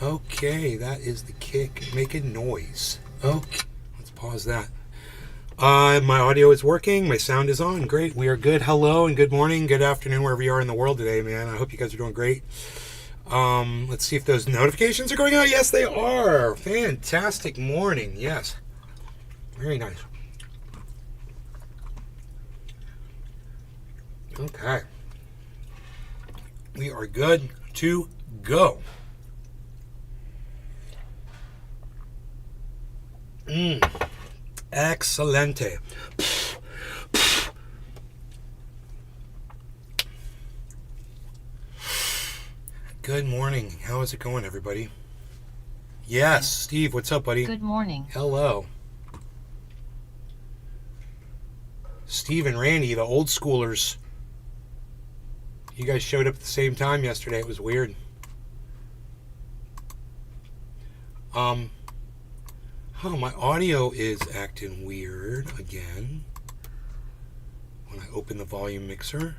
Okay, that is the kick making noise. Okay, let's pause that. My audio is working. My sound is on. Great. We are good. Hello and good morning, good afternoon, wherever you are in the world today, man. I hope you guys are doing great. Let's see if those notifications are going out. Yes, they are. Fantastic morning. Yes. Very nice. Okay. We are good to go. Excelente. Good morning. How is it going, everybody? Yes, Steve, what's up, buddy? Good morning. Hello. Steve and Randy, the old schoolers. You guys showed up at the same time yesterday. It was weird. Oh, my audio is acting weird again when I open the volume mixer.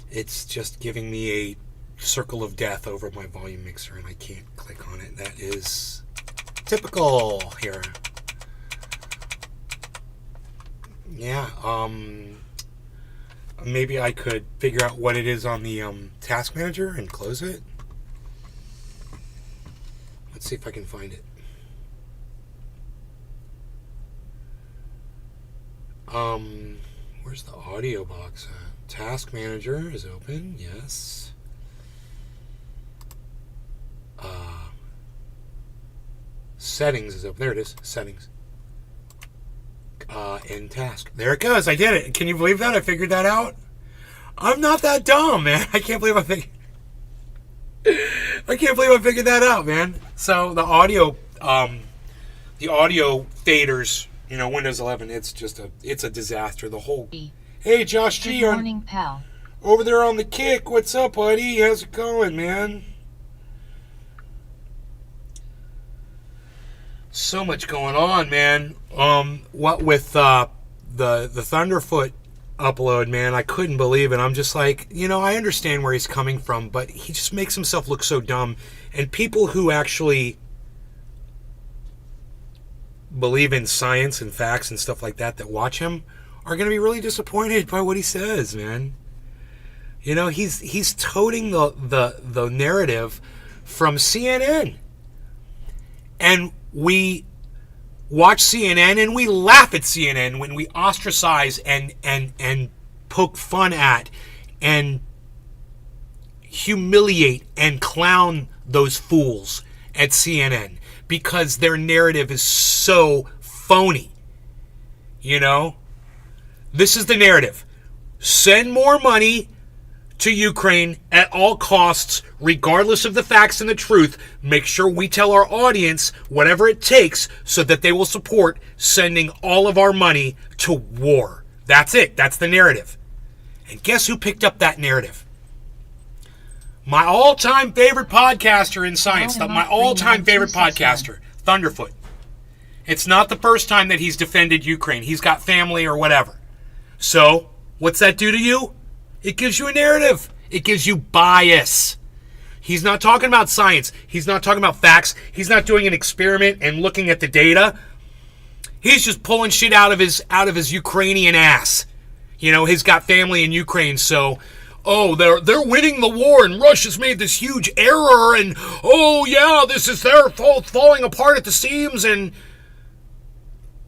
It's just giving me a circle of death over my volume mixer and I can't click on it. That is typical here. Yeah, maybe I could figure out what it is on the task manager and close it. Let's see if I can find it. Where's the audio box at? Task manager is open, yes. Settings is open. There it is, settings. In task. There it goes. I did it. Can you believe that? I figured that out. I'm not that dumb, man. I can't believe I figured that out, man. So the audio faders, Windows 11, it's a disaster. The whole. Hey, Josh G. Good morning, pal. Over there on the kick. What's up, buddy? How's it going, man? So much going on, man. What with the Thunderfoot upload, man, I couldn't believe it. I'm just like, I understand where he's coming from, but he just makes himself look so dumb. And people who actually believe in science and facts and stuff like that watch him are going to be really disappointed by what he says, man. He's toting the narrative from CNN. And we watch CNN and we laugh at CNN when we ostracize and poke fun at and humiliate and clown those fools at CNN because their narrative is so phony. This is the narrative. Send more money to Ukraine at all costs, regardless of the facts and the truth. Make sure we tell our audience whatever it takes so that they will support sending all of our money to war. That's it. That's the narrative. And guess who picked up that narrative? My all-time favorite podcaster in science. My all-time favorite podcaster, Thunderfoot. It's not the first time that he's defended Ukraine. He's got family or whatever. So, what's that do to you? It gives you a narrative. It gives you bias. He's not talking about science. He's not talking about facts. He's not doing an experiment and looking at the data. He's just pulling shit out of his Ukrainian ass. He's got family in Ukraine, so they're winning the war and Russia's made this huge error and this is their fault, falling apart at the seams. And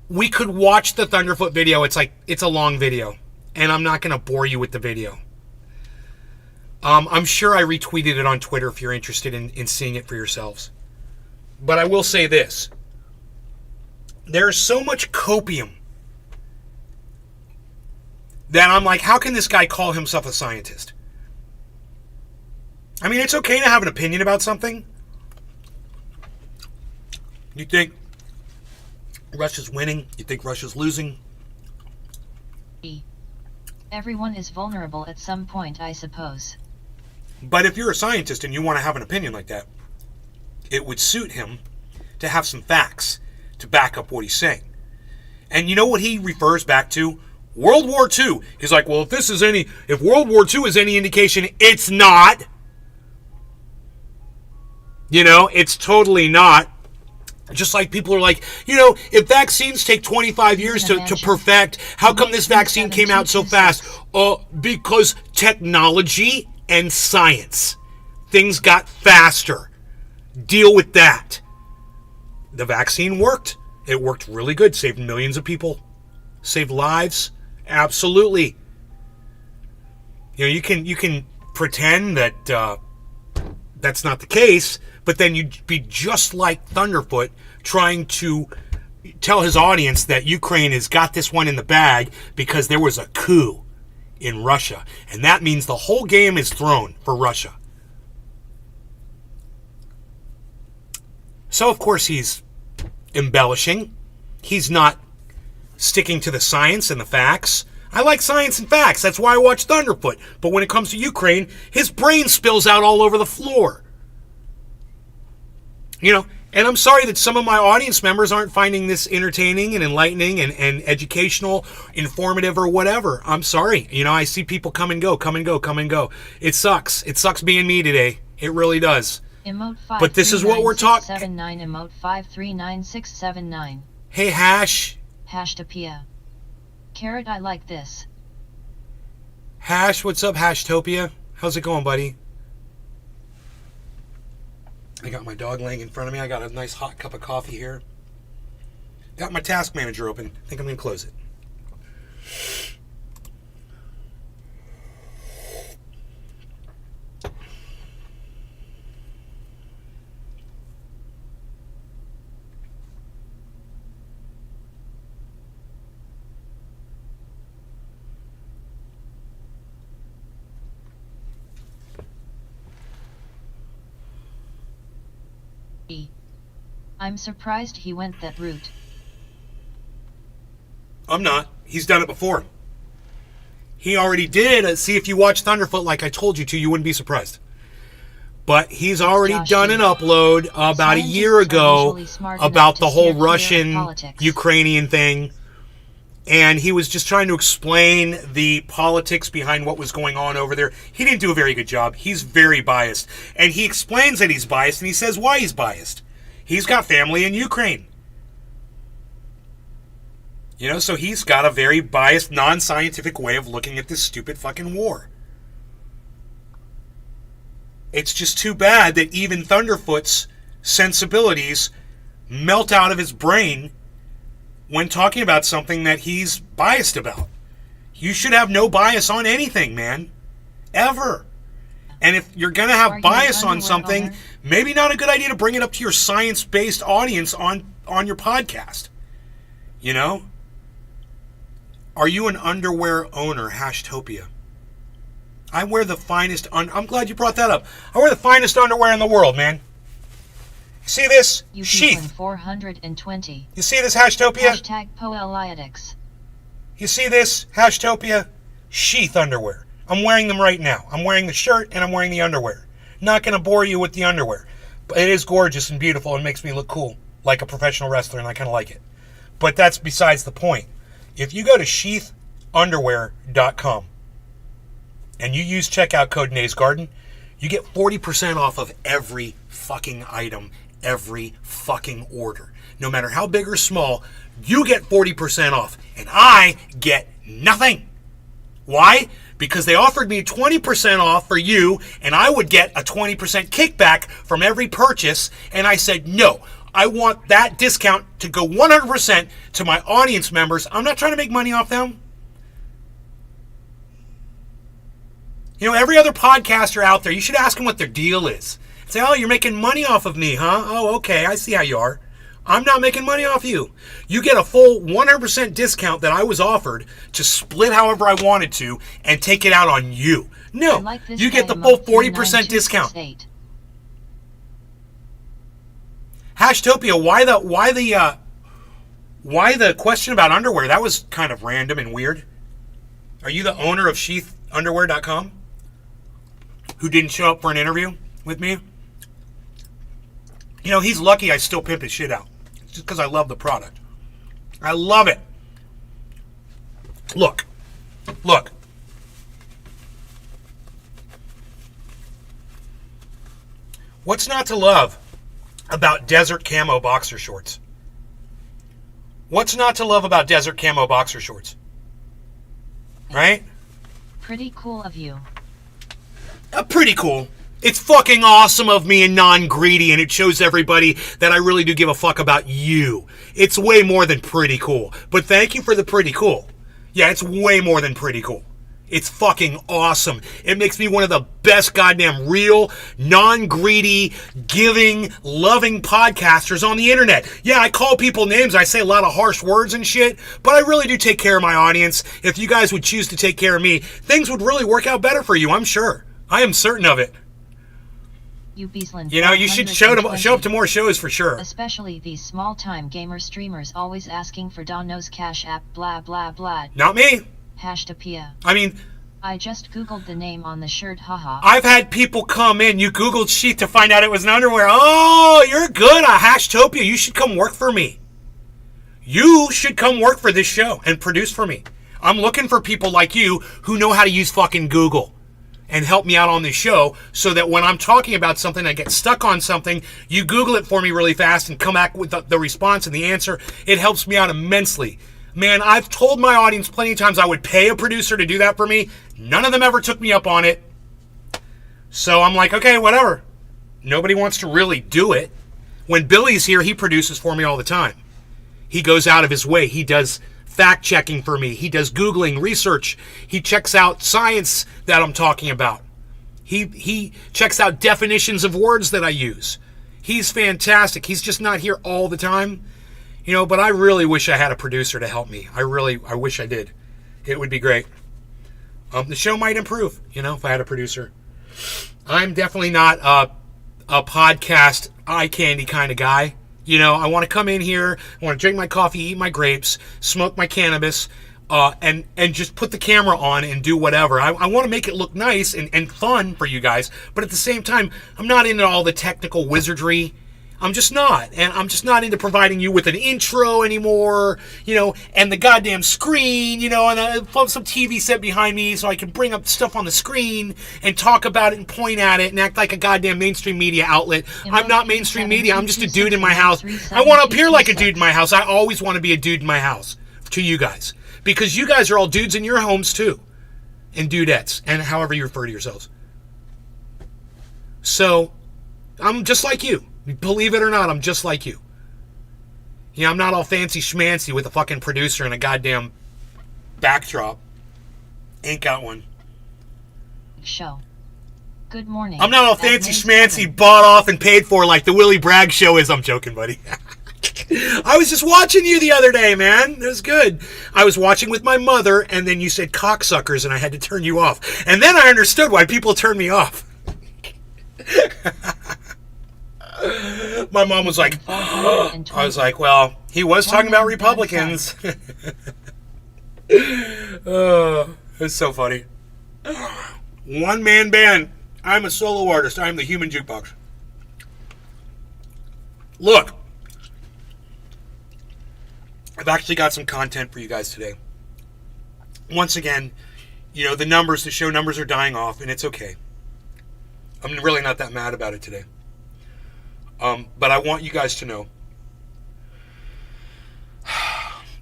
we could watch the Thunderfoot video. It's a long video. And I'm not going to bore you with the video. I'm sure I retweeted it on Twitter if you're interested in seeing it for yourselves. But I will say this. There's so much copium that I'm like, how can this guy call himself a scientist? I mean, it's okay to have an opinion about something. You think Russia's winning? You think Russia's losing? Everyone is vulnerable at some point, I suppose. But if you're a scientist and you want to have an opinion like that, it would suit him to have some facts to back up what he's saying. And you know what he refers back to? World War II. He's like, well, if World War II is any indication, it's not. It's totally not. Just like people are like, if vaccines take 25 years to perfect, how come this vaccine came out so fast? Because technology and science. Things got faster. Deal with that. The vaccine worked. It worked really good. Saved millions of people. Saved lives. Absolutely. You can pretend that that's not the case, but then you'd be just like Thunderfoot trying to tell his audience that Ukraine has got this one in the bag because there was a coup in Russia. And that means the whole game is thrown for Russia. So, of course, he's embellishing. He's not sticking to the science and the facts. I like science and facts. That's why I watch Thunderfoot. But when it comes to Ukraine, his brain spills out all over the floor. And I'm sorry that some of my audience members aren't finding this entertaining and enlightening and educational, informative, or whatever. I'm sorry. I see people come and go, come and go, come and go. It sucks. It sucks being me today. It really does. Emote 5, but this is what we're talking. Emote 539679. Hey, Hash. Hashtopia. Carrot, I like this. Hash, what's up, Hashtopia? How's it going, buddy? I got my dog laying in front of me. I got a nice hot cup of coffee here. Got my task manager open. I think I'm going to close it. I'm surprised he went that route. I'm not. He's done it before. He already did. See, if you watch Thunderfoot like I told you to, you wouldn't be surprised. But he's already done an upload about a year ago about the whole Russian-Ukrainian thing. And he was just trying to explain the politics behind what was going on over there. He didn't do a very good job. He's very biased. And he explains that he's biased, and he says why he's biased. He's got family in Ukraine. So he's got a very biased, non-scientific way of looking at this stupid fucking war. It's just too bad that even Thunderfoot's sensibilities melt out of his brain when talking about something that he's biased about. You should have no bias on anything, man. Ever. And if you're going to have bias on something, maybe not a good idea to bring it up to your science-based audience on your podcast. Are you an underwear owner? Hashtopia. I wear the finest... I'm glad you brought that up. I wear the finest underwear in the world, man. See this? Sheath. 420. You see this, Hashtopia? Hashtag Poeliotics. You see this, Hashtopia? Sheath underwear. I'm wearing them right now. I'm wearing the shirt and I'm wearing the underwear. Not going to bore you with the underwear. But it is gorgeous and beautiful and makes me look cool, like a professional wrestler, and I kind of like it. But that's besides the point. If you go to sheathunderwear.com and you use checkout code NASGarden, you get 40% off of every fucking item, every fucking order. No matter how big or small, you get 40% off. And I get nothing. Why? Because they offered me 20% off for you, and I would get a 20% kickback from every purchase. And I said, no, I want that discount to go 100% to my audience members. I'm not trying to make money off them. Every other podcaster out there, you should ask them what their deal is. Say, oh, you're making money off of me, huh? Oh, okay, I see how you are. I'm not making money off you. You get a full 100% discount that I was offered to split however I wanted to and take it out on you. No, you get the full 40% discount. Hashtopia, why the question about underwear? That was kind of random and weird. Are you the owner of sheathunderwear.com? Who didn't show up for an interview with me? He's lucky I still pimp his shit out. Just because I love the product. I love it. Look. What's not to love? about desert camo boxer shorts? What's not to love about desert camo boxer shorts? Right? Pretty cool of you. Pretty cool. It's fucking awesome of me and non-greedy, and it shows everybody that I really do give a fuck about you. It's way more than pretty cool. But thank you for the pretty cool. Yeah, it's way more than pretty cool. It's fucking awesome. It makes me one of the best goddamn real, non-greedy, giving, loving podcasters on the internet. Yeah, I call people names. I say a lot of harsh words and shit, but I really do take care of my audience. If you guys would choose to take care of me, things would really work out better for you, I'm sure. I am certain of it. You know, you should show up to more shows for sure. Especially these small-time gamer streamers always asking for Donno's Cash App, blah, blah, blah. Not me. #Pia. I mean, I just googled the name on the shirt, haha. I've had people come in. You googled sheet to find out it was an underwear. Oh, you're good. #Topia. You should come work for me. You should come work for this show and produce for me. I'm looking for people like you who know how to use fucking Google and help me out on this show so that when I'm talking about something, I get stuck on something, you Google it for me really fast and come back with the response and the answer. It helps me out immensely. Man, I've told my audience plenty of times I would pay a producer to do that for me. None of them ever took me up on it. So I'm like, okay, whatever. Nobody wants to really do it. When Billy's here, he produces for me all the time. He goes out of his way. He does fact-checking for me. He does Googling, research. He checks out science that I'm talking about. He checks out definitions of words that I use. He's fantastic. He's just not here all the time. You know, but I really wish I had a producer to help me. I wish I did. It would be great. The show might improve, you know, if I had a producer. I'm definitely not a podcast eye candy kind of guy. You know, I want to come in here, I want to drink my coffee, eat my grapes, smoke my cannabis, and just put the camera on and do whatever. I want to make it look nice and fun for you guys, but at the same time, I'm not into all the technical wizardry. I'm just not. And I'm just not into providing you with an intro anymore, you know, and the goddamn screen, you know, and some TV set behind me so I can bring up stuff on the screen and talk about it and point at it and act like a goddamn mainstream media outlet. I'm not mainstream media. I'm just a dude in my house. I want to appear like a dude in my house. I always want to be a dude in my house to you guys because you guys are all dudes in your homes too, and dudettes, and however you refer to yourselves. So I'm just like you. Believe it or not, I'm just like you. Yeah, I'm not all fancy schmancy with a fucking producer and a goddamn backdrop. Ain't got one. Show. Good morning. I'm not all fancy schmancy, bought off and paid for like the Willie Bragg show is. I'm joking, buddy. I was just watching you the other day, man. It was good. I was watching with my mother, and then you said cocksuckers, and I had to turn you off. And then I understood why people turn me off. My mom was like, I was like, well, he was talking about Republicans. Oh, it's so funny. One-man band. I'm a solo artist. I'm the human jukebox. Look, I've actually got some content for you guys today. Once again, you know, the show numbers are dying off, and it's okay. I'm really not that mad about it today. But I want you guys to know.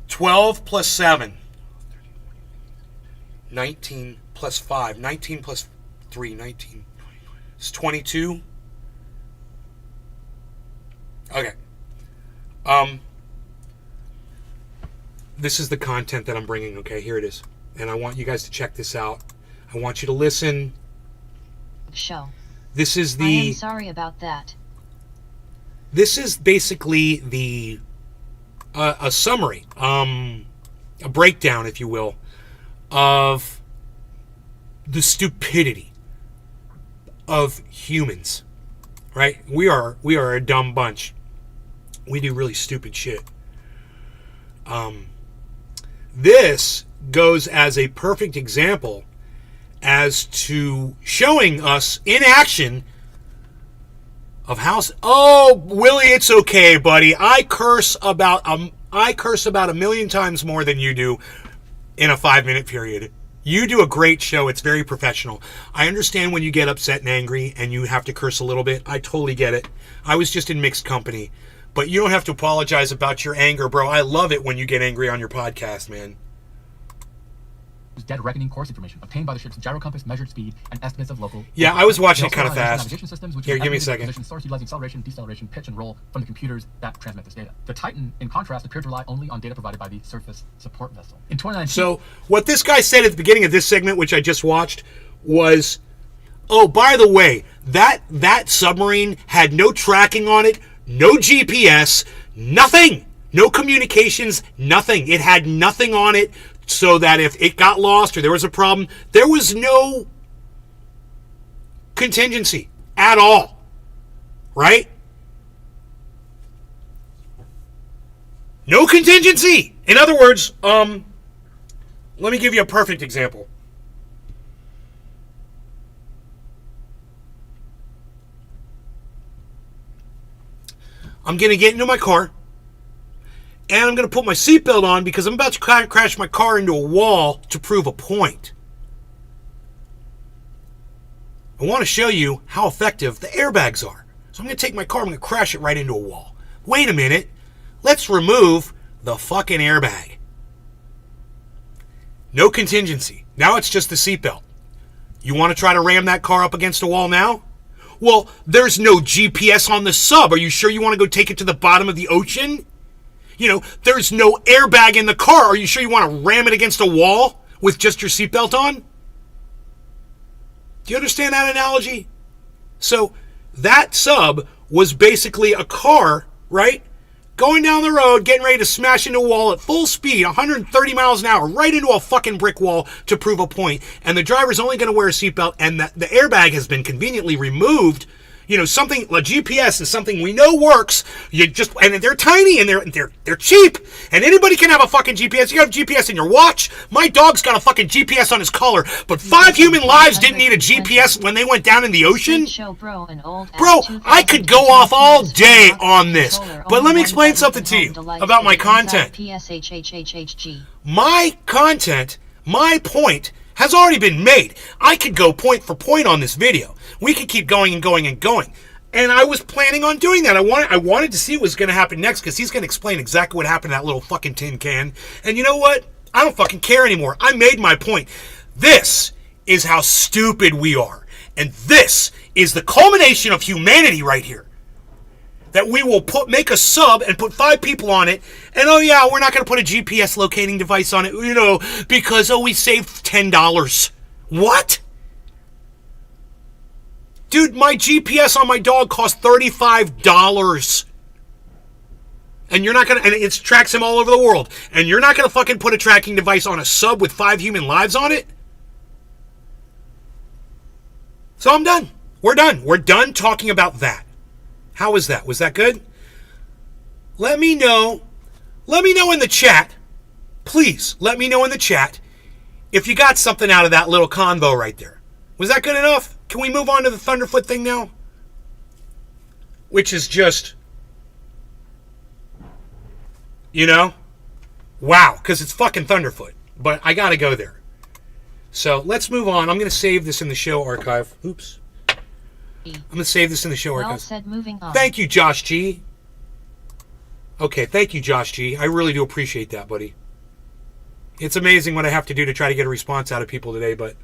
12 plus 7. 19 plus 5. 19 plus 3. 19. It's 22. Okay. This is the content that I'm bringing, okay? Here it is. And I want you guys to check this out. I want you to listen. Show. This is the... I am sorry about that. This is basically a summary, a breakdown, if you will, of the stupidity of humans, right? We are a dumb bunch. We do really stupid shit. This goes as a perfect example as to showing us in action of how... Oh, Willie, it's okay, buddy. I curse about a million times more than you do in a 5-minute period. You do a great show. It's very professional. I understand when you get upset and angry and you have to curse a little bit. I totally get it. I was just in mixed company. But you don't have to apologize about your anger, bro. I love it when you get angry on your podcast, man. Dead reckoning course information obtained by the ship's gyro compass, measured speed, and estimates of local. Yeah, I was watching it kind of fast. Systems, Here, give me a second. Position source utilizing acceleration, deceleration, pitch, and roll from the computers that transmit this data. The Titan, in contrast, appeared to rely only on data provided by the surface support vessel. In 2019. So what this guy said at the beginning of this segment, which I just watched, was, oh, by the way, that submarine had no tracking on it, no GPS, nothing, no communications, nothing. It had nothing on it. So that if it got lost or there was a problem, there was no contingency at all. Right? No contingency. In other words, let me give you a perfect example. I'm going to get into my car. And I'm going to put my seatbelt on because I'm about to crash my car into a wall to prove a point. I want to show you how effective the airbags are. So I'm going to take my car, I'm going to crash it right into a wall. Wait a minute. Let's remove the fucking airbag. No contingency. Now it's just the seatbelt. You want to try to ram that car up against a wall now? Well, there's no GPS on the sub. Are you sure you want to go take it to the bottom of the ocean? You know, there's no airbag in the car. Are you sure you want to ram it against a wall with just your seatbelt on? Do you understand that analogy? So that sub was basically a car, right? Going down the road, getting ready to smash into a wall at full speed, 130 miles an hour, right into a fucking brick wall to prove a point. And the driver's only going to wear a seatbelt, and the airbag has been conveniently removed. You know, something, a GPS is something we know works. You just, and they're tiny and they're cheap. And anybody can have a fucking GPS. You have GPS in your watch. My dog's got a fucking GPS on his collar. But 5 human lives didn't need a GPS when they went down in the ocean. Bro, I could go off all day on this. But let me explain something to you about my content. My content, my point, has already been made. I could go point for point on this video. We could keep going and going and going. And I was planning on doing that. I wanted to see what was going to happen next because he's going to explain exactly what happened to that little fucking tin can. And you know what? I don't fucking care anymore. I made my point. This is how stupid we are. And this is the culmination of humanity right here. That we will make a sub and put 5 people on it, and oh yeah, we're not going to put a GPS locating device on it, you know, because we saved $10. What? Dude, my GPS on my dog cost $35. And you're not going to, and it tracks him all over the world, and you're not going to fucking put a tracking device on a sub with 5 human lives on it? So I'm done. We're done. We're done talking about that. How was that? Was that good? Let me know. Let me know in the chat. Please, let me know in the chat if you got something out of that little convo right there. Was that good enough? Can we move on to the Thunderfoot thing now? Which is just, you know, wow, because it's fucking Thunderfoot. But I got to go there. So let's move on. I'm going to save this in the show archive. Oops. I'm going to save this in the show archive. Well said, moving on. Thank you, Josh G. Okay, thank you, Josh G. I really do appreciate that, buddy. It's amazing what I have to do to try to get a response out of people today, but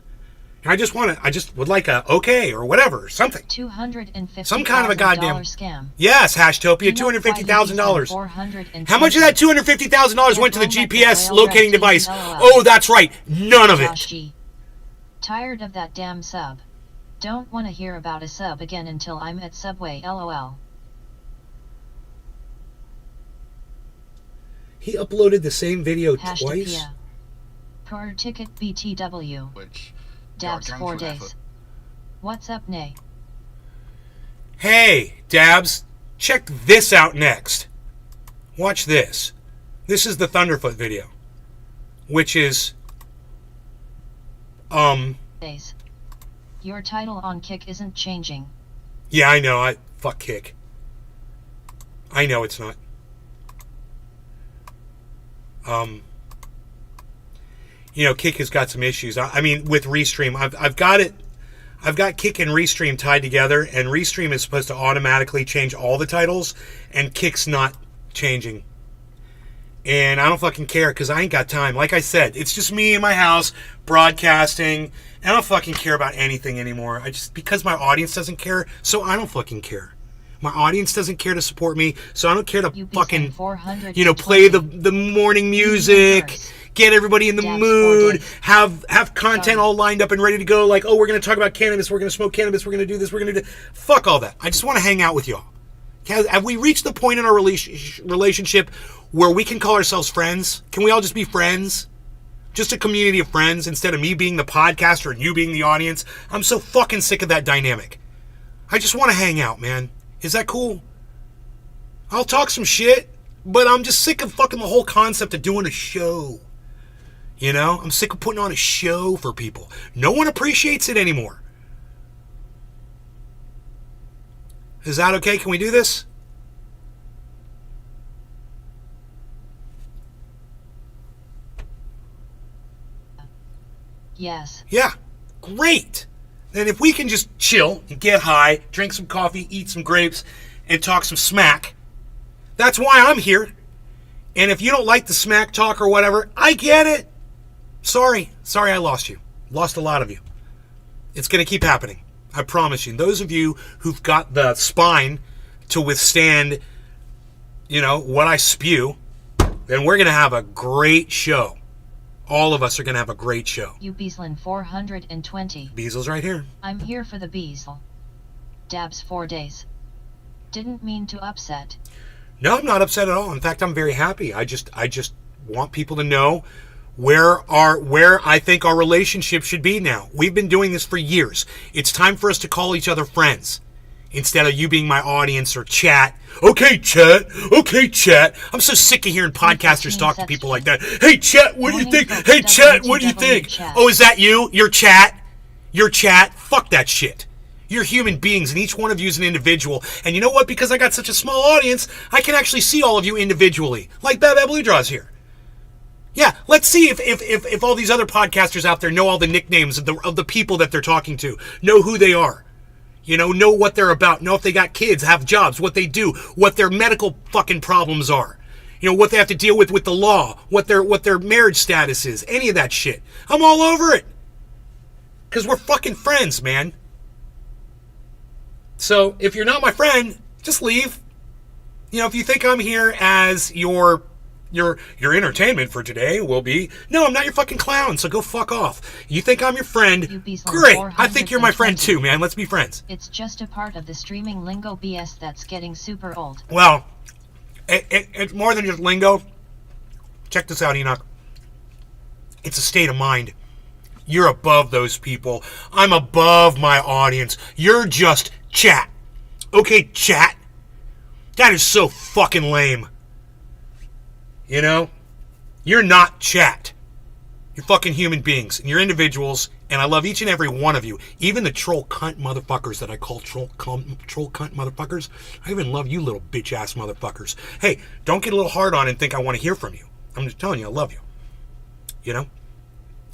I just would like a okay or whatever, something. $250,000 some kind of a goddamn scam. Yes, Hashtopia, $250,000. How much of that $250,000 went to the GPS locating device? Oh, that's right, none of it. Tired of that damn sub. Don't want to hear about a sub again until I'm at Subway, lol. He uploaded the same video twice? Hashtopia. Per ticket BTW. Which Dabs 4 days. What's up, Nay? Hey, Dabs, check this out next. Watch this. This is the Thunderfoot video, which is, Days. Your title on Kick isn't changing. Yeah, I know. Fuck Kick. I know it's not. Kick has got some issues. I mean, with Restream, I've got it. I've got Kick and Restream tied together, and Restream is supposed to automatically change all the titles, and Kick's not changing. And I don't fucking care because I ain't got time. Like I said, it's just me in my house broadcasting, and I don't fucking care about anything anymore. Because my audience doesn't care, so I don't fucking care. My audience doesn't care to support me, so I don't care to fucking, play the morning music, get everybody in the mood, have content all lined up and ready to go. Like, oh, we're going to talk about cannabis, we're going to smoke cannabis, we're going to do this, we're going to do... Fuck all that. I just want to hang out with y'all. Have we reached the point in our relationship where we can call ourselves friends? Can we all just be friends? Just a community of friends instead of me being the podcaster and you being the audience? I'm so fucking sick of that dynamic. I just want to hang out, man. Is that cool? I'll talk some shit, but I'm just sick of fucking the whole concept of doing a show. I'm sick of putting on a show for people. No one appreciates it anymore. Is that okay? Can we do this? Yes. Yeah. Great. Then if we can just chill and get high, drink some coffee, eat some grapes, and talk some smack, that's why I'm here. And if you don't like the smack talk or whatever, I get it. Sorry I lost you. Lost a lot of you. It's going to keep happening. I promise you. And those of you who've got the spine to withstand, what I spew, then we're going to have a great show. All of us are going to have a great show. You Beaslin 420. Beasel's right here. I'm here for the Beasel. Dabs 4 days. Didn't mean to upset. No, I'm not upset at all. In fact, I'm very happy. I just want people to know where I think our relationship should be now. We've been doing this for years. It's time for us to call each other friends instead of you being my audience or chat. Okay, chat. I'm so sick of hearing podcasters talk to people like that. Hey, chat, what do you think? Hey, chat, what do you think? Oh, is that you? Your chat? Fuck that shit. You're human beings, and each one of you is an individual. And you know what? Because I got such a small audience, I can actually see all of you individually. Like Bad Blue Draws here. Yeah, let's see if all these other podcasters out there know all the nicknames of the people that they're talking to, know who they are, know what they're about, know if they got kids, have jobs, what they do, what their medical fucking problems are, what they have to deal with the law, what their marriage status is, any of that shit. I'm all over it. Because we're fucking friends, man. So if you're not my friend, just leave. If you think I'm here as your entertainment for today will be, no, I'm not your fucking clown, so go fuck off. You think I'm your friend? Great. I think you're my friend too, man. Let's be friends. It's just a part of the streaming lingo BS that's getting super old. Well, it's more than just lingo. Check this out, Enoch. It's a state of mind. You're above those people. I'm above my audience. You're just chat. Okay, chat. That is so fucking lame. You're not chat. You're fucking human beings, and you're individuals, and I love each and every one of you. Even the troll cunt motherfuckers that I call troll cunt motherfuckers. I even love you little bitch-ass motherfuckers. Hey, don't get a little hard on and think I want to hear from you. I'm just telling you, I love you.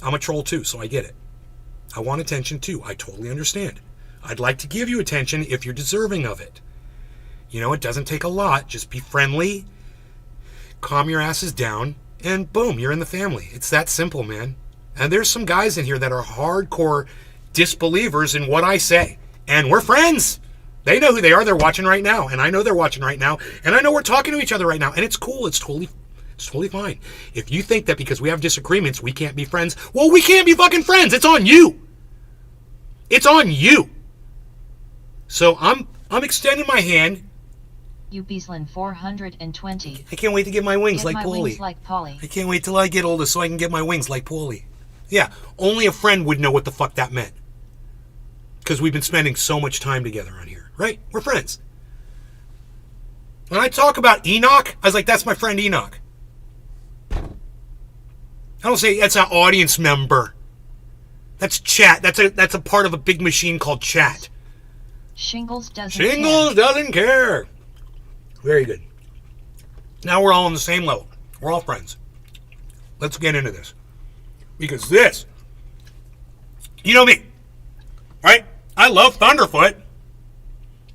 I'm a troll too, so I get it. I want attention too. I totally understand. I'd like to give you attention if you're deserving of it. It doesn't take a lot. Just be friendly, calm your asses down, and boom, you're in the family. It's that simple, man. And there's some guys in here that are hardcore disbelievers in what I say. And we're friends. They know who they are. They're watching right now. And I know they're watching right now. And I know we're talking to each other right now. And it's cool. It's totally fine. If you think that because we have disagreements, we can't be friends, well, we can't be fucking friends. It's on you. It's on you. So I'm extending my hand. You Beaslin 420. I can't wait to get my wings like Paulie. I can't wait till I get older so I can get my wings like Paulie. Yeah, only a friend would know what the fuck that meant. Because we've been spending so much time together on here, right? We're friends. When I talk about Enoch, I was like, that's my friend Enoch. I don't say that's an audience member. That's chat. That's a part of a big machine called chat. Shingles doesn't care. Very good. Now we're all on the same level. We're all friends. Let's get into this. Because this, you know me, right? I love Thunderfoot.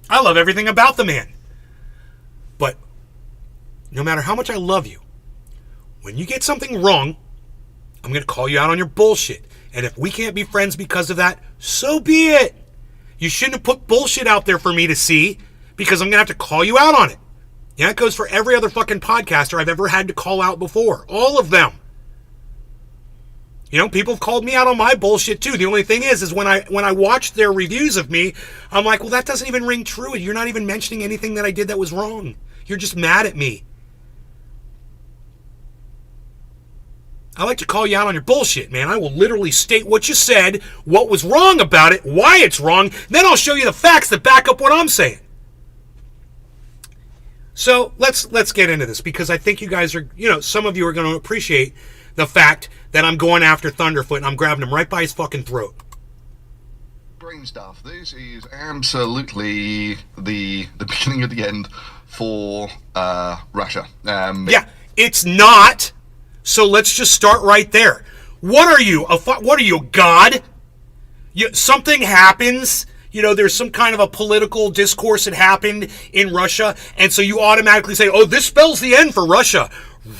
I love everything about the man. But no matter how much I love you, when you get something wrong, I'm going to call you out on your bullshit. And if we can't be friends because of that, so be it. You shouldn't have put bullshit out there for me to see, because I'm going to have to call you out on it. Yeah, it goes for every other fucking podcaster I've ever had to call out before. All of them. You know, people have called me out on my bullshit too. The only thing is when I watched their reviews of me, I'm like, well, that doesn't even ring true. You're not even mentioning anything that I did that was wrong. You're just mad at me. I like to call you out on your bullshit, man. I will literally state what you said, what was wrong about it, why it's wrong, then I'll show you the facts that back up what I'm saying. So let's get into this, because I think you guys are, some of you are going to appreciate the fact that I'm going after Thunderfoot and I'm grabbing him right by his fucking throat. Brain stuff. This is absolutely the beginning of the end for Russia. Yeah, it's not. So let's just start right there. What are you? What are you, God? Something happens. There's some kind of a political discourse that happened in Russia, and so you automatically say, oh, this spells the end for Russia.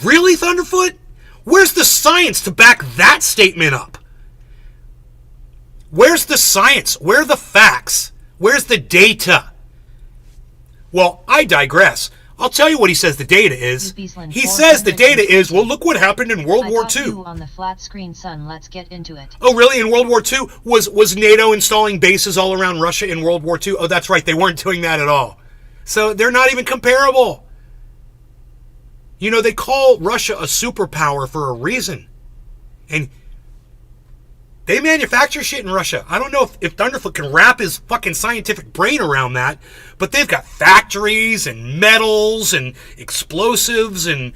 Really, Thunderfoot? Where's the science to back that statement up? Where's the science? Where are the facts? Where's the data? Well, I digress. I'll tell you what he says the data is. He says the data is, well, look what happened in World War II. On the flat screen, son. Let's get into it. Oh, really? In World War II? Was NATO installing bases all around Russia in World War II? Oh, that's right. They weren't doing that at all. So they're not even comparable. They call Russia a superpower for a reason. And they manufacture shit in Russia. I don't know if Thunderfoot can wrap his fucking scientific brain around that, but they've got factories and metals and explosives and,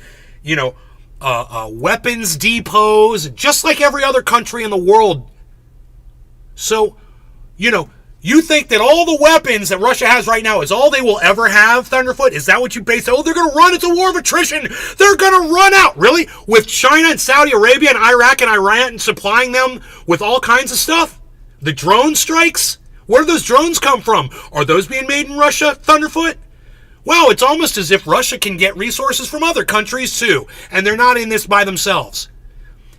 weapons depots, just like every other country in the world. So, you think that all the weapons that Russia has right now is all they will ever have, Thunderfoot? Is that what you base it? Oh, they're going to run. It's a war of attrition. They're going to run out. Really? With China and Saudi Arabia and Iraq and Iran and supplying them with all kinds of stuff? The drone strikes? Where do those drones come from? Are those being made in Russia, Thunderfoot? Wow, it's almost as if Russia can get resources from other countries too, and they're not in this by themselves.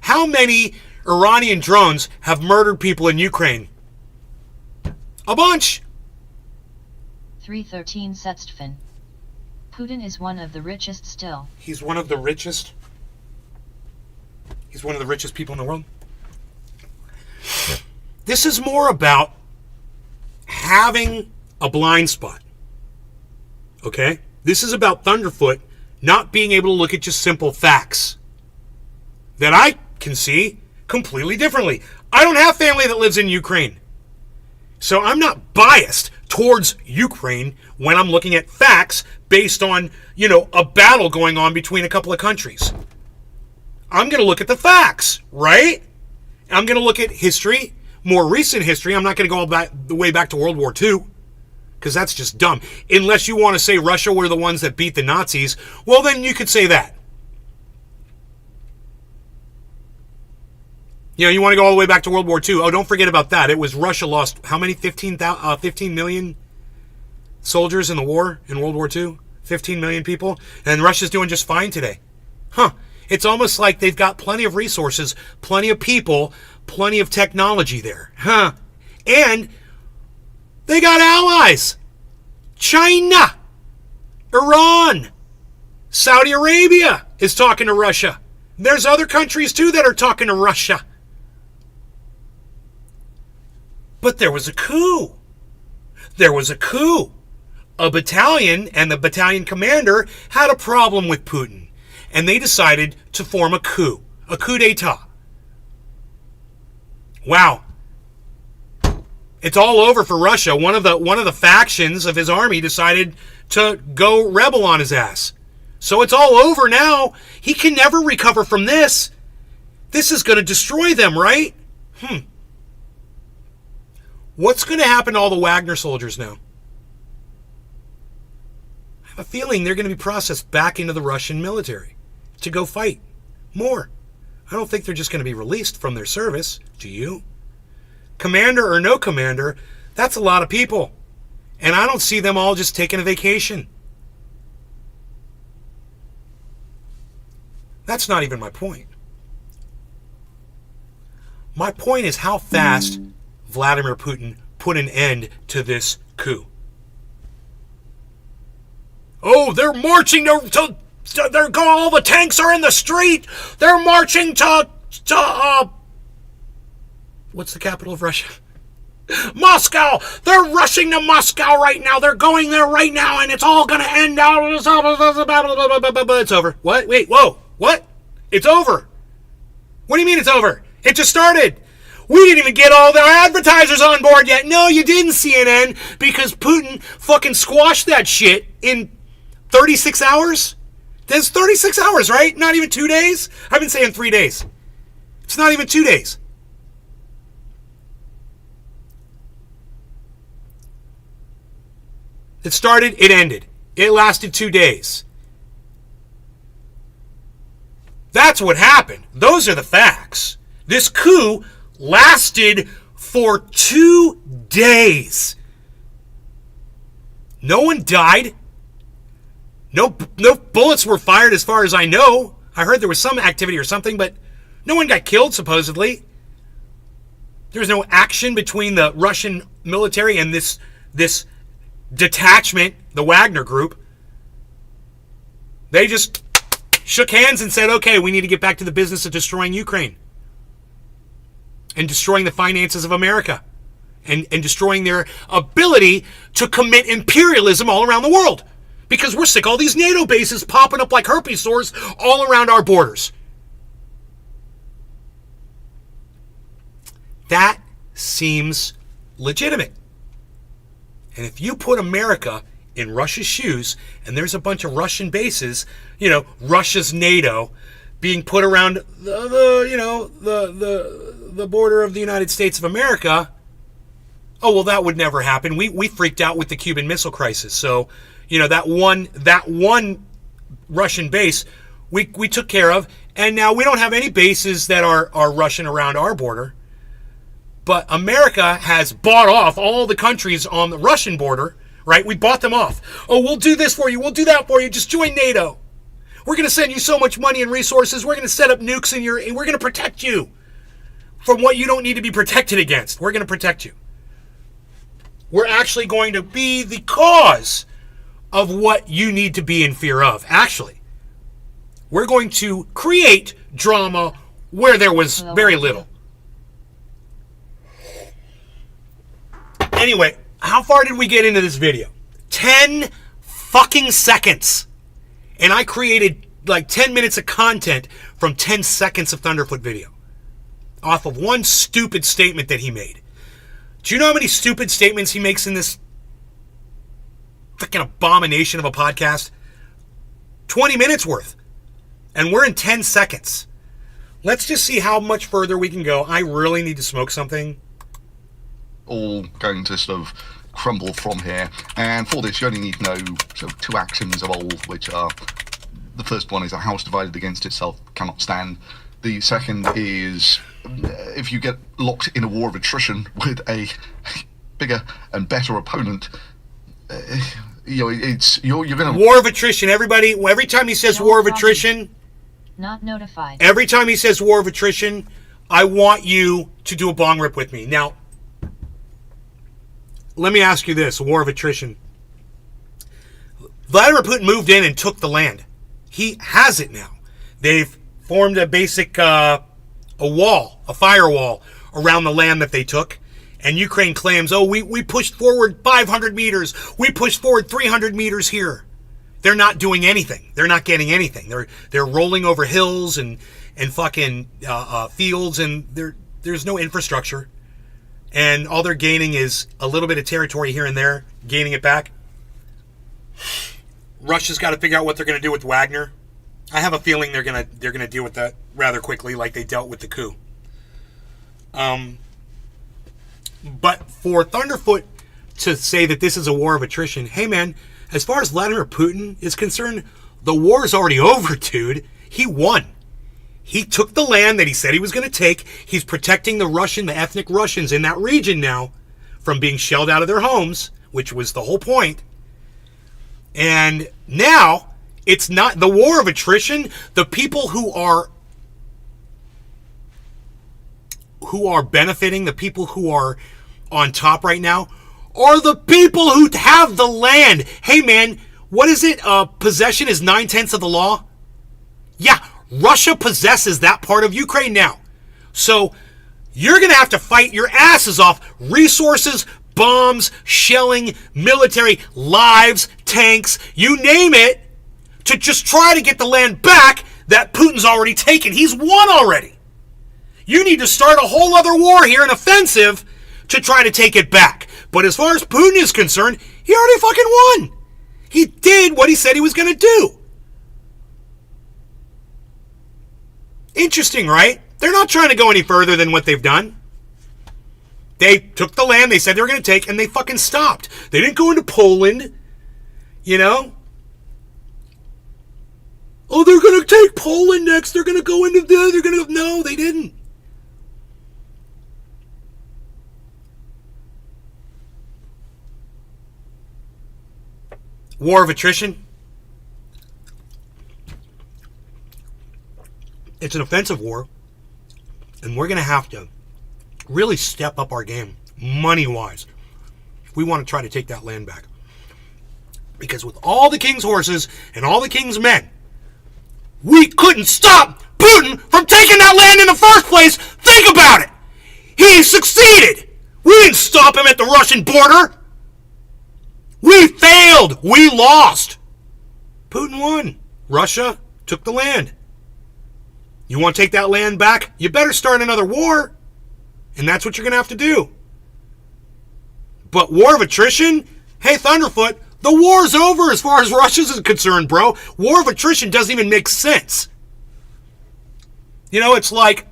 How many Iranian drones have murdered people in Ukraine? A bunch. 313 Setstfin. Putin is one of the richest still. He's one of the richest? He's one of the richest people in the world? This is more about having a blind spot. Okay? This is about Thunderfoot not being able to look at just simple facts that I can see completely differently. I don't have family that lives in Ukraine. So I'm not biased towards Ukraine when I'm looking at facts based on, a battle going on between a couple of countries. I'm going to look at the facts, right? I'm going to look at history, more recent history. I'm not going to go all the way back to World War II, because that's just dumb. Unless you want to say Russia were the ones that beat the Nazis, well, then you could say that. You want to go all the way back to World War II. Oh, don't forget about that. It was Russia lost how many? 15 million soldiers in the war in World War II? 15 million people. And Russia's doing just fine today. Huh. It's almost like they've got plenty of resources, plenty of people, plenty of technology there. Huh. And they got allies. China. Iran. Saudi Arabia is talking to Russia. There's other countries too that are talking to Russia. But there was a coup. There was a coup. A battalion and the battalion commander had a problem with Putin. And they decided to form a coup d'etat. Wow. It's all over for Russia. One of the factions of his army decided to go rebel on his ass. So it's all over now. He can never recover from this. This is going to destroy them, right? What's going to happen to all the Wagner soldiers now? I have a feeling they're going to be processed back into the Russian military to go fight more. I don't think they're just going to be released from their service. Do you? Commander or no commander, that's a lot of people. And I don't see them all just taking a vacation. That's not even my point. My point is how fast Vladimir Putin put an end to this coup. Oh, they're marching to they're going, all the tanks are in the street. They're marching to what's the capital of Russia? Moscow. They're rushing to Moscow right now. They're going there right now, and it's all going to end out. It's over. What? Wait, whoa. What? It's over. What do you mean it's over? It just started. We didn't even get all the advertisers on board yet. No, you didn't, CNN, because Putin fucking squashed that shit in 36 hours. There's 36 hours, right? Not even 2 days? I've been saying 3 days. It's not even 2 days. It started, it ended. It lasted 2 days. That's what happened. Those are the facts. This coup lasted for 2 days. No one died. No bullets were fired as far as I know. I heard there was some activity or something, but no one got killed, supposedly. There was no action between the Russian military and this detachment, the Wagner group. They just shook hands and said, okay, we need to get back to the business of destroying Ukraine and destroying the finances of America and destroying their ability to commit imperialism all around the world. Because we're sick of all these NATO bases popping up like herpes sores all around our borders. That seems legitimate. And if you put America in Russia's shoes, and there's a bunch of Russian bases, Russia's NATO, being put around the border of the United States of America, oh well, that would never happen. We freaked out with the Cuban Missile Crisis, so that one Russian base we took care of, and now we don't have any bases that are Russian around our border. But America has bought off all the countries on the Russian border, right? We bought them off. Oh, we'll do this for you. We'll do that for you. Just join NATO. We're going to send you so much money and resources. We're going to set up nukes and we're going to protect you from what you don't need to be protected against. We're going to protect you. We're actually going to be the cause of what you need to be in fear of. Actually, we're going to create drama where there was very little. Anyway, how far did we get into this video? 10 fucking seconds. And I created like 10 minutes of content from 10 seconds of Thunderfoot video. Off of one stupid statement that he made. Do you know how many stupid statements he makes in this freaking abomination of a podcast? 20 minutes worth. And we're in 10 seconds. Let's just see how much further we can go. I really need to smoke something. All going to sort of crumble from here, and for this you only need to know sort of 2 axioms of old, which are, the first one is a house divided against itself cannot stand. The second is, if you get locked in a war of attrition with a bigger and better opponent, you're gonna... War of attrition, everybody, every time he says war of attrition, not notified. Every time he says war of attrition, I want you to do a bong rip with me. Now, let me ask you this, war of attrition. Vladimir Putin moved in and took the land. He has it now. They've formed a basic, a firewall around the land that they took. And Ukraine claims, oh, we pushed forward 500 meters. We pushed forward 300 meters here. They're not doing anything. They're not getting anything. They're rolling over hills and fucking fields, and there's no infrastructure. And all they're gaining is a little bit of territory here and there, gaining it back. Russia's got to figure out what they're going to do with Wagner. I have a feeling they're going to deal with that rather quickly, like they dealt with the coup. But for Thunderfoot to say that this is a war of attrition, hey man, as far as Vladimir Putin is concerned, the war is already over, dude. He won. He took the land that he said he was going to take. He's protecting the ethnic Russians in that region now from being shelled out of their homes, which was the whole point. And now it's not the war of attrition. The people who are benefiting, the people who are on top right now, are the people who have the land. Hey man, what is it? Possession is 9/10 of the law. Yeah, Russia possesses that part of Ukraine now. So you're going to have to fight your asses off. Resources, bombs, shelling, military, lives, tanks, you name it, to just try to get the land back that Putin's already taken. He's won already. You need to start a whole other war here, an offensive, to try to take it back. But as far as Putin is concerned, he already fucking won. He did what he said he was going to do. Interesting, right? They're not trying to go any further than what they've done. They took the land they said they were going to take, and they fucking stopped. They didn't go into Poland, you know? Oh, they're going to take Poland next. They're going to go into there. They're going to... No, they didn't. War of attrition. It's an offensive war, and we're going to have to really step up our game, money-wise, if we want to try to take that land back. Because with all the king's horses and all the king's men, we couldn't stop Putin from taking that land in the first place. Think about it. He succeeded. We didn't stop him at the Russian border. We failed. We lost. Putin won. Russia took the land. You want to take that land back? You better start another war. And that's what you're going to have to do. But war of attrition? Hey, Thunderfoot, the war's over as far as Russia's concerned, bro. War of attrition doesn't even make sense. You know, it's like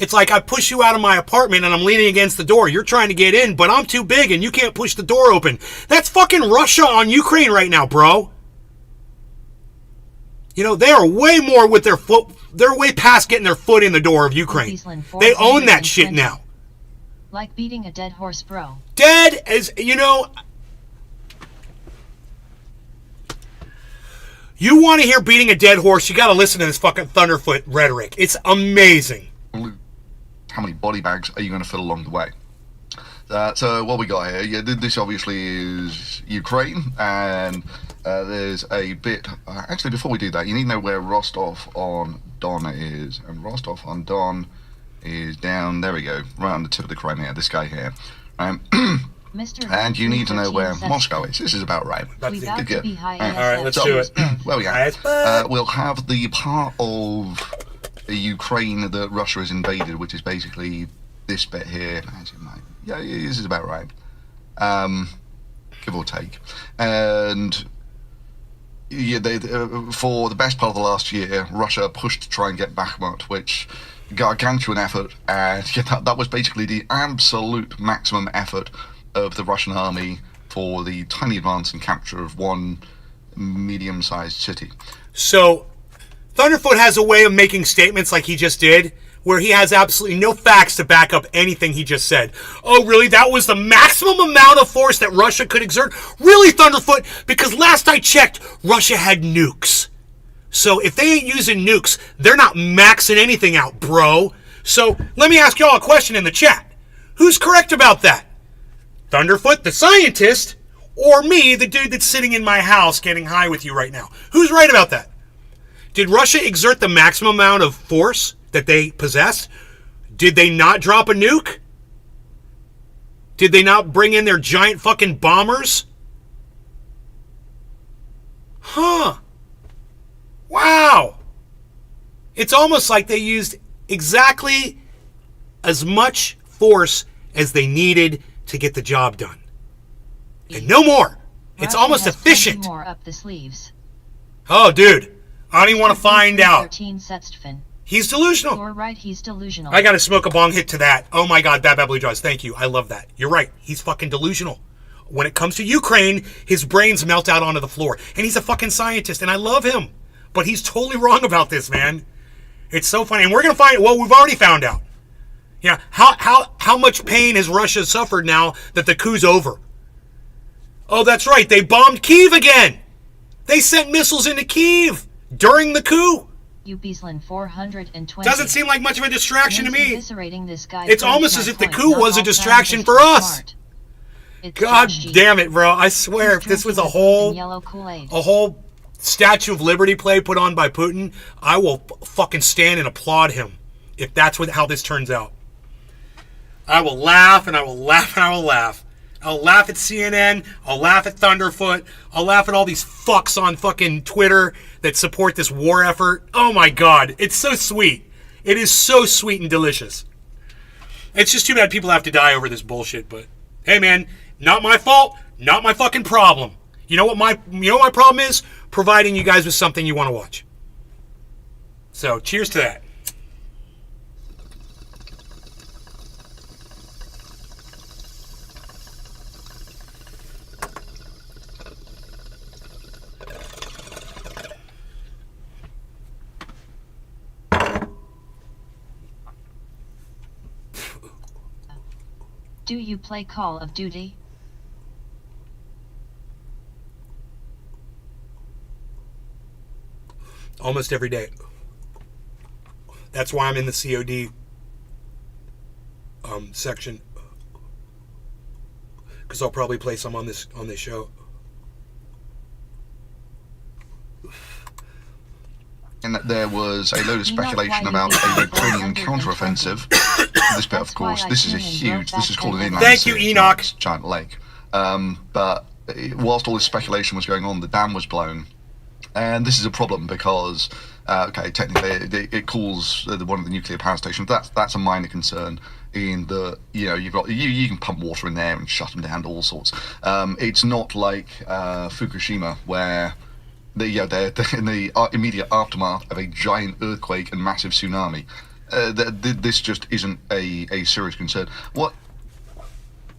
I push you out of my apartment and I'm leaning against the door. You're trying to get in, but I'm too big and you can't push the door open. That's fucking Russia on Ukraine right now, bro. You know, they are way more with their foot. They're way past getting their foot in the door of Ukraine. They own that shit now. Like beating a dead horse, bro. Dead as, you know... You want to hear beating a dead horse, you got to listen to this fucking Thunderfoot rhetoric. It's amazing. How many body bags are you going to fill along the way? So what we got here, yeah, this obviously is Ukraine, and there's a bit... actually, before we do that, you need to know where Rostov-on-Don is. And Rostov-on-Don is down, there we go, right on the tip of the Crimea, this guy here. Mr. And you need to know where Moscow is. This is about right. We got to be high All right, let's do it. Where we are. We'll have the part of Ukraine that Russia has invaded, which is basically this bit here. Yeah, this is about right. Give or take. And yeah, for the best part of the last year, Russia pushed to try and get Bakhmut, which gargantuan effort, and yeah, that was basically the absolute maximum effort of the Russian army for the tiny advance and capture of one medium-sized city. So, Thunderfoot has a way of making statements like he just did, where he has absolutely no facts to back up anything he just said. Oh, really? That was the maximum amount of force that Russia could exert? Really, Thunderfoot? Because last I checked, Russia had nukes. So if they ain't using nukes, they're not maxing anything out, bro. So let me ask y'all a question in the chat. Who's correct about that? Thunderfoot, the scientist, or me, the dude that's sitting in my house getting high with you right now? Who's right about that? Did Russia exert the maximum amount of force that they possessed? Did they not drop a nuke? Did they not bring in their giant fucking bombers? Huh. Wow. It's almost like they used exactly as much force as they needed to get the job done. And no more. It's almost efficient. More up the sleeves. Oh, dude. I don't even want to find out. 13 He's delusional. You're right, he's delusional. I got to smoke a bong hit to that. Oh my God, Bad Blue Jaws. Thank you. I love that. You're right. He's fucking delusional. When it comes to Ukraine, his brains melt out onto the floor. And he's a fucking scientist, and I love him. But he's totally wrong about this, man. It's so funny. And we're going to find, well, we've already found out. Yeah, how much pain has Russia suffered now that the coup's over? Oh, that's right. They bombed Kyiv again. They sent missiles into Kyiv during the coup. Ubislan 420. Doesn't seem like much of a distraction to me. This guy It's almost as if the coup was a distraction for us. God damn it, bro. I swear, if this was a whole Statue of Liberty play put on by Putin, I will fucking stand and applaud him if that's how this turns out. I will laugh and I will laugh and I will laugh. I'll laugh at CNN. I'll laugh at Thunderfoot. I'll laugh at all these fucks on fucking Twitter that support this war effort. Oh my God. It's so sweet. It is so sweet and delicious. It's just too bad people have to die over this bullshit, but hey man, not my fault, not my fucking problem. You know what my problem is? Providing you guys with something you want to watch. So, cheers to that. Do you play Call of Duty? Almost every day. That's why I'm in the COD section, because I'll probably play some on this show. And that there was a load of speculation about a Ukrainian counteroffensive. This bit, of course, this is called an inland Thank you, sea, Enoch. giant lake. But whilst all this speculation was going on, the dam was blown. And this is a problem because, technically it cools one of the nuclear power stations. That's a minor concern in the, you can pump water in there and shut them down to all sorts. It's not like Fukushima, where they're in the immediate aftermath of a giant earthquake and massive tsunami. This just isn't a serious concern. What?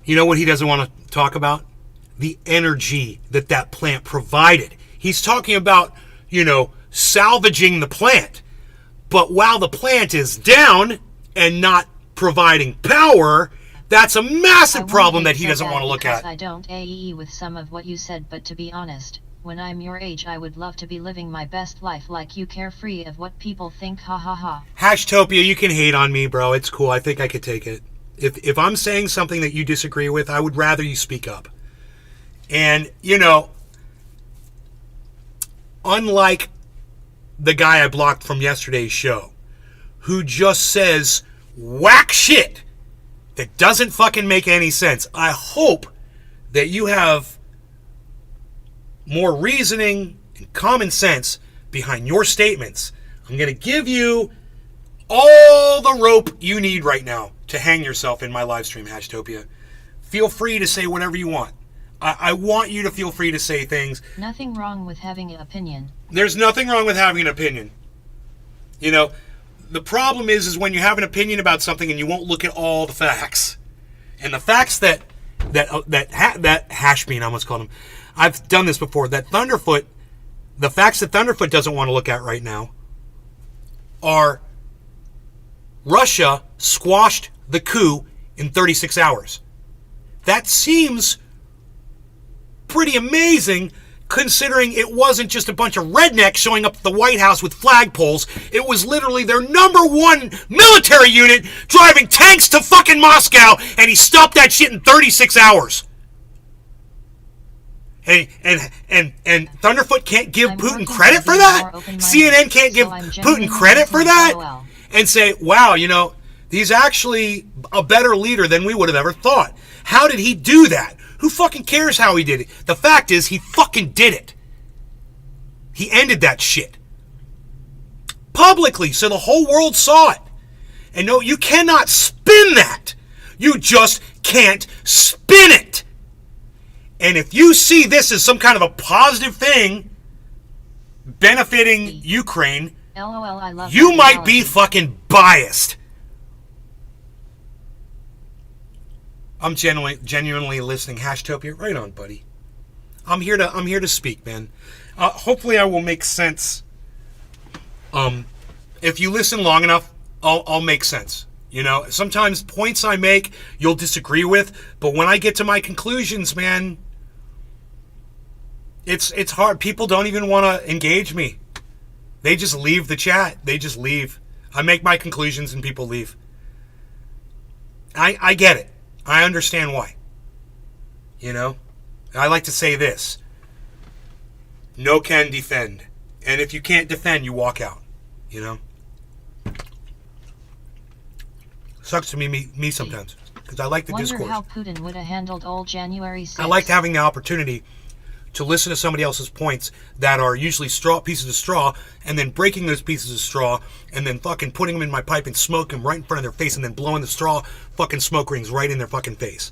You know what he doesn't want to talk about? The energy that plant provided. He's talking about, salvaging the plant. But while the plant is down and not providing power, that's a massive problem that he doesn't want to look at. I don't agree with some of what you said, but to be honest, when I'm your age, I would love to be living my best life like you, carefree of what people think, ha ha ha. Hashtopia, you can hate on me, bro. It's cool. I think I could take it. If I'm saying something that you disagree with, I would rather you speak up. And, unlike the guy I blocked from yesterday's show, who just says whack shit that doesn't fucking make any sense, I hope that you have more reasoning and common sense behind your statements. I'm going to give you all the rope you need right now to hang yourself in my live stream, Hashtopia. Feel free to say whatever you want. I want you to feel free to say things. Nothing wrong with having an opinion. There's nothing wrong with having an opinion. The problem is when you have an opinion about something and you won't look at all the facts. And the facts that Hashbean, I almost called him. I've done this before. The facts that Thunderfoot doesn't want to look at right now are Russia squashed the coup in 36 hours. That seems pretty amazing, considering it wasn't just a bunch of rednecks showing up at the White House with flagpoles. It was literally their #1 military unit driving tanks to fucking Moscow, and he stopped that shit in 36 hours. And Thunderfoot can't give Putin credit for that? CNN can't give Putin credit for that? And say, wow, he's actually a better leader than we would have ever thought. How did he do that? Who fucking cares how he did it? The fact is, he fucking did it. He ended that shit. Publicly, so the whole world saw it. And no, you cannot spin that. You just can't spin it. And if you see this as some kind of a positive thing benefiting Ukraine, LOL, I love you might be fucking biased. I'm genuinely listening. Hashtopia, right on, buddy. I'm here to speak, man. Hopefully, I will make sense. if you listen long enough, I'll make sense. You know, sometimes points I make, you'll disagree with, but when I get to my conclusions, man, it's hard. People don't even want to engage me. They just leave the chat. They just leave. I make my conclusions and people leave. I get it. I understand why. You know? I like to say this. No can defend. And if you can't defend, you walk out. You know? Sucks to me sometimes. Because I like the Wonder discourse. how Putin would have handled old January 6th. I liked having the opportunity to listen to somebody else's points that are usually pieces of straw, and then breaking those pieces of straw, and then fucking putting them in my pipe and smoke them right in front of their face, and then blowing the straw fucking smoke rings right in their fucking face.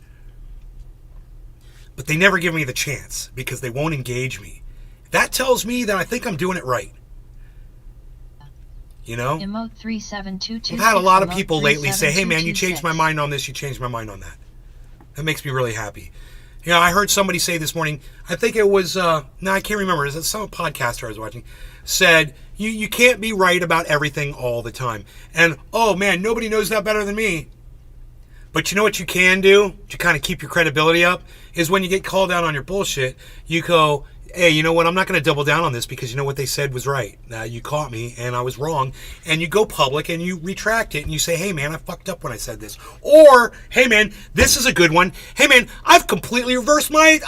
But they never give me the chance because they won't engage me. That tells me that I think I'm doing it right. You know? Emote 3722. I've had a lot of people lately say, hey man, you changed my mind on this, you changed my mind on that. That makes me really happy. You know, I heard somebody say this morning, I think it was, I can't remember, is it some podcaster I was watching, said, you can't be right about everything all the time. And, oh man, nobody knows that better than me. But you know what you can do to kind of keep your credibility up? Is when you get called out on your bullshit, you go, hey, you know what, I'm not going to double down on this because you know what they said was right. You caught me and I was wrong. And you go public and you retract it and you say, hey man, I fucked up when I said this. Or, hey man, this is a good one. Hey man, I've completely reversed my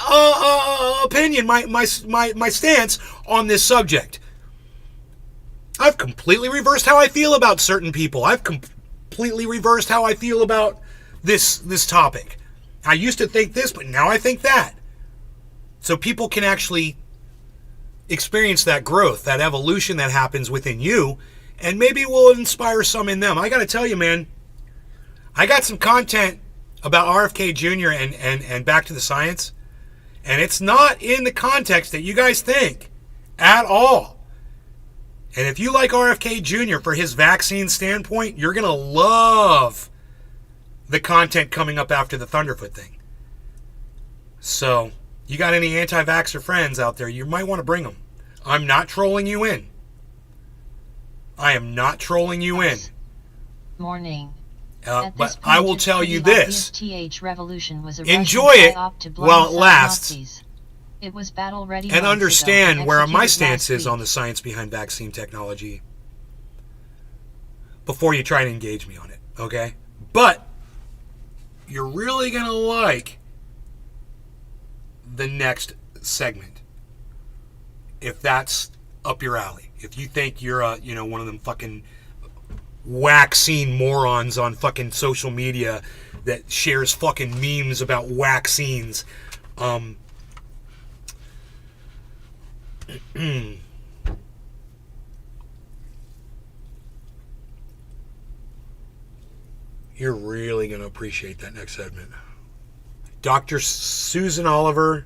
opinion, my stance on this subject. I've completely reversed how I feel about certain people. I've completely reversed how I feel about this topic. I used to think this, but now I think that. So people can actually experience that growth, that evolution that happens within you, and maybe will inspire some in them. I got to tell you, man, I got some content about RFK Jr. and Back to the Science, and it's not in the context that you guys think at all. And if you like RFK Jr. for his vaccine standpoint, you're going to love the content coming up after the Thunderfoot thing. So, you got any anti-vaxxer friends out there, you might want to bring them. I'm not trolling you in. I am not trolling you in. Morning. But I will tell you this. Revolution was a enjoy it while it lasts. It was battle ready and understand where my stance is on the science behind vaccine technology before you try to engage me on it, okay? But you're really going to like the next segment if that's up your alley. If you think you're one of them fucking vaccine morons on fucking social media that shares fucking memes about vaccines, you're really going to appreciate that next segment. Dr. Susan Oliver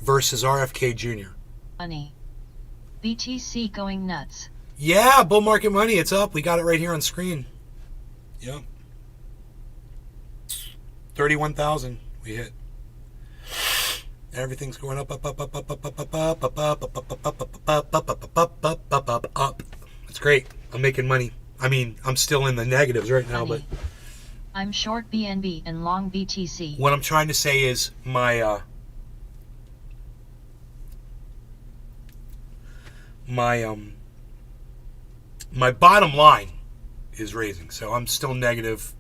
versus RFK Jr. Money. BTC going nuts. Yeah, bull market money. It's up. We got it right here on screen. Yeah. 31,000 we hit. Everything's going up. That's great. I'm making money. I mean, I'm still in the negatives right now, but I'm short BNB and long BTC. What I'm trying to say is my bottom line is raising, so I'm still negative.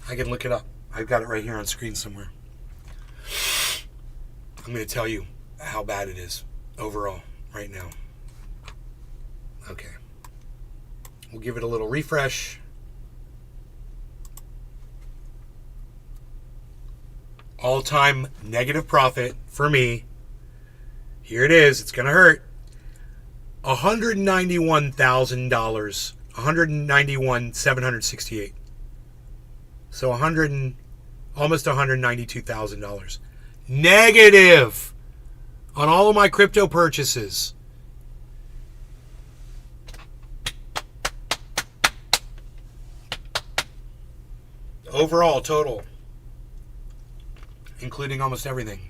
I can look it up. I've got it right here on screen somewhere. I'm going to tell you how bad it is overall right now. Okay. We'll give it a little refresh. All-time negative profit for me. Here it is. It's going to hurt. $191,000. $191,768. So almost $192,000. Negative on all of my crypto purchases. Overall, total, including almost everything.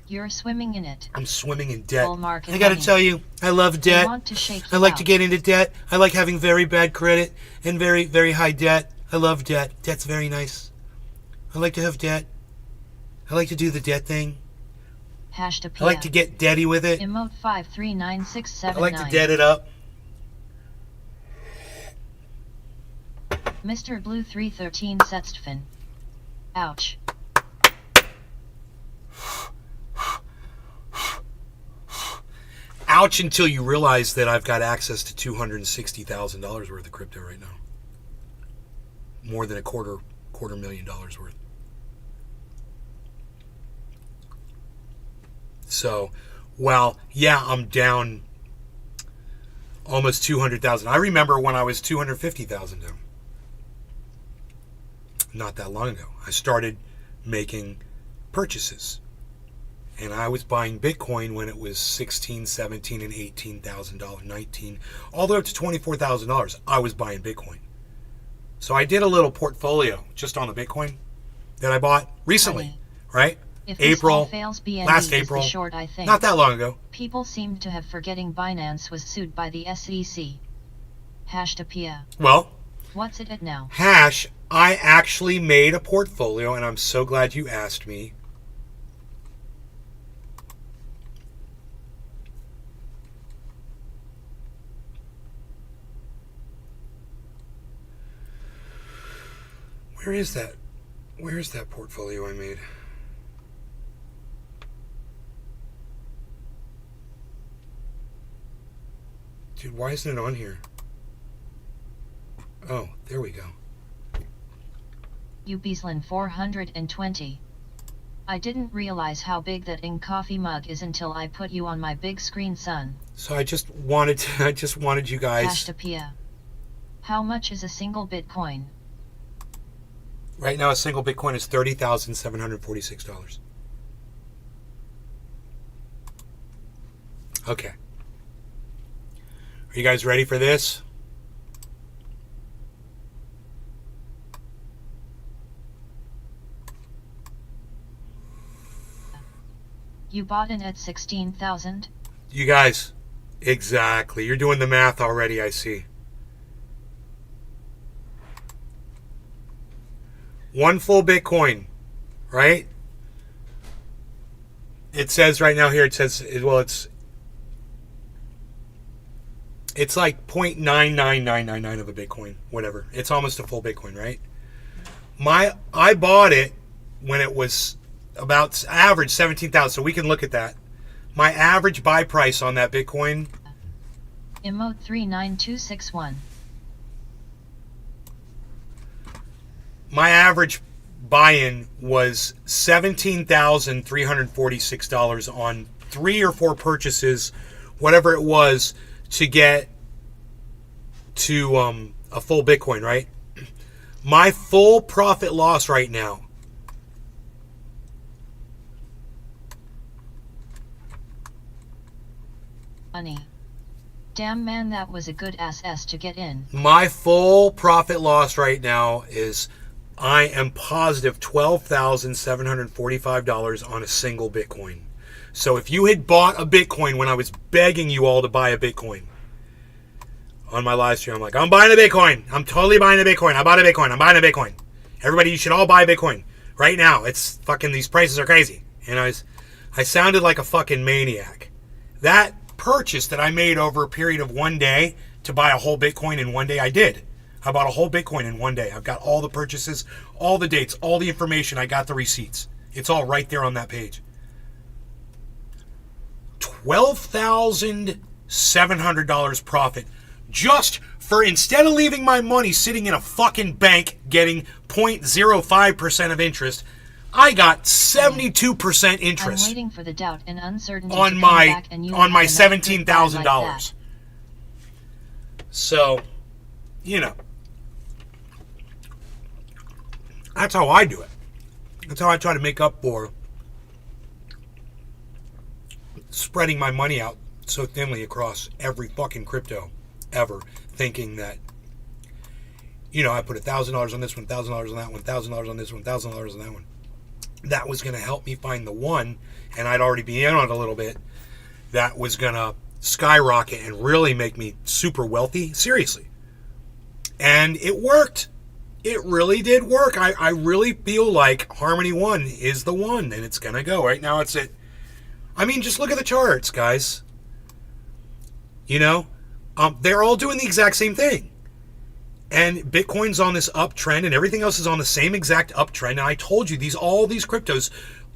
You're swimming in it. I'm swimming in debt. Bull market I gotta money. tell you, I love debt. I want to shake I you like to out. get into debt. I like having very bad credit and very, very high debt. I love debt. Debt's very nice. I like to have debt. I like to do the debt thing. Hashtag I like to get debty with it. Emote I 539679. like to debt it up. Mr. Blue 313 Setstfin. Ouch. Ouch until you realize that I've got access to $260,000 worth of crypto right now. More than a quarter million dollars worth. So, well, yeah, I'm down almost 200,000. I remember when I was 250,000 down. Not that long ago. I started making purchases. And I was buying Bitcoin when it was $16,000, $17,000, and $18,000, $19,000, all the way up to $24,000. I was buying Bitcoin. So I did a little portfolio just on the Bitcoin that I bought recently, right? If this all April, fails, BNB last is the April, short, I think. not that long ago. People seemed to have forgetting Binance was sued by the SEC. Hashtag. Well, What's it at now? Hash, I actually made a portfolio, and I'm so glad you asked me. Where is that? Where is that portfolio I made? Dude, why isn't it on here? Oh, there we go. Ubeaslan 420. I didn't realize how big that ink coffee mug is until I put you on my big screen, son. So I just wanted you guys. Hashtag. How much is a single Bitcoin? Right now, a single Bitcoin is $30,746. Okay. Are you guys ready for this? You bought in at 16,000? You guys, exactly. You're doing the math already, I see. One full Bitcoin, right? It says right now here, it says, well, it's like 0.99999 of a Bitcoin, whatever. It's almost a full Bitcoin, right? I bought it when it was about average 17,000, so we can look at that. My average buy price on that Bitcoin. Emote 39261. My average buy-in was $17,346 on 3 or 4 purchases, whatever it was, to get to a full Bitcoin, right? My full profit loss right now, Money. Damn man, that was a good ass to get in. my full profit loss right now is, I am positive $12,745 on a single Bitcoin. So if you had bought a Bitcoin when I was begging you all to buy a Bitcoin on my live stream, I'm like, I'm buying a Bitcoin. I'm totally buying a Bitcoin. I bought a Bitcoin. I'm buying a Bitcoin. Everybody, you should all buy Bitcoin right now. It's fucking, these prices are crazy. And I sounded like a fucking maniac. That purchase that I made over a period of one day to buy a whole Bitcoin in one day, I did. I bought a whole Bitcoin in one day. I've got all the purchases, all the dates, all the information. I got the receipts. It's all right there on that page. $12,700 profit just for, instead of leaving my money sitting in a fucking bank getting 0.05% of interest, I got 72% interest. I'm waiting for the doubt and uncertainty on to come my back and you on my have enough good buy like $17,000. that. So, you know, that's how I do it. That's how I try to make up for spreading my money out so thinly across every fucking crypto ever, thinking that, you know, I put $1,000 on this one, $1,000 on that one, $1,000 on this one, $1,000 on that one. that was going to help me find the one, and I'd already been in on it a little bit, that was going to skyrocket and really make me super wealthy. Seriously. And it worked. It really did work. I really feel like Harmony 1 is the one, and it's going to go. Right now it's at... I mean, just look at the charts, guys. You know? They're all doing the exact same thing. And Bitcoin's on this uptrend, and everything else is on the same exact uptrend. And I told you, all these cryptos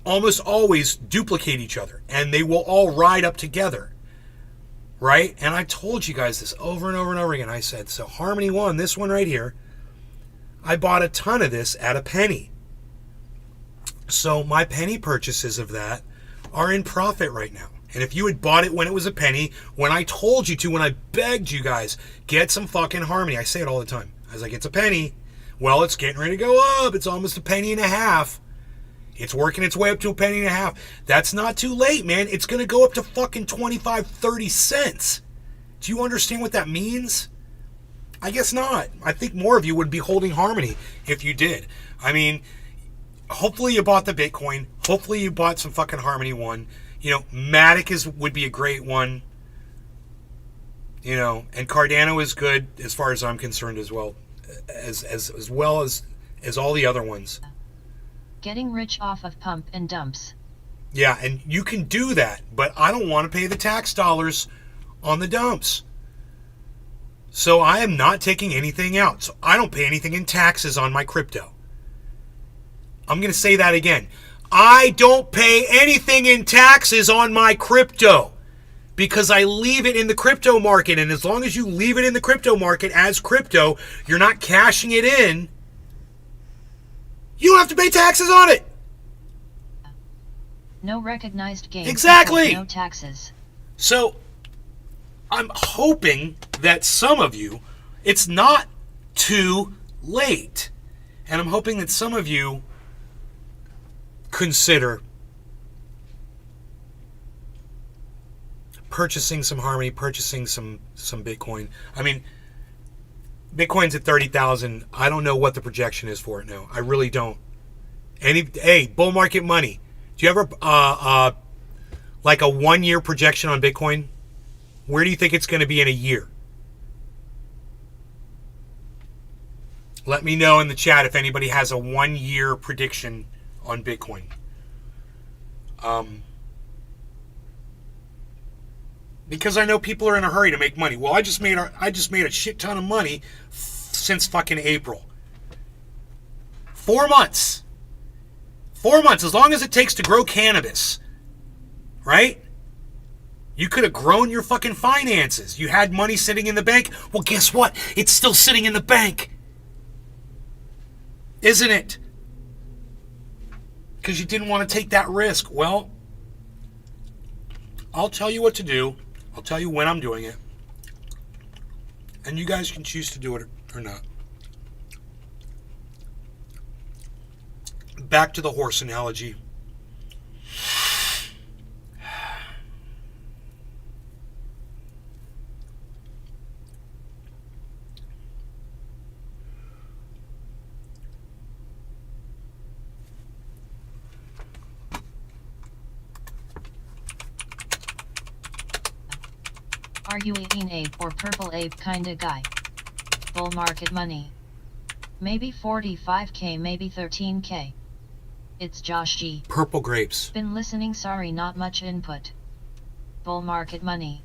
almost always duplicate each other, and they will all ride up together. Right? And I told you guys this over and over and over again. I said, so Harmony 1, this one right here, I bought a ton of this at a penny. So my penny purchases of that are in profit right now. And if you had bought it when it was a penny, when I told you to, when I begged you guys, get some fucking Harmony. I say it all the time. I was like, it's a penny. Well, it's getting ready to go up. It's almost a penny and a half. It's working its way up to a penny and a half. That's not too late, man. It's going to go up to fucking 25, 30 cents. Do you understand what that means? I guess not. I think more of you would be holding Harmony if you did. I mean, hopefully you bought the Bitcoin. Hopefully you bought some fucking Harmony 1. You know, Matic would be a great one. You know, and Cardano is good as far as I'm concerned as well. As well as all the other ones. Getting rich off of pump and dumps. Yeah, and you can do that, but I don't want to pay the tax dollars on the dumps. So I am not taking anything out. So I don't pay anything in taxes on my crypto. I'm going to say that again. I don't pay anything in taxes on my crypto because I leave it in the crypto market. And as long as you leave it in the crypto market as crypto, you're not cashing it in, you don't have to pay taxes on it. No recognized gains. Exactly. No taxes. So I'm hoping that some of you, it's not too late. And I'm hoping that some of you consider purchasing some Harmony, purchasing some Bitcoin. I mean, Bitcoin's at 30,000. I don't know what the projection is for it now. I really don't. Hey, bull market money. Do you ever like a 1 year projection on Bitcoin? Where do you think it's going to be in a year? Let me know in the chat if anybody has a 1 year prediction on Bitcoin. Because I know people are in a hurry to make money. Well, I just made a shit ton of money since fucking April. 4 months. 4 months, as long as it takes to grow cannabis. Right? You could have grown your fucking finances. You had money sitting in the bank. Well, guess what? It's still sitting in the bank. Isn't it? Because you didn't want to take that risk. Well, I'll tell you what to do. I'll tell you when I'm doing it. And you guys can choose to do it or not. Back to the horse analogy. Are you a green ape or purple ape kinda guy? Bull market money. Maybe 45k, maybe 13k. It's Josh G. Purple grapes. Been listening, sorry, not much input. Bull market money.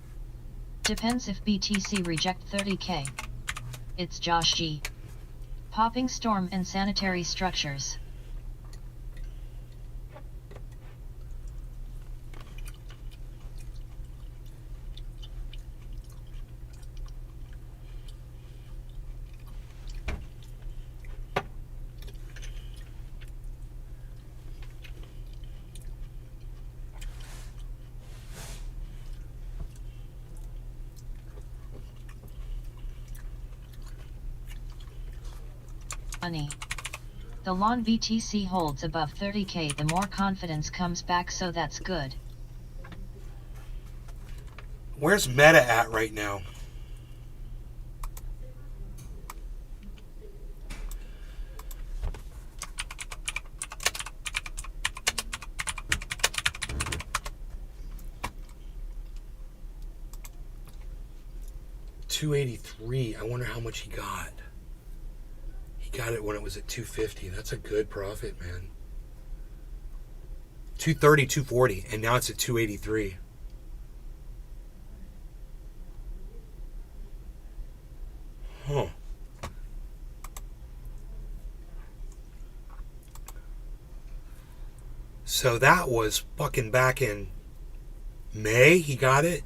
Depends if BTC reject 30k. It's Josh G. Popping storm and sanitary structures. Money. The long BTC holds above 30k, the more confidence comes back, so that's good. Where's Meta at right now? 283. I wonder how much he got. He got it when it was at 250. That's a good profit, man. 230, 240, and now it's at 283. Huh. So that was fucking back in May, he got it.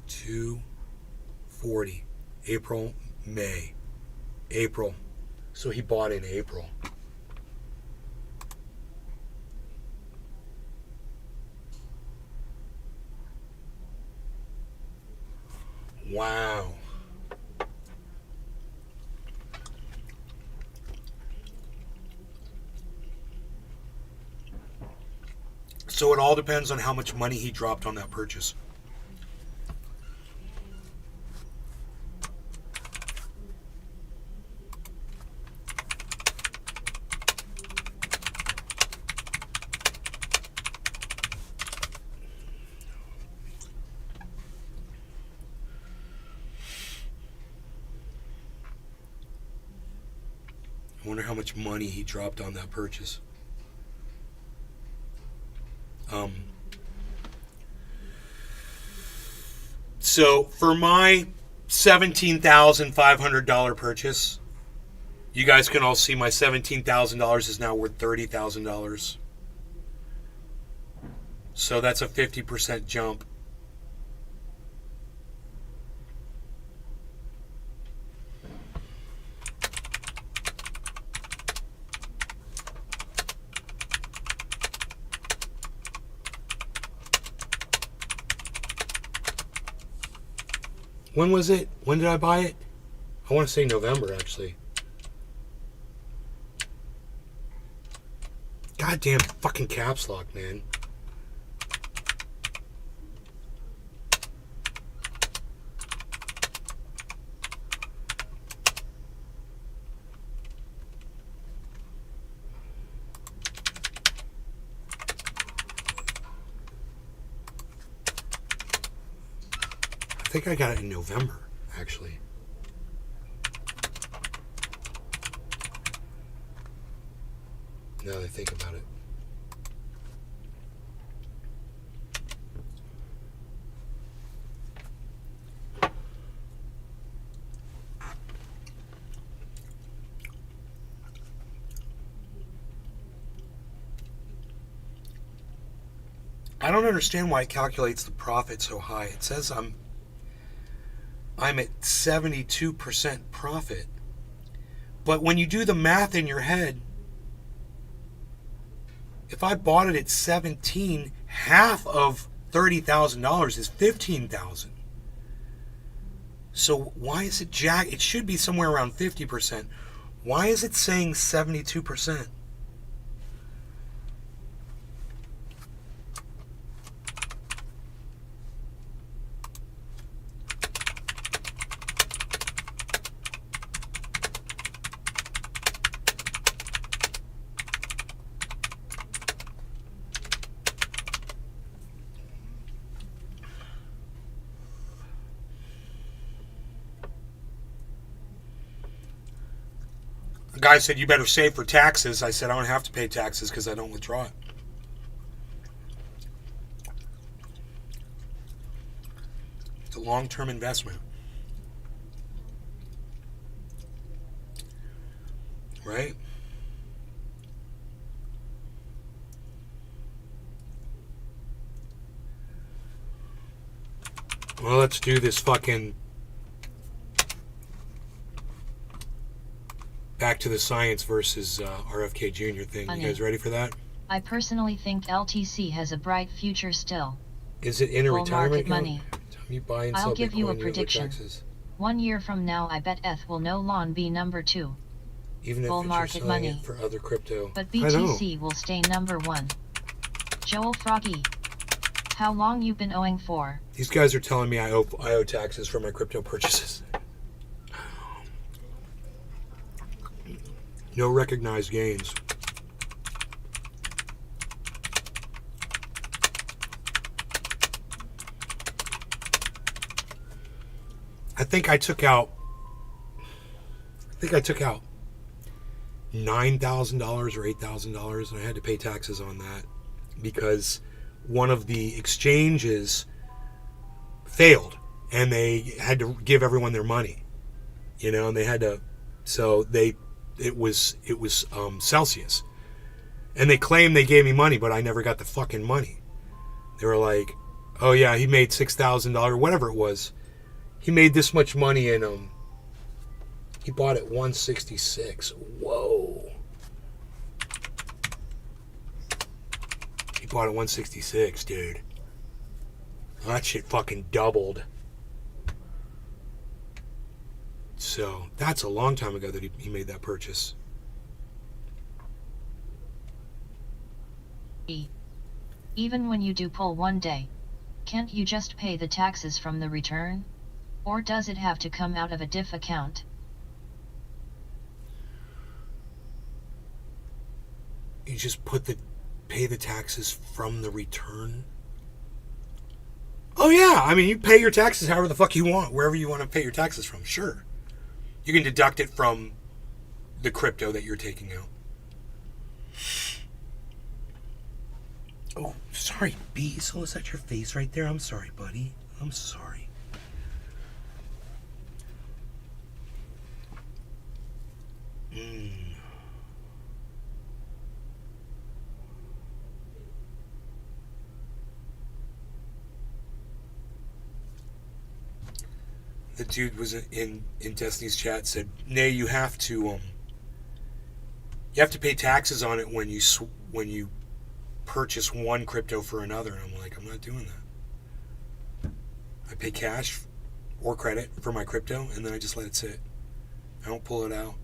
$240. April, May. April. So he bought in April. Wow. So it all depends on how much money he dropped on that purchase. I wonder how much money he dropped on that purchase. So for my $17,500 purchase, you guys can all see my $17,000 is now worth $30,000. So that's a 50% jump. When was it? When did I buy it? I want to say November, actually. Goddamn fucking caps lock, man. I think I got it in November, actually. Now that I think about it. I don't understand why it calculates the profit so high. It says I'm at 72% profit. But when you do the math in your head, if I bought it at 17, half of $30,000 is $15,000. So why is it it should be somewhere around 50%. Why is it saying 72%? The guy said, you better save for taxes. I said, I don't have to pay taxes because I don't withdraw it. It's a long-term investment. Right? Well, let's do this fucking back to the science versus RFK Jr. thing. You guys ready for that? I personally think LTC has a bright future still. Is it in a Bull retirement market account? money. Time you buy and sell I'll give you a Bitcoin, prediction. taxes. 1 year from now, I bet ETH will no longer be number 2. Even if Bull you're market selling money. it for other crypto. But I know. BTC will stay number 1. Joel Froggy. How long you been owing for? These guys are telling me I owe taxes for my crypto purchases. No recognized gains. think I took out $9,000 or $8,000, and I had to pay taxes on that because one of the exchanges failed, and they had to give everyone their money, and they had to, it was Celsius, and they claimed they gave me money, but I never got the fucking money. They were like, oh yeah, he made $6,000, whatever it was. He made this much money in he bought at 166. Whoa. He bought at 166, dude. That shit fucking doubled. So that's a long time ago that he made that purchase. Even when you do pull one day, can't you just pay the taxes from the return? Or does it have to come out of a diff account? You just pay the taxes from the return? Oh yeah, I mean, you pay your taxes however the fuck you want, wherever you want to pay your taxes from, sure. You can deduct it from the crypto that you're taking out. Oh, sorry, B. So is that your face right there? I'm sorry, buddy. I'm sorry. The dude was in Destiny's chat, said, "Nay, you have to pay taxes on it when you purchase one crypto for another." And I'm like, I'm not doing that. I pay cash or credit for my crypto, and then I just let it sit. I don't pull it out.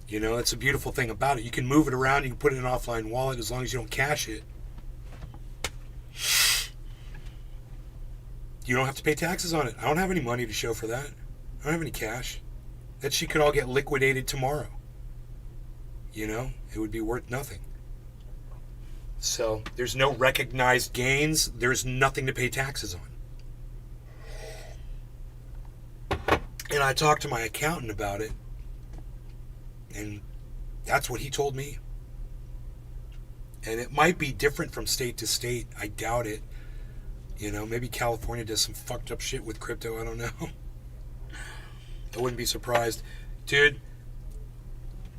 That's a beautiful thing about it. You can move it around, you can put it in an offline wallet as long as you don't cash it. You don't have to pay taxes on it. I don't have any money to show for that. I don't have any cash. That shit could all get liquidated tomorrow. It would be worth nothing. So there's no recognized gains. There's nothing to pay taxes on. And I talked to my accountant about it, and that's what he told me. And it might be different from state to state. I doubt it. Maybe California does some fucked up shit with crypto. I don't know. I wouldn't be surprised. Dude,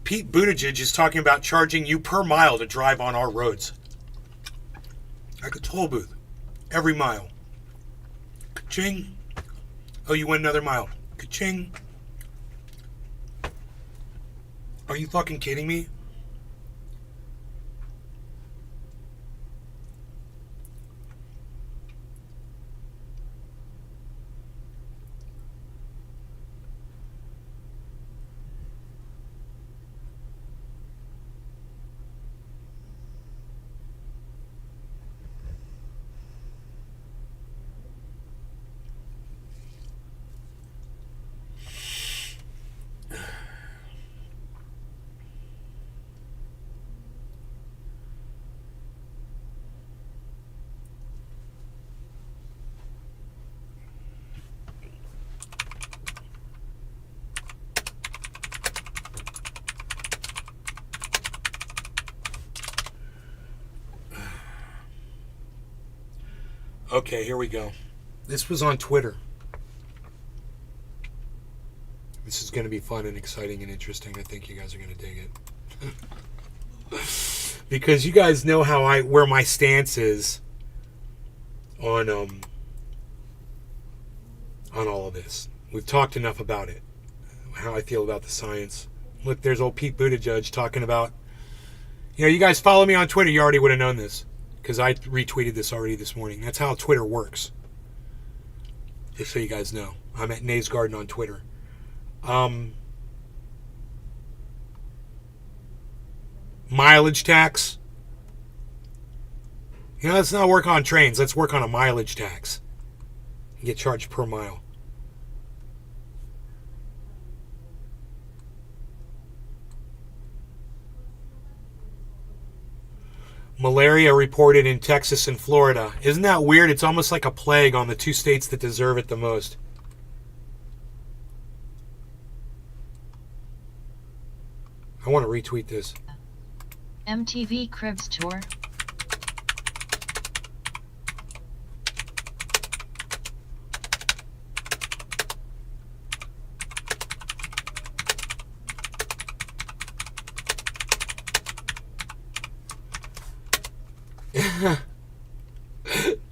Pete Buttigieg is talking about charging you per mile to drive on our roads. Like a toll booth. Every mile. Ka-ching. Oh, you went another mile. Ka-ching. Are you fucking kidding me? Okay, here we go. This was on Twitter. This is going to be fun and exciting and interesting. I think you guys are going to dig it. Because you guys know where my stance is on all of this. We've talked enough about it. How I feel about the science. Look, there's old Pete Buttigieg talking about, you guys follow me on Twitter, you already would have known this. Because I retweeted this already this morning. That's how Twitter works. Just so you guys know. I'm at Nays Garden on Twitter. Mileage tax. Let's not work on trains. Let's work on a mileage tax. You get charged per mile. Malaria reported in Texas and Florida. Isn't that weird? It's almost like a plague on the two states that deserve it the most. I want to retweet this. MTV Cribs Tour.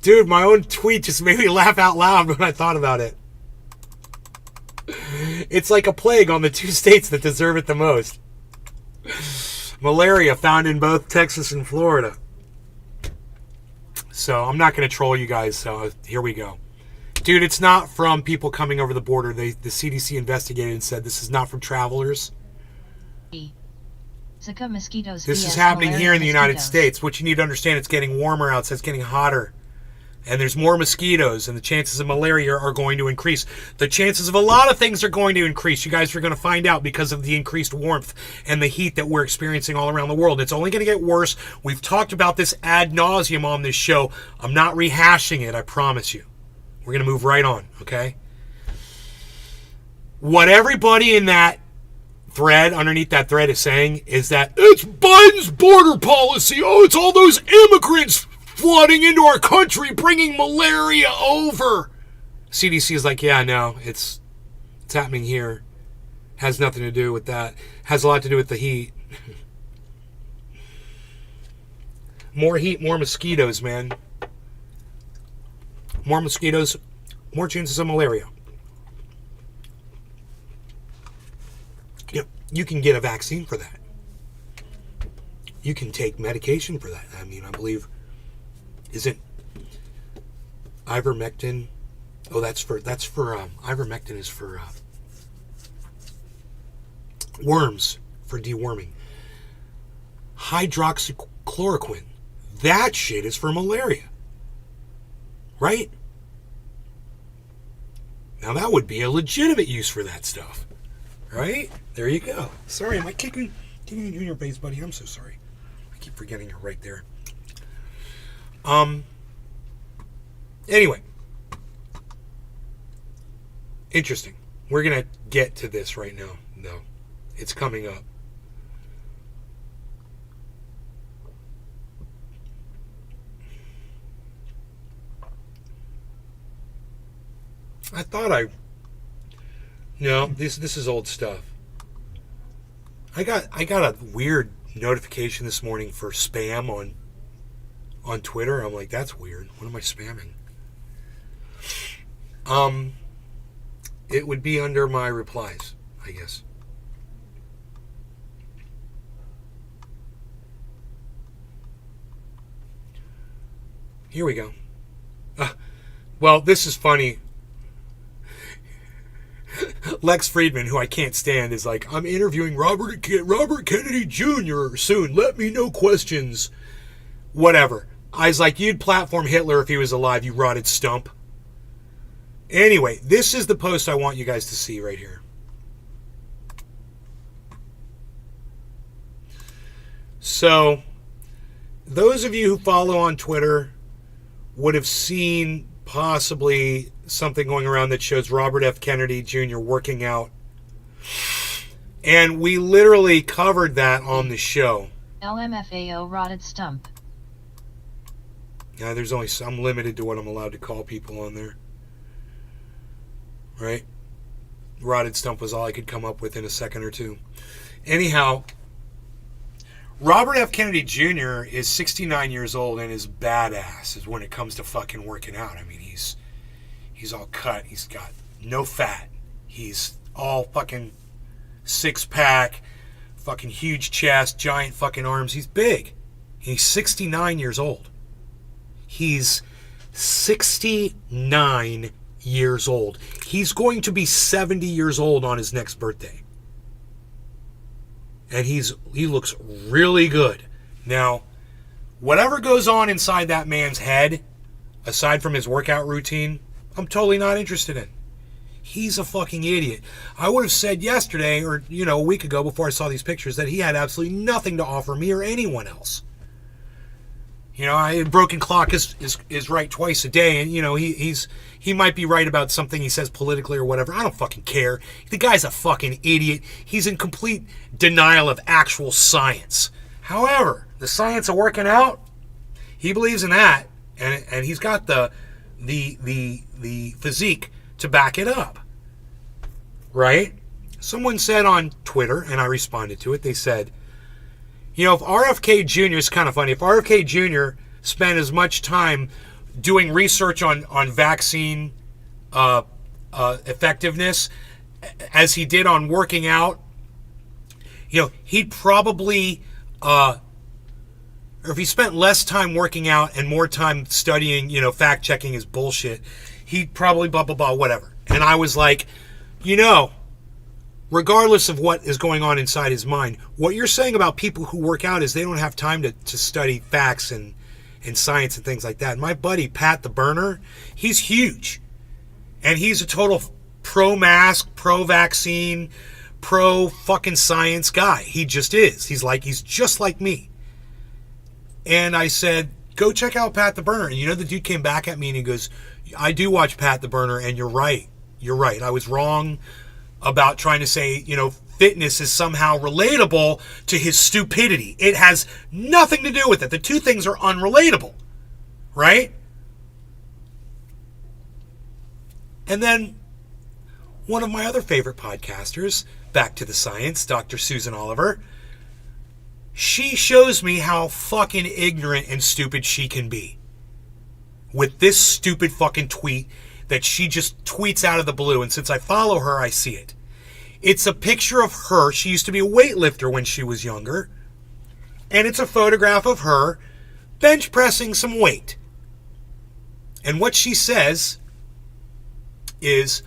Dude, my own tweet just made me laugh out loud when I thought about it. It's like a plague on the two states that deserve it the most. Malaria found in both Texas and Florida. So I'm not going to troll you guys, so here we go. Dude, it's not from people coming over the border. The CDC investigated and said this is not from travelers. Zika mosquitoes. This is vs. happening malaria here in the United mosquitoes. States. What you need to understand, it's getting warmer out, so it's getting hotter. And there's more mosquitoes, and the chances of malaria are going to increase. The chances of a lot of things are going to increase. You guys are going to find out because of the increased warmth and the heat that we're experiencing all around the world. It's only going to get worse. We've talked about this ad nauseum on this show. I'm not rehashing it, I promise you. We're going to move right on, okay? What everybody in that thread, underneath that thread, is saying is that it's Biden's border policy. Oh, it's all those immigrants flooding into our country, bringing malaria over. CDC is like, yeah, no, it's happening here. Has nothing to do with that. Has a lot to do with the heat. More heat, more mosquitoes, man. More mosquitoes, more chances of malaria. You can get a vaccine for that. You can take medication for that. I mean, I believe, isn't ivermectin? Oh, that's for ivermectin is for worms, for deworming. Hydroxychloroquine, that shit is for malaria, right? Now that would be a legitimate use for that stuff. Right? There you go. Sorry, am I kicking you in your face, buddy? I'm so sorry. I keep forgetting you're right there. Anyway. Interesting. We're going to get to this right now. No. It's coming up. I thought No, this is old stuff. I got a weird notification this morning for spam on Twitter. I'm like, that's weird. What am I spamming? It would be under my replies, I guess. Here we go. Well, this is funny. Lex Friedman, who I can't stand, is like, I'm interviewing Robert Kennedy Jr. soon. Let me know questions. Whatever. I was like, you'd platform Hitler if he was alive, you rotted stump. Anyway, this is the post I want you guys to see right here. So, those of you who follow on Twitter would have seen possibly something going around that shows Robert F. Kennedy Jr. working out. And we literally covered that on the show. LMFAO rotted stump. Now, there's only I'm limited to what I'm allowed to call people on there. Right? Rotted stump was all I could come up with in a second or two. Anyhow, Robert F. Kennedy Jr. is 69 years old and is badass when it comes to fucking working out. I mean, he's all cut. He's got no fat. He's all fucking six-pack, fucking huge chest, giant fucking arms. He's big. He's 69 years old. He's 69 years old. He's going to be 70 years old on his next birthday. And he looks really good. Now, whatever goes on inside that man's head, aside from his workout routine, I'm totally not interested in. He's a fucking idiot. I would have said yesterday, or a week ago before I saw these pictures, that he had absolutely nothing to offer me or anyone else. You know, a broken clock is right twice a day, and you know he might be right about something he says politically or whatever. I don't fucking care. The guy's a fucking idiot. He's in complete denial of actual science. However, the science of working out, he believes in that, and he's got the physique to back it up. Right? Someone said on Twitter, and I responded to it. They said, you know, if RFK Jr. is kind of funny. If RFK Jr. spent as much time doing research on vaccine effectiveness as he did on working out, you know, he'd probably, or if he spent less time working out and more time studying, you know, fact checking his bullshit, he'd probably blah, blah, blah, whatever. And I was like, you know, regardless of what is going on inside his mind, what you're saying about people who work out is they don't have time to study facts and science and things like that. My buddy, Pat the Burner, he's huge. And he's a total pro-mask, pro-vaccine, pro-fucking science guy. He just is. He's just like me. And I said, go check out Pat the Burner. And you know, the dude came back at me and he goes, I do watch Pat the Burner, and you're right. You're right. I was wrong about trying to say, you know, fitness is somehow relatable to his stupidity. It has nothing to do with it. The two things are unrelatable, right? And then one of my other favorite podcasters, Back to the Science, Dr. Susan Oliver, she shows me how fucking ignorant and stupid she can be with this stupid fucking tweet that she just tweets out of the blue, and since I follow her, I see it. It's a picture of her. She used to be a weightlifter when she was younger, and it's a photograph of her bench pressing some weight. And what she says is,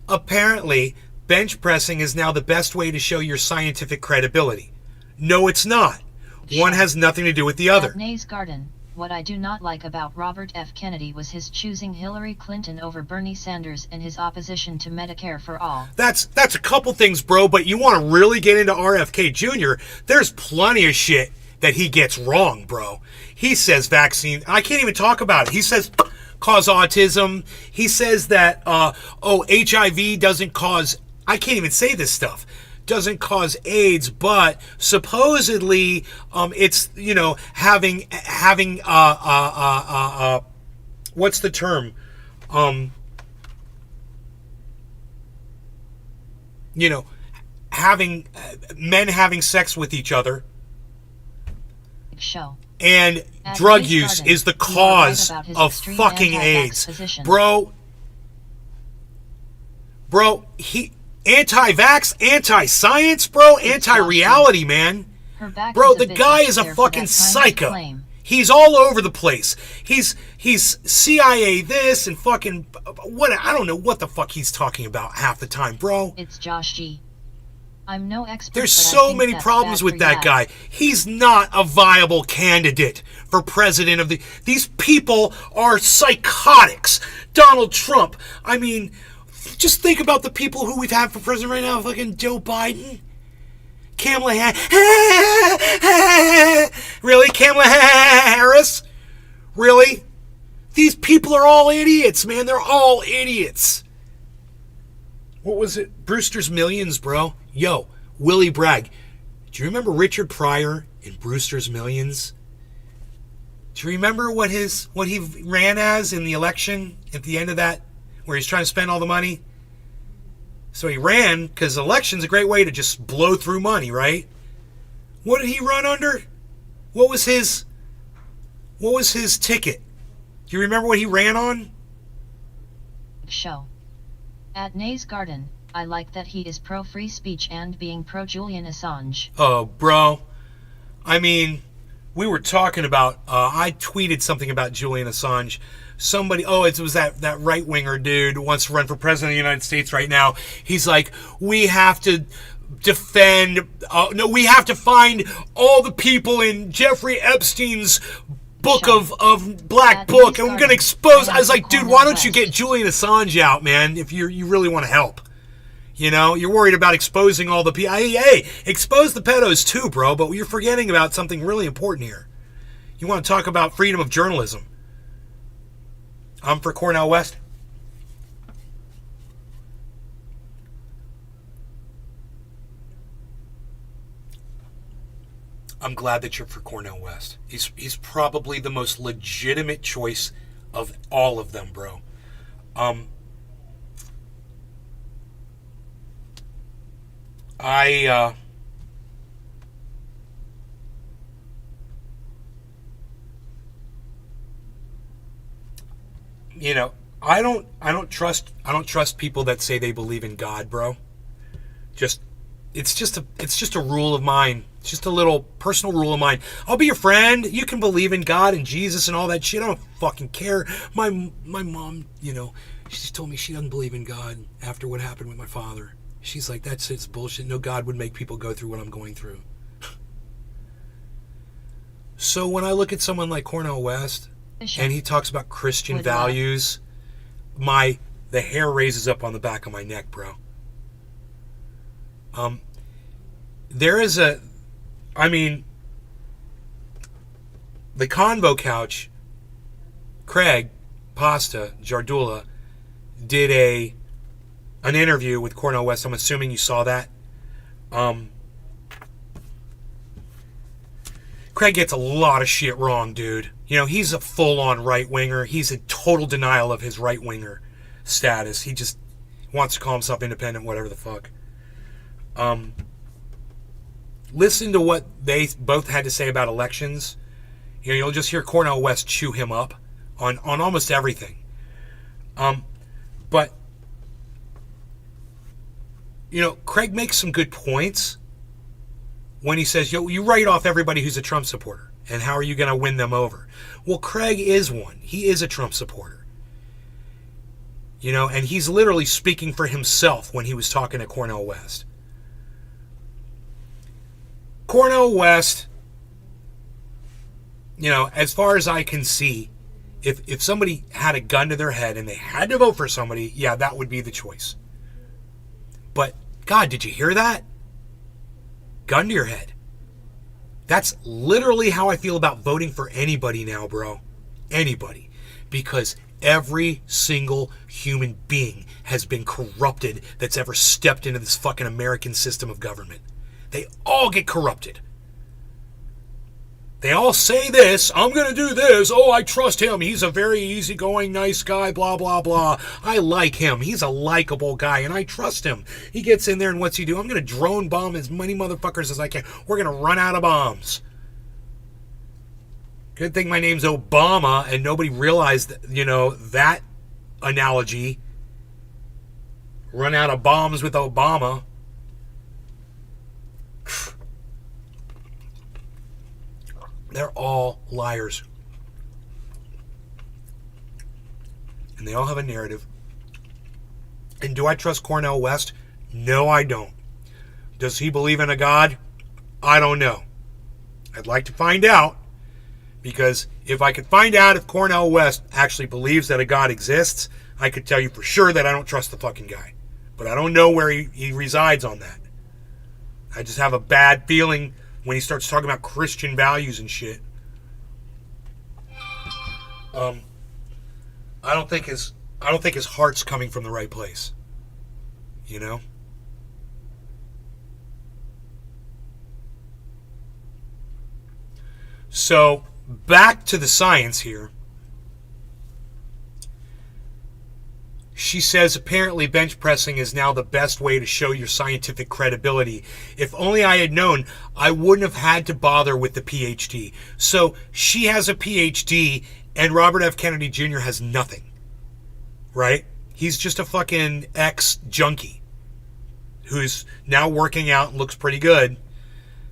apparently, bench pressing is now the best way to show your scientific credibility. No, it's not. One has nothing to do with the other. At Nay's Garden, what I do not like about Robert F. Kennedy was his choosing Hillary Clinton over Bernie Sanders and his opposition to Medicare for all. That's a couple things, bro, but you want to really get into RFK Jr., there's plenty of shit that he gets wrong, bro. He says vaccine, I can't even talk about it. He says cause autism. He says that, HIV doesn't cause, I can't even say this stuff, doesn't cause AIDS, but supposedly it's, you know, having what's the term, you know, having men having sex with each other Show. And At drug Nay's use Garden, is the you are right cause about his of extreme fucking anti-vax AIDS. position. Bro, he anti-vax, anti-science, bro, anti-reality, man. Her back Bro, is a the bit guy up is a there for fucking that kind of psycho. claim. He's all over the place. He's CIA this and fucking what, I don't know what the fuck he's talking about half the time, bro. It's Josh G. I'm no expert. There's but I so think many that's problems bad with for that Yad. guy. He's not a viable candidate for president of the... These people are psychotics. Donald Trump. I mean, just think about the people who we've had for president right now. Fucking Joe Biden. Kamala Really? Kamala Harris? Really? These people are all idiots, man. They're all idiots. What was it? Brewster's Millions, bro. Yo, Willie Bragg. Do you remember Richard Pryor in Brewster's Millions? Do you remember what he ran as in the election at the end of that, where he's trying to spend all the money? So he ran because election's a great way to just blow through money, right? What did he run under? What was his ticket? Do you remember what he ran on? Show. At Nay's Garden, I like that he is pro-free speech and being pro-Julian Assange. Oh, bro. I mean, we were talking about, I tweeted something about Julian Assange. Somebody, it was that right-winger dude who wants to run for president of the United States right now. He's like, we have to defend, we have to find all the people in Jeffrey Epstein's book of Black Book, and we're going to expose. I was like, dude, why don't you get Julian Assange out, man, if you really want to help? You know, you're worried about exposing all the people. Hey, expose the pedos too, bro, but you're forgetting about something really important here. You want to talk about freedom of journalism? I'm for Cornel West. I'm glad that you're for Cornel West. He's probably the most legitimate choice of all of them, bro. I you know, I don't trust people that say they believe in God, bro. It's just a rule of mine. It's just a little personal rule of mine. I'll be your friend. You can believe in God and Jesus and all that shit. I don't fucking care. My mom, she just told me she doesn't believe in God after what happened with my father. She's like, that's it's bullshit. No God would make people go through what I'm going through. So when I look at someone like Cornel West and he talks about Christian values, the hair raises up on the back of my neck, bro. There is the Convo Couch, Craig Pasta Jardula did an interview with Cornel West. I'm assuming you saw that. Craig gets a lot of shit wrong, dude. He's a full-on right-winger. He's in total denial of his right-winger status. He just wants to call himself independent, whatever the fuck. Listen to what they both had to say about elections. You'll just hear Cornel West chew him up on almost everything. But Craig makes some good points when he says, you write off everybody who's a Trump supporter, and how are you going to win them over? Well, Craig is one. He is a Trump supporter. And he's literally speaking for himself when he was talking to Cornel West. Cornel West, as far as I can see, if somebody had a gun to their head and they had to vote for somebody, yeah, that would be the choice. But, God, did you hear that? Gun to your head. That's literally how I feel about voting for anybody now, bro. Anybody. Because every single human being has been corrupted that's ever stepped into this fucking American system of government. They all get corrupted. They all say this, I'm going to do this, oh, I trust him, he's a very easygoing, nice guy, blah, blah, blah. I like him, he's a likable guy, and I trust him. He gets in there, and what's he do? I'm going to drone bomb as many motherfuckers as I can. We're going to run out of bombs. Good thing my name's Obama, and nobody realized, that analogy. Run out of bombs with Obama. They're all liars. And they all have a narrative. And do I trust Cornel West? No, I don't. Does he believe in a God? I don't know. I'd like to find out. Because if I could find out if Cornel West actually believes that a God exists, I could tell you for sure that I don't trust the fucking guy. But I don't know where he resides on that. I just have a bad feeling when he starts talking about Christian values and shit. I don't think his heart's coming from the right place. So, back to the science here. She says apparently bench pressing is now the best way to show your scientific credibility. If only I had known, I wouldn't have had to bother with the PhD. So she has a PhD and Robert F. Kennedy Jr. has nothing. Right? He's just a fucking ex-junkie who's now working out and looks pretty good.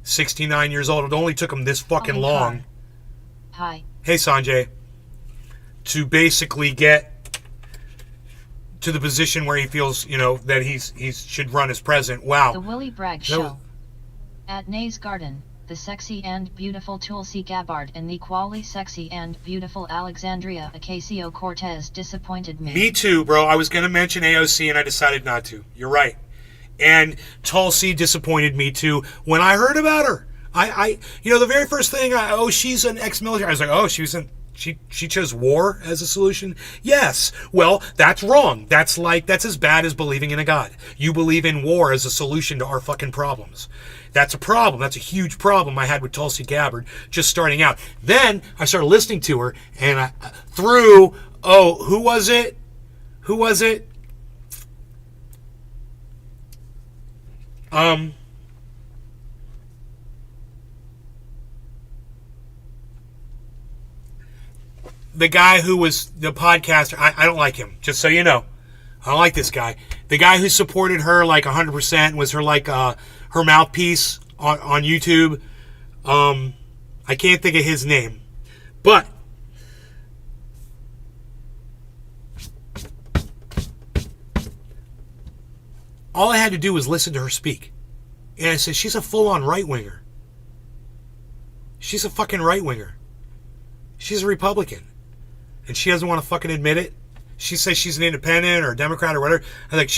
69 years old. It only took him this fucking long. Hi. Hey, Sanjay. To basically get to the position where he feels, that he should run as president. Wow. The Willie Bragg Show. At Nay's Garden, the sexy and beautiful Tulsi Gabbard and the equally sexy and beautiful Alexandria Ocasio-Cortez disappointed me. Me too, bro. I was going to mention AOC and I decided not to. You're right. And Tulsi disappointed me too when I heard about her. The very first thing, she's an ex-military. I was like, oh, she chose war as a solution? Yes. Well, that's wrong. That's as bad as believing in a God. You believe in war as a solution to our fucking problems. That's a problem. That's a huge problem I had with Tulsi Gabbard just starting out. Then I started listening to her, and who was it? The guy who was the podcaster, I don't like him, just so you know. I don't like this guy. The guy who supported her like 100%, was her like her mouthpiece on YouTube. I can't think of his name. But all I had to do was listen to her speak. And I said, she's a full-on right-winger. She's a fucking right-winger. She's a Republican. And she doesn't want to fucking admit it. She says she's an independent or a Democrat or whatever. I'm like,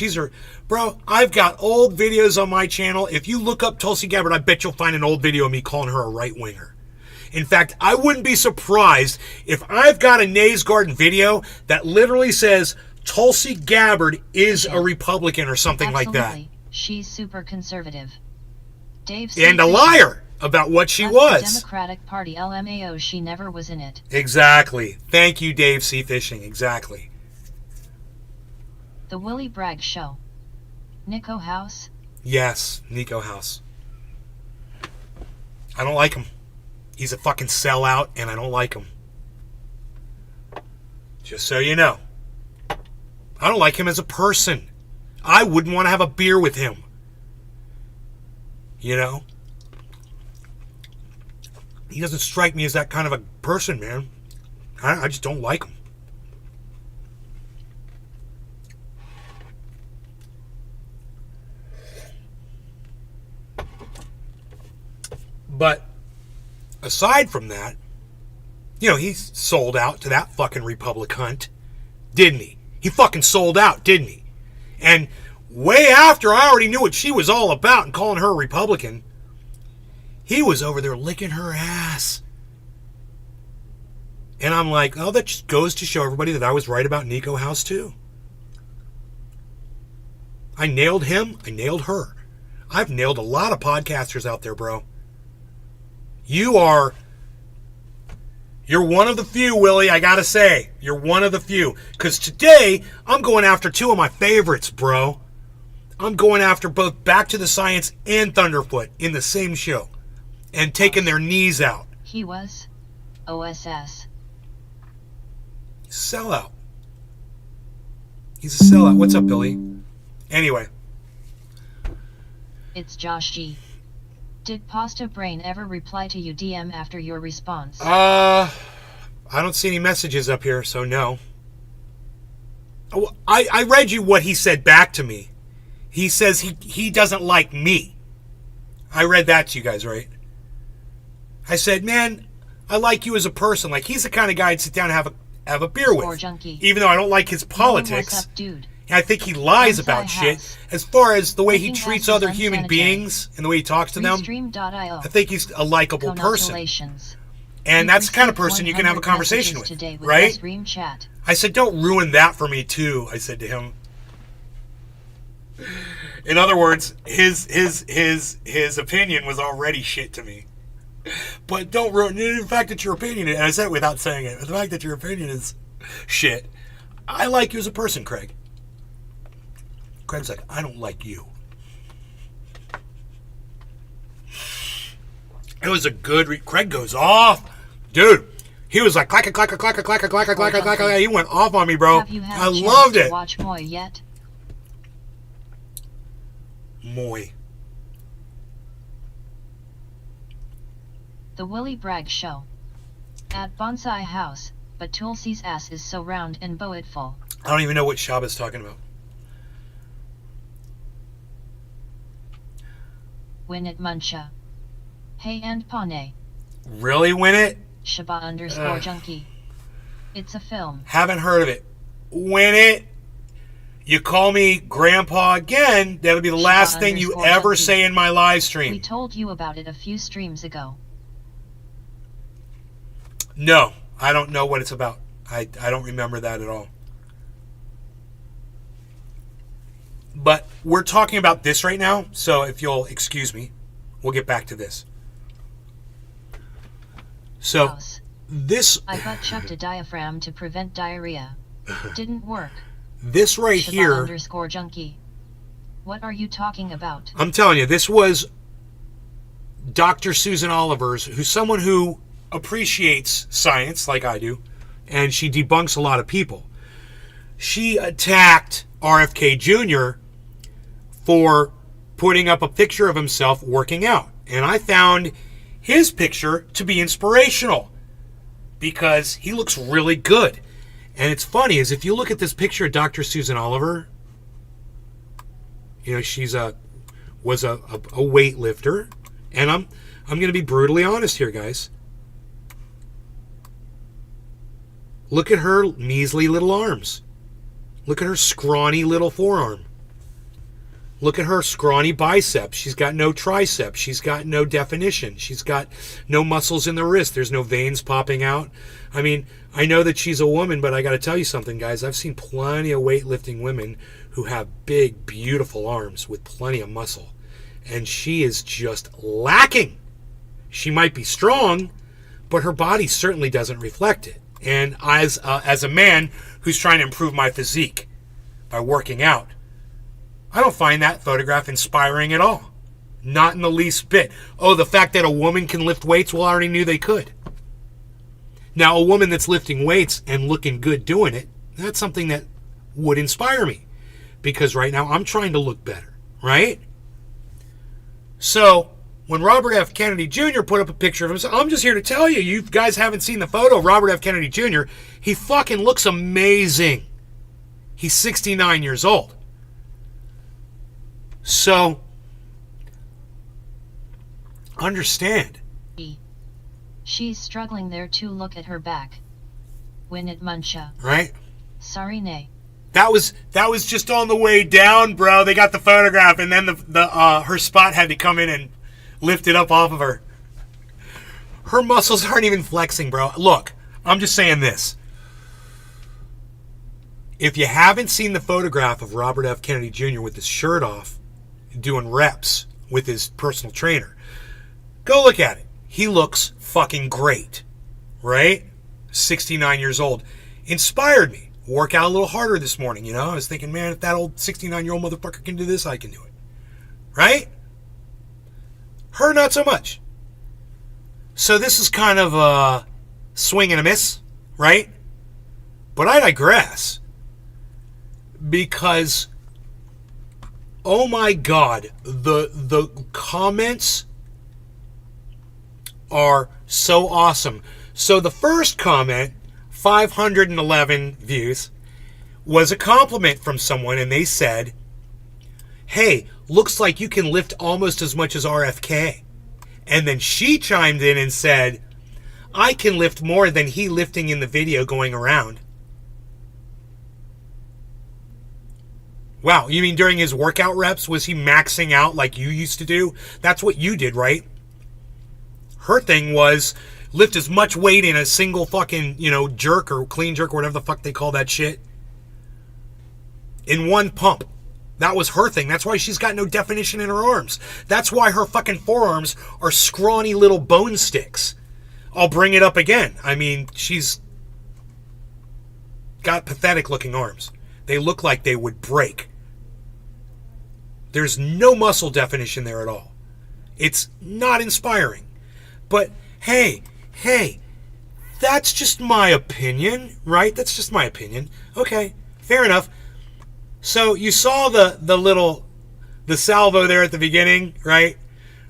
bro, I've got old videos on my channel. If you look up Tulsi Gabbard, I bet you'll find an old video of me calling her a right-winger. In fact, I wouldn't be surprised if I've got a Nays Garden video that literally says Tulsi Gabbard is a Republican or something like that. She's super conservative. Dave and a liar about what she was. The Democratic Party LMAO, she never was in it. Exactly. Thank you, Dave C. Fishing. Exactly. The Willie Bragg Show. Nico House? Yes, Nico House. I don't like him. He's a fucking sellout, and I don't like him. Just so you know. I don't like him as a person. I wouldn't want to have a beer with him. You know? He doesn't strike me as that kind of a person, man. I just don't like him. But aside from that, he sold out to that fucking Republic hunt, didn't he? He fucking sold out, didn't he? And way after I already knew what she was all about and calling her a Republican, he was over there licking her ass. And I'm like, oh, that just goes to show everybody that I was right about Nico House too. I nailed him. I nailed her. I've nailed a lot of podcasters out there, bro. You're one of the few, Willie, I gotta say. You're one of the few. Because today, I'm going after two of my favorites, bro. I'm going after both Back to the Science and Thunderfoot in the same show. And taking their knees out. He was OSS. Sellout. He's a sellout. What's up, Billy? Anyway. It's Josh G. Did Pasta Brain ever reply to you DM after your response? I don't see any messages up here, so no. Oh, I read you what he said back to me. He says he doesn't like me. I read that to you guys, right? I said, man, I like you as a person. Like, he's the kind of guy I'd sit down and have a beer with. Junkie. Even though I don't like his politics. What's up, dude? And I think he lies about shit. As far as the way he treats other human beings and the way he talks to them, I think he's a likable person. And that's the kind of person you can have a conversation with, right? I said, don't ruin that for me too, I said to him. In other words, his opinion was already shit to me. But don't ruin the fact that your opinion, and I said it without saying it, the fact that your opinion is shit. I like you as a person, Craig. Craig's like, I don't like you. It was a good Craig goes off. Dude, he was like, clacka, clacka, clacka, clacka, clacka, clacka, clacka. He went off on me, bro. I loved it. Watch Moy yet? Moy. The Willie Bragg Show. At Bonsai House, but Tulsi's ass is so round and boatful. I don't even know what Shaba's talking about. Win it Muncha. Hey and Pane. Really win it? Shaba _ junkie. It's a film. Haven't heard of it. Win it? You call me Grandpa again, that'll be the last thing you ever say in my live We stream. told you about it a few streams ago. No, I don't know what it's about. I don't remember that at all. But we're talking about this right now, so if you'll excuse me, we'll get back to this. So, House. this I got chucked a diaphragm to prevent diarrhea. Didn't work. this right Shiba here, underscore junkie. What are you talking about? I'm telling you, this was Dr. Susan Oliver's, who's someone who appreciates science like I do, and she debunks a lot of people. She attacked RFK Jr. for putting up a picture of himself working out. And I found his picture to be inspirational because he looks really good. And it's funny is if you look at this picture of Dr. Susan Oliver, you know, she's was a weightlifter, and I'm going to be brutally honest here, guys. Look at her measly little arms. Look at her scrawny little forearm. Look at her scrawny biceps. She's got no triceps. She's got no definition. She's got no muscles in the wrist. There's no veins popping out. I mean, I know that she's a woman, but I got to tell you something, guys. I've seen plenty of weightlifting women who have big, beautiful arms with plenty of muscle. And she is just lacking. She might be strong, but her body certainly doesn't reflect it. And as a man who's trying to improve my physique by working out, I don't find that photograph inspiring at all. Not in the least bit. Oh, the fact that a woman can lift weights, well, I already knew they could. Now, a woman that's lifting weights and looking good doing it, that's something that would inspire me. Because right now, I'm trying to look better, right? So, when Robert F. Kennedy Jr. put up a picture of himself, I'm just here to tell you, you guys haven't seen the photo of Robert F. Kennedy Jr. He fucking looks amazing. He's 69 years old. So, understand. She's struggling there too. Look at her back. Win it, Muncha. Right? Sorry, nay. That was just on the way down, bro. They got the photograph, and then the her spot had to come in and lift it up off of her. Her muscles aren't even flexing, bro. Look, I'm just saying this. If you haven't seen the photograph of Robert F. Kennedy Jr. with his shirt off, doing reps with his personal trainer, go look at it. He looks fucking great, right? 69 years old. Inspired me. Work out a little harder this morning, you know? I was thinking, man, if that old 69-year-old motherfucker can do this, I can do it. Right? Her, not so much. So this is kind of a swing and a miss, right? But I digress. Because, oh my God, the comments are so awesome. So the first comment, 511 views, was a compliment from someone, and they said, hey, looks like you can lift almost as much as RFK. And then she chimed in and said, I can lift more than he lifting in the video going around. Wow, you mean during his workout reps, was he maxing out like you used to do? That's what you did, right? Her thing was lift as much weight in a single fucking, jerk or clean jerk or whatever the fuck they call that shit. In one pump. That was her thing. That's why she's got no definition in her arms. That's why her fucking forearms are scrawny little bone sticks. I'll bring it up again. I mean, she's got pathetic looking arms. They look like they would break. There's no muscle definition there at all. It's not inspiring. But hey, that's just my opinion, right? That's just my opinion. Okay, fair enough. So you saw the salvo there at the beginning, right?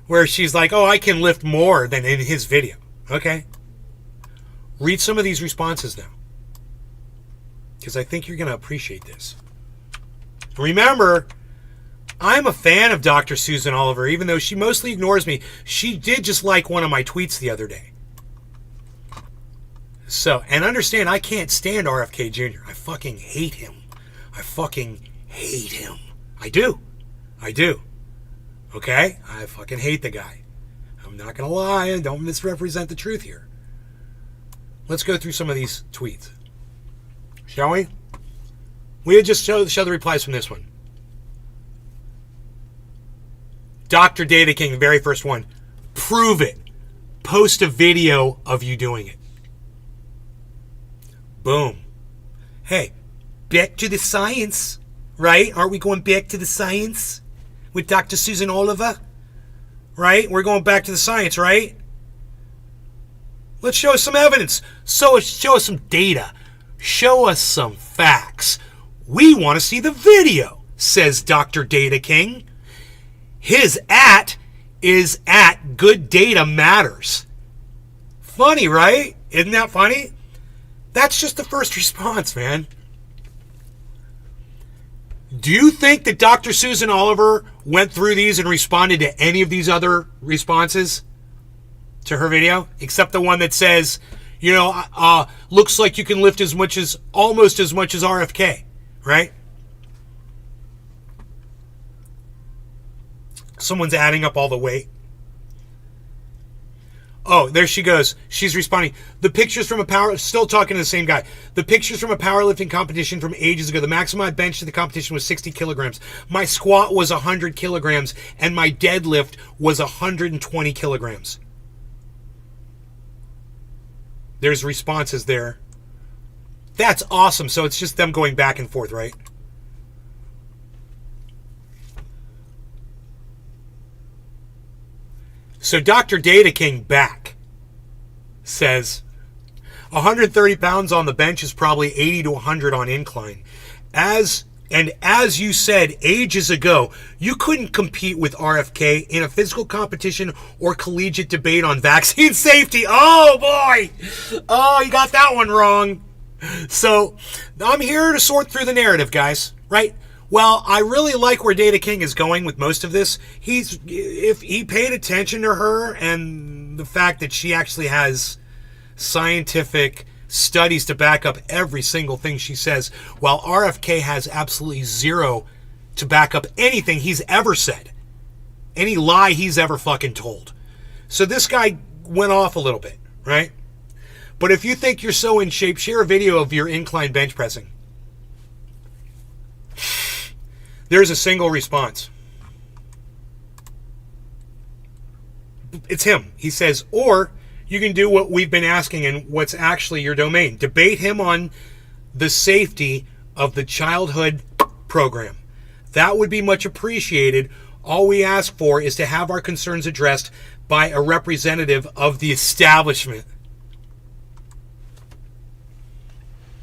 Where she's like, oh, I can lift more than in his video. Okay. Read some of these responses now, because I think you're going to appreciate this. Remember, I'm a fan of Dr. Susan Oliver, even though she mostly ignores me. She did just like one of my tweets the other day. So, and understand, I can't stand RFK Jr. I fucking hate him. I fucking hate him. I do. Okay? I fucking hate the guy. I'm not going to lie and don't misrepresent the truth here. Let's go through some of these tweets. Shall we? We'll just show the replies from this one. Dr. Data King, the very first one. Prove it. Post a video of you doing it. Boom. Hey, back to the science, right? Aren't we going back to the science with Dr. Susan Oliver? Right? We're going back to the science, right? Let's show us some evidence. So show us some data. Show us some facts. We want to see the video, says Dr. Data King. His @ is at Good Data Matters. Funny, right? Isn't that funny? That's just the first response, man. Do you think that Dr. Susan Oliver went through these and responded to any of these other responses to her video? Except the one that says, looks like you can lift almost as much as RFK, right? Someone's adding up all the weight. Oh, there she goes. She's responding. The pictures from still talking to the same guy. The pictures from a powerlifting competition from ages ago. The maximum I benched in the competition was 60 kilograms. My squat was 100 kilograms, and my deadlift was 120 kilograms. There's responses there. That's awesome. So it's just them going back and forth, right? So Dr. Data King back says 130 pounds on the bench is probably 80 to 100 on incline. As you said ages ago, you couldn't compete with RFK in a physical competition or collegiate debate on vaccine safety. Oh boy! Oh, you got that one wrong. So I'm here to sort through the narrative, guys, right? Well, I really like where Data King is going with most of this. If he paid attention to her and the fact that she actually has scientific studies to back up every single thing she says, while RFK has absolutely zero to back up anything he's ever said, any lie he's ever fucking told. So this guy went off a little bit, right? But if you think you're so in shape, share a video of your incline bench pressing. There's a single response. It's him. He says, or you can do what we've been asking and what's actually your domain. Debate him on the safety of the childhood program. That would be much appreciated. All we ask for is to have our concerns addressed by a representative of the establishment.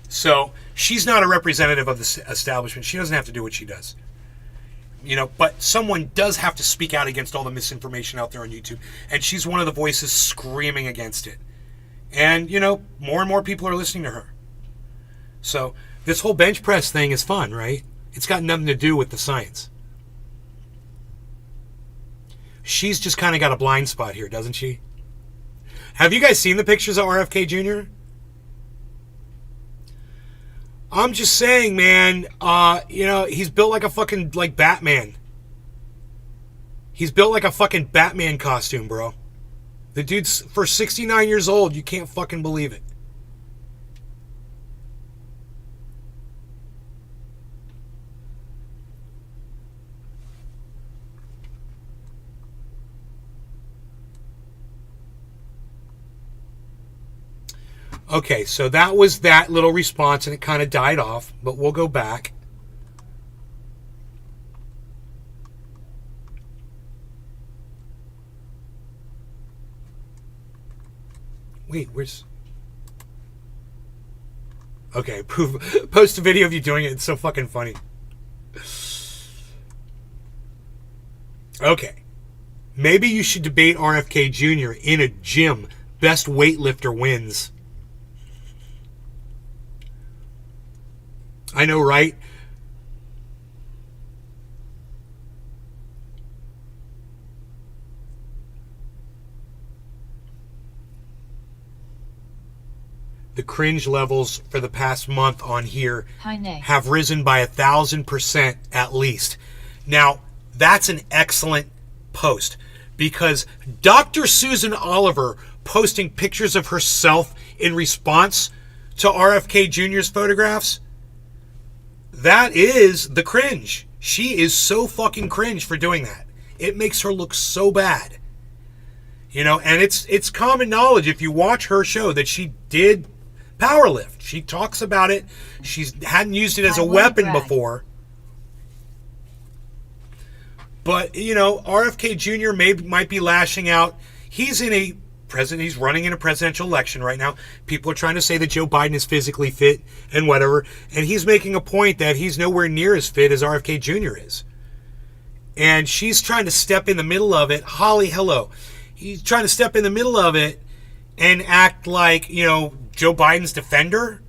So she's not a representative of the establishment. She doesn't have to do what she does. But someone does have to speak out against all the misinformation out there on YouTube. And she's one of the voices screaming against it. And, more and more people are listening to her. So this whole bench press thing is fun, right? It's got nothing to do with the science. She's just kind of got a blind spot here, doesn't she? Have you guys seen the pictures of RFK Jr.? I'm just saying, man, he's built like a fucking, Batman. He's built like a fucking Batman costume, bro. The dude's, for 69 years old, you can't fucking believe it. Okay, so that was that little response, and it kind of died off, but we'll go back. Wait, where's... Okay, post a video of you doing it. It's so fucking funny. Okay. Maybe you should debate RFK Jr. in a gym. Best weightlifter wins. I know, right? the cringe levels for the past month on here Hi, Nay. have risen by 1,000% at least. Now, that's an excellent post, because Dr. Susan Oliver posting pictures of herself in response to RFK Jr.'s photographs, that is the cringe. She is so fucking cringe for doing that. It makes her look so bad. You know, and it's common knowledge if you watch her show that she did powerlift. She talks about it. She hadn't used it as a weapon before. But, you know, RFK Jr. might be lashing out. He's running in a presidential election right now. People are trying to say that Joe Biden is physically fit and whatever. And he's making a point that he's nowhere near as fit as RFK Jr. is. And she's trying to step in the middle of it. Holly, hello. He's trying to step in the middle of it and act like, you know, Joe Biden's defender.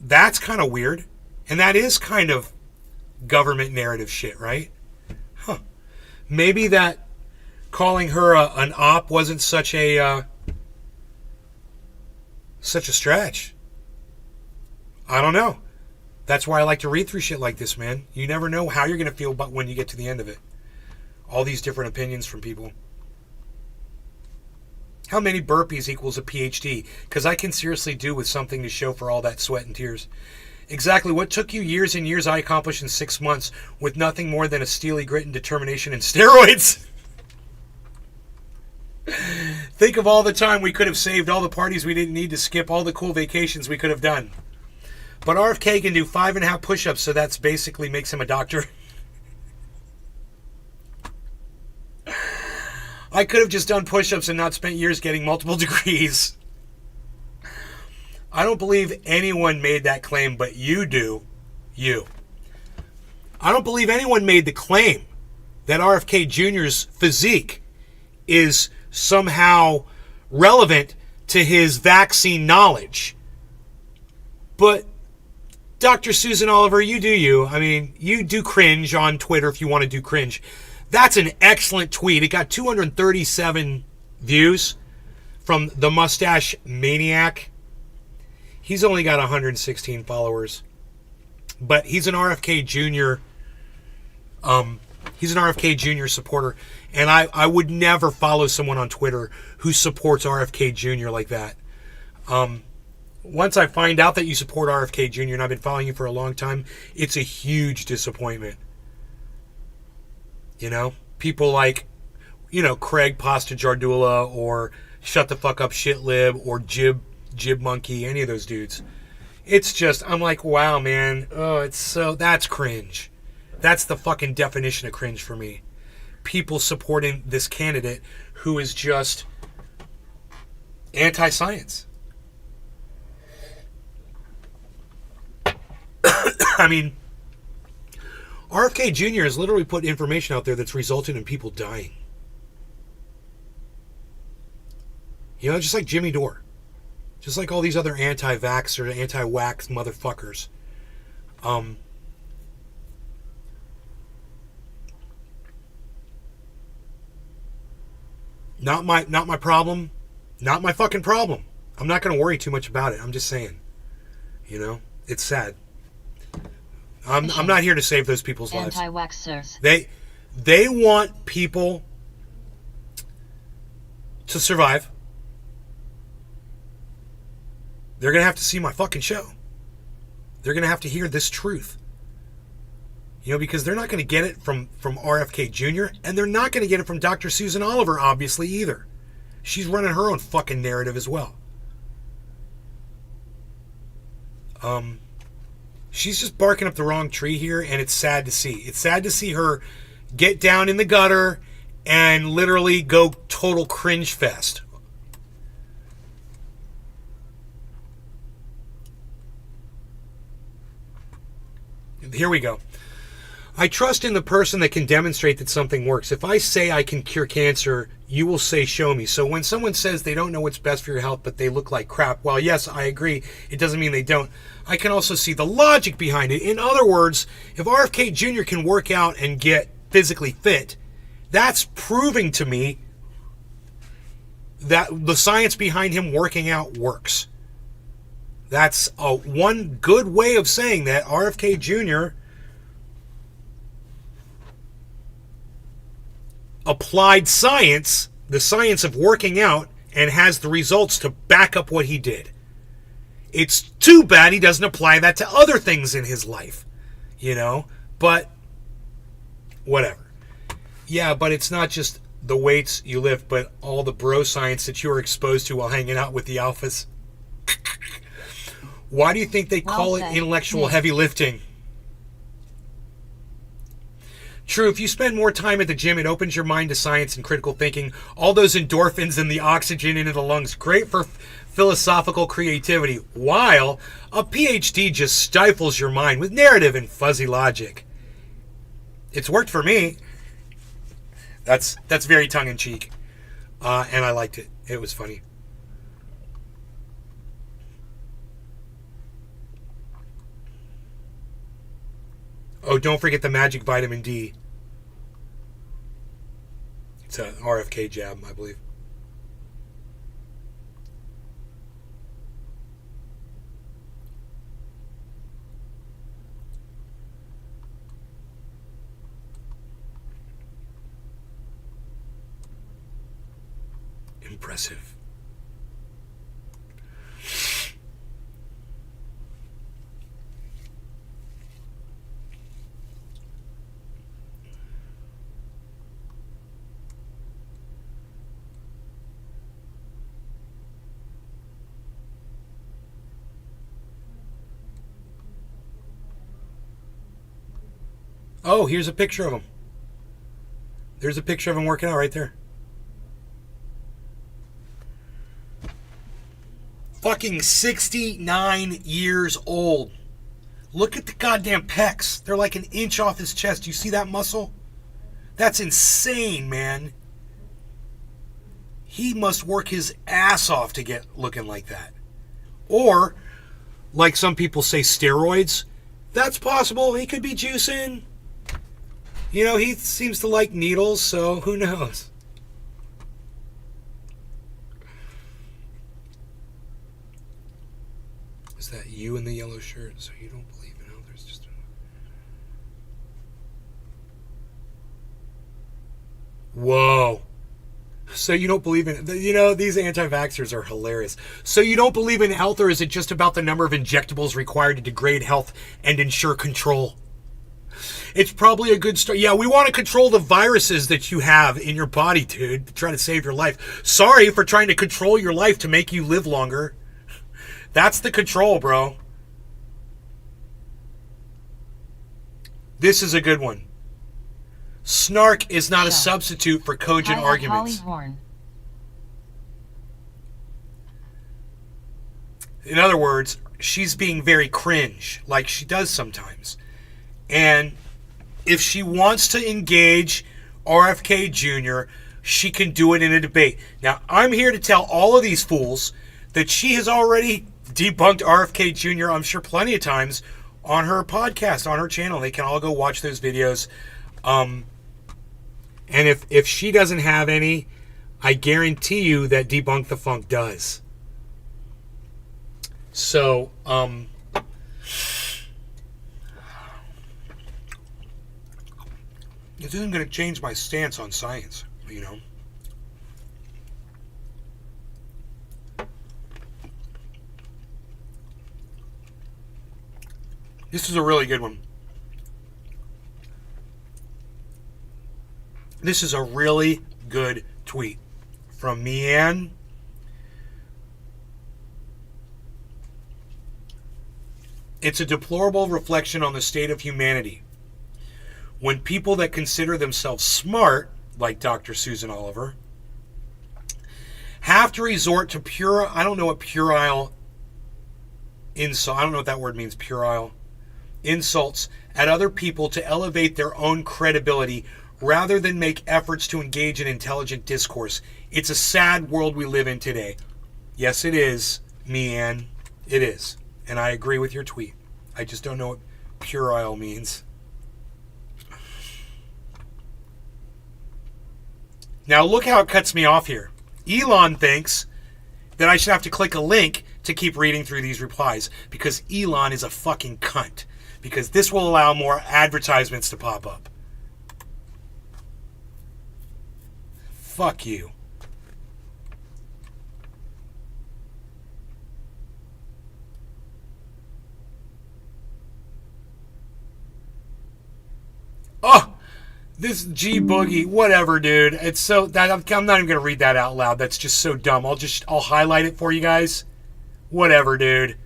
That's kind of weird. And that is kind of government narrative shit, right? Huh. Maybe that calling her an op wasn't such a stretch. I don't know. That's why I like to read through shit like this, man. You never know how you're going to feel about when you get to the end of it. All these different opinions from people. How many burpees equals a PhD? Because I can seriously do with something to show for all that sweat and tears. Exactly what took you years and years I accomplished in 6 months with nothing more than a steely grit and determination and steroids. Think of all the time we could have saved, all the parties we didn't need to skip, all the cool vacations we could have done. But RFK can do 5.5 push-ups, so that's basically makes him a doctor. I could have just done push-ups and not spent years getting multiple degrees. I don't believe anyone made that claim, but you do. You. I don't believe anyone made the claim that RFK Jr.'s physique is somehow relevant to his vaccine knowledge. But Dr. Susan Oliver, you do you. I mean, you do cringe on Twitter if you want to do cringe. That's an excellent tweet. It got 237 views from the Mustache Maniac. He's only got 116 followers. But he's an RFK Jr. He's an RFK Jr. supporter. And I would never follow someone on Twitter who supports RFK Jr. like that. Once I find out that you support RFK Jr. and I've been following you for a long time, it's a huge disappointment. You know, people like, you know, Craig Pasta Jardula or Shut the Fuck Up Shitlib or Jib Monkey, any of those dudes. It's just, I'm like, wow, man. Oh, that's cringe. That's the fucking definition of cringe for me. People supporting this candidate who is just anti-science. I mean, RFK Jr. has literally put information out there that's resulted in people dying. You know, just like Jimmy Dore. Just like all these other anti-vax or anti-wax motherfuckers. Not my problem. Not my fucking problem. I'm not going to worry too much about it. I'm just saying. You know, it's sad. I'm not here to save those people's lives. Anti-waxers. They want people to survive. They're going to have to see my fucking show. They're going to have to hear this truth. You know, because they're not going to get it from RFK Jr. and they're not going to get it from Dr. Susan Oliver, obviously, either. She's running her own fucking narrative as well. She's just barking up the wrong tree here, and it's sad to see. It's sad to see her get down in the gutter and literally go total cringe fest. Here we go. I trust in the person that can demonstrate that something works. If I say I can cure cancer, you will say, show me. So when someone says they don't know what's best for your health, but they look like crap, well, yes, I agree. It doesn't mean they don't. I can also see the logic behind it. In other words, if RFK Jr. can work out and get physically fit, that's proving to me that the science behind him working out works. That's one good way of saying that RFK Jr. applied science, the science of working out, and has the results to back up what he did. It's too bad he doesn't apply that to other things in his life, but whatever. Yeah, but it's not just the weights you lift, but all the bro science that you are exposed to while hanging out with the alphas. Why do you think they call it intellectual heavy lifting? True, if you spend more time at the gym, it opens your mind to science and critical thinking. All those endorphins and the oxygen into the lungs, great for philosophical creativity, while a PhD just stifles your mind with narrative and fuzzy logic. It's worked for me. That's very tongue-in-cheek, and I liked it. It was funny. Oh, don't forget the magic vitamin D. It's an RFK jab, I believe. Impressive. Oh, here's a picture of him. There's a picture of him working out right there. Fucking 69 years old. Look at the goddamn pecs. They're like an inch off his chest. You see that muscle? That's insane, man. He must work his ass off to get looking like that. Or, like some people say, steroids. That's possible. He could be juicing. He seems to like needles, so who knows? Is that you in the yellow shirt? So you don't believe in others? Just whoa. So you don't believe in... these anti-vaxxers are hilarious. So you don't believe in health, or is it just about the number of injectables required to degrade health and ensure control? It's probably a good start. Yeah, we want to control the viruses that you have in your body, dude, to try to save your life. Sorry for trying to control your life to make you live longer. That's the control, bro. This is a good one. Snark is not a substitute for cogent arguments. In other words, she's being very cringe, like she does sometimes. And if she wants to engage RFK Jr., she can do it in a debate. Now, I'm here to tell all of these fools that she has already debunked RFK Jr., I'm sure plenty of times, on her podcast, on her channel. They can all go watch those videos. And if she doesn't have any, I guarantee you that Debunk the Funk does. So, this isn't going to change my stance on science, This is a really good one. This is a really good tweet from Meanne. It's a deplorable reflection on the state of humanity when people that consider themselves smart, like Dr. Susan Oliver, have to resort to I don't know what puerile insult, I don't know what that word means, puerile insults at other people to elevate their own credibility rather than make efforts to engage in intelligent discourse. It's a sad world we live in today. Yes, it is, Meanne. It is. And I agree with your tweet. I just don't know what puerile means. Now look how it cuts me off here. Elon thinks that I should have to click a link to keep reading through these replies because Elon is a fucking cunt. Because this will allow more advertisements to pop up. Fuck you. Oh, this G Boogie, whatever, dude. It's so that I'm not even gonna read that out loud. That's just so dumb. I'll highlight it for you guys. Whatever, dude.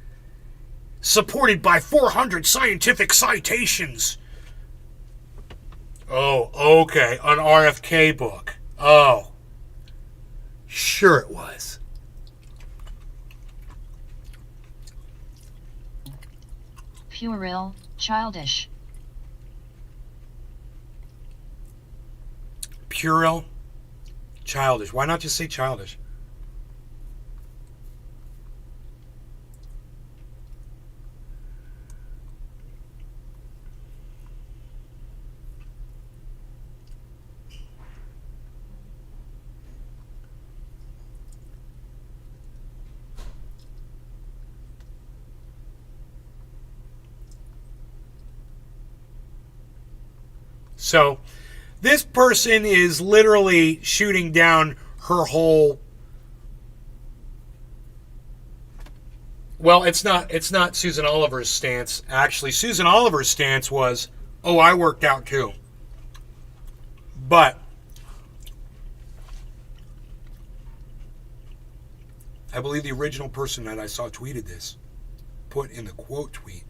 Supported by 400 scientific citations. Oh, okay, an RFK book. Oh, sure it was. Pueril, childish. Pueril, childish. Why not just say childish? So, this person is literally shooting down her whole. Well, it's not Susan Oliver's stance. Actually, Susan Oliver's stance was, "Oh, I worked out too." But I believe the original person that I saw tweeted this, put in the quote tweet,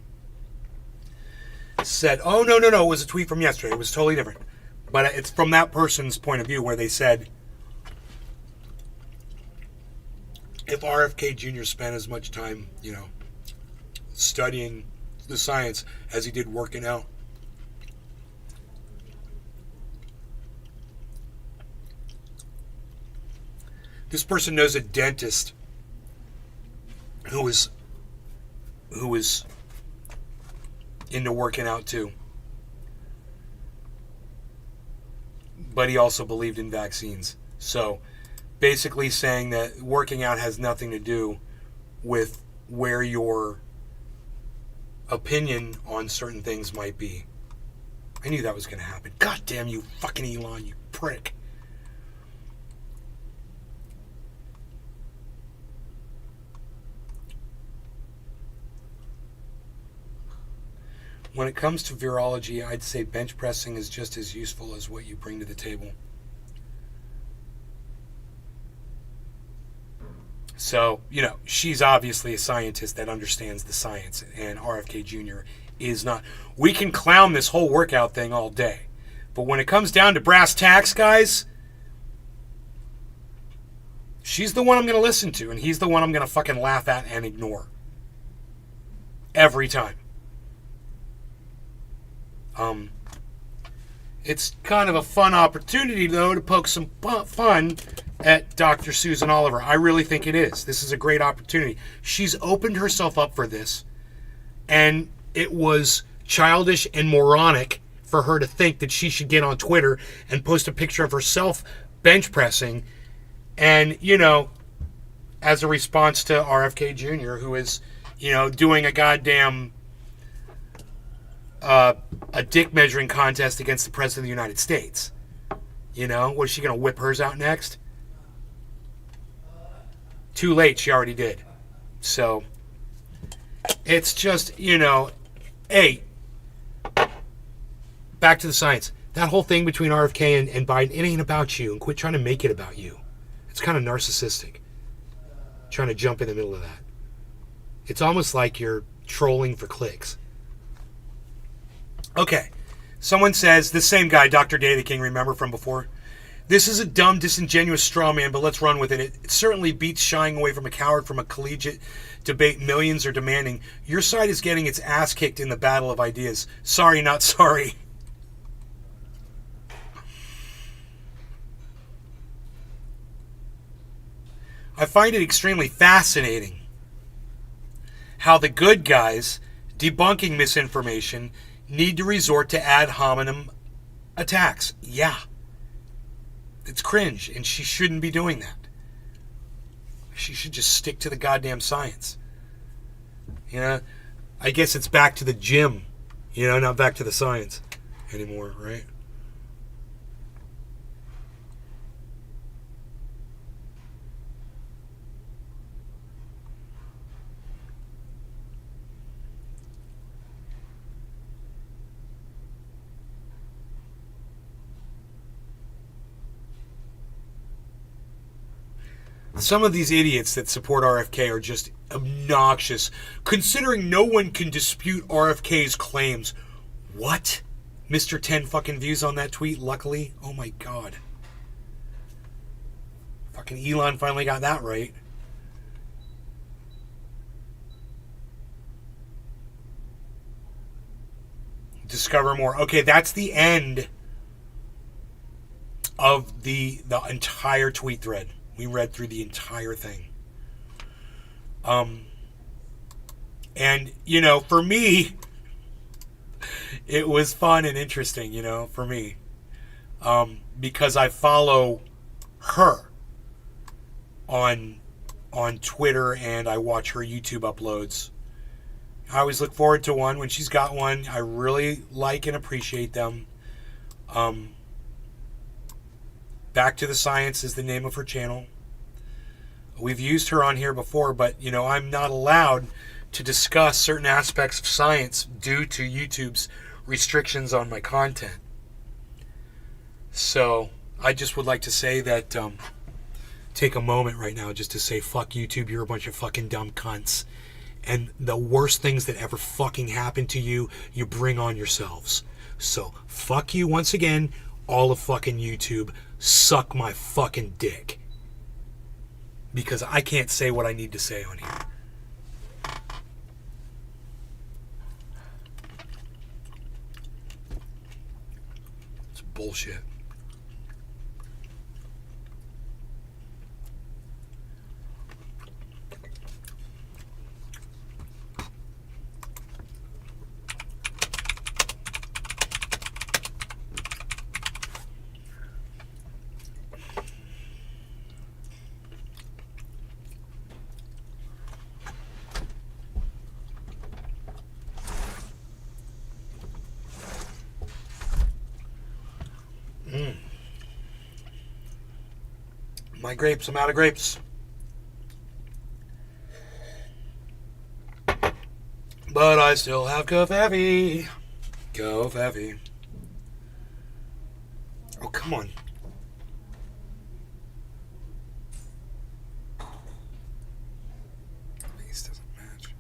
said, "Oh, no, it was a tweet from yesterday. It was totally different." But it's from that person's point of view where they said, if RFK Jr. spent as much time, studying the science as he did working out, this person knows a dentist who is into working out too. But he also believed in vaccines. So basically saying that working out has nothing to do with where your opinion on certain things might be. I knew that was going to happen. God damn you, fucking Elon, you prick. When it comes to virology, I'd say bench pressing is just as useful as what you bring to the table. So, she's obviously a scientist that understands the science, and RFK Jr. is not. We can clown this whole workout thing all day, but when it comes down to brass tacks, guys, she's the one I'm going to listen to, and he's the one I'm going to fucking laugh at and ignore. Every time. It's kind of a fun opportunity, though, to poke some fun at Dr. Susan Oliver. I really think it is. This is a great opportunity. She's opened herself up for this, and it was childish and moronic for her to think that she should get on Twitter and post a picture of herself bench pressing, and, as a response to RFK Jr., who is, doing a goddamn a dick measuring contest against the President of the United States. What is she going to whip hers out next? Too late, she already did. So, it's just, hey, back to the science. That whole thing between RFK and Biden, it ain't about you, and quit trying to make it about you. It's kind of narcissistic, trying to jump in the middle of that. It's almost like you're trolling for clicks. Okay, someone says, this same guy, Dr. Data King, remember from before? This is a dumb, disingenuous straw man, but let's run with it. It certainly beats shying away from a coward from a collegiate debate millions are demanding. Your side is getting its ass kicked in the battle of ideas. Sorry, not sorry. I find it extremely fascinating how the good guys debunking misinformation need to resort to ad hominem attacks. Yeah. It's cringe, and she shouldn't be doing that. She should just stick to the goddamn science. You know, I guess it's back to the gym, you know, not back to the science anymore, right? Some of these idiots that support RFK are just obnoxious, considering no one can dispute RFK's claims. What? Mr. 10 fucking views on that tweet, luckily. Oh my god. Fucking Elon finally got that right. Discover more. Okay, that's the end of the entire tweet thread. We read through the entire thing. And, you know, for me, it was fun and interesting, you know, for me. Because I follow her on Twitter and I watch her YouTube uploads. I always look forward to one when she's got one. I really like and appreciate them. Back to the Science is the name of her channel. We've used her on here before, but, you know, I'm not allowed to discuss certain aspects of science due to YouTube's restrictions on my content. So, I just would like to say that, take a moment right now just to say, fuck YouTube, you're a bunch of fucking dumb cunts. And the worst things that ever fucking happen to you, you bring on yourselves. So, fuck you once again, all of fucking YouTube. Suck my fucking dick. Because I can't say what I need to say on here. It's bullshit. My grapes, I'm out of grapes. But I still have Covfefe. Covfefe. Oh, come on. This doesn't match.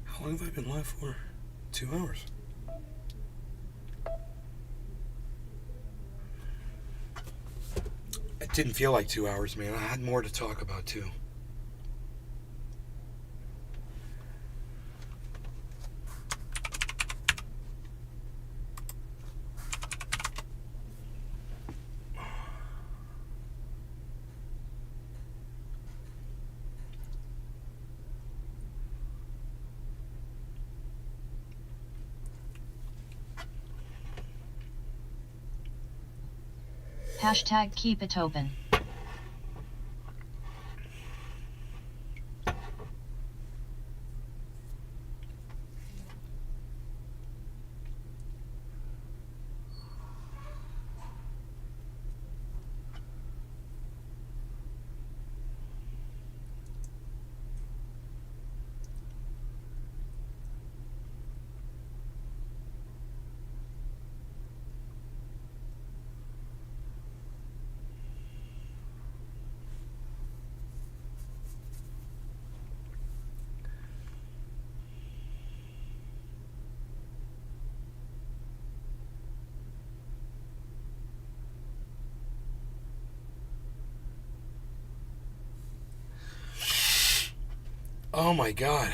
How long have I been live for? 2 hours. It didn't feel like 2 hours, man. I had more to talk about, too. Hashtag keep it open. Oh my god.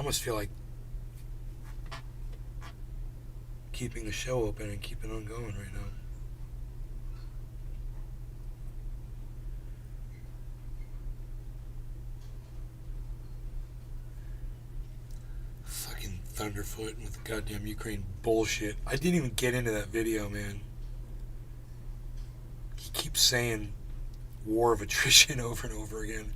almost feel like keeping the show open and keeping on going right now. Fucking Thunderfoot with the goddamn Ukraine bullshit. I didn't even get into that video, man. He keeps saying war of attrition over and over again.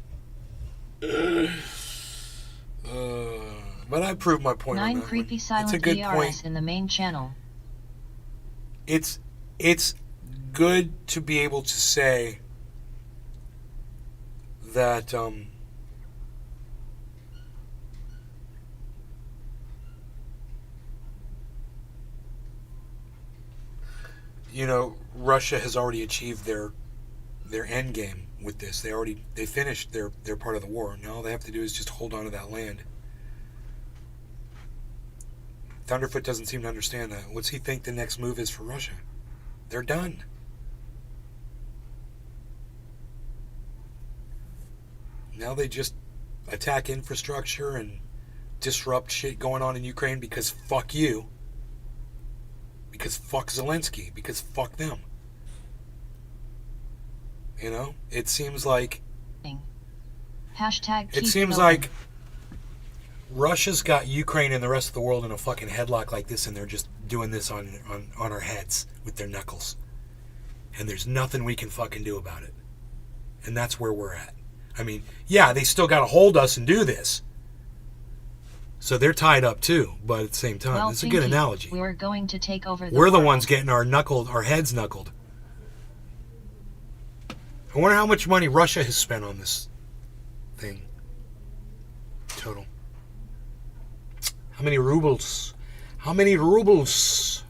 But I proved my point 9 on that creepy one. silent It's a good ERS point. in the main channel. It's good to be able to say that Russia has already achieved their end game with this. They finished their part of the war. Now all they have to do is just hold on to that land. Thunderfoot doesn't seem to understand that. What's he think the next move is for Russia? They're done. Now they just attack infrastructure and disrupt shit going on in Ukraine because fuck you. Because fuck Zelensky. Because fuck them. It seems like... Hashtag It seems like Russia's got Ukraine and the rest of the world in a fucking headlock like this, and they're just doing this on our heads with their knuckles. And there's nothing we can fucking do about it. And that's where we're at. I mean, yeah, they still got to hold us and do this. So they're tied up too, but at the same time, well, it's a good analogy. We're going to take over the We're the world. ones getting our heads knuckled. I wonder how much money Russia has spent on this thing. Total. How many rubles? How many rubles?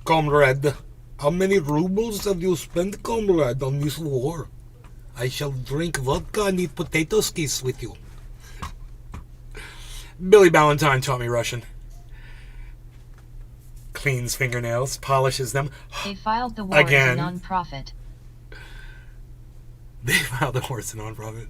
Comrade, how many rubles have you spent, comrade, on this war? I shall drink vodka and eat potato skis with you. Billy Ballantyne taught me Russian. Cleans fingernails, polishes them. They filed the war Again. as a non-profit. They filed the war as a non-profit.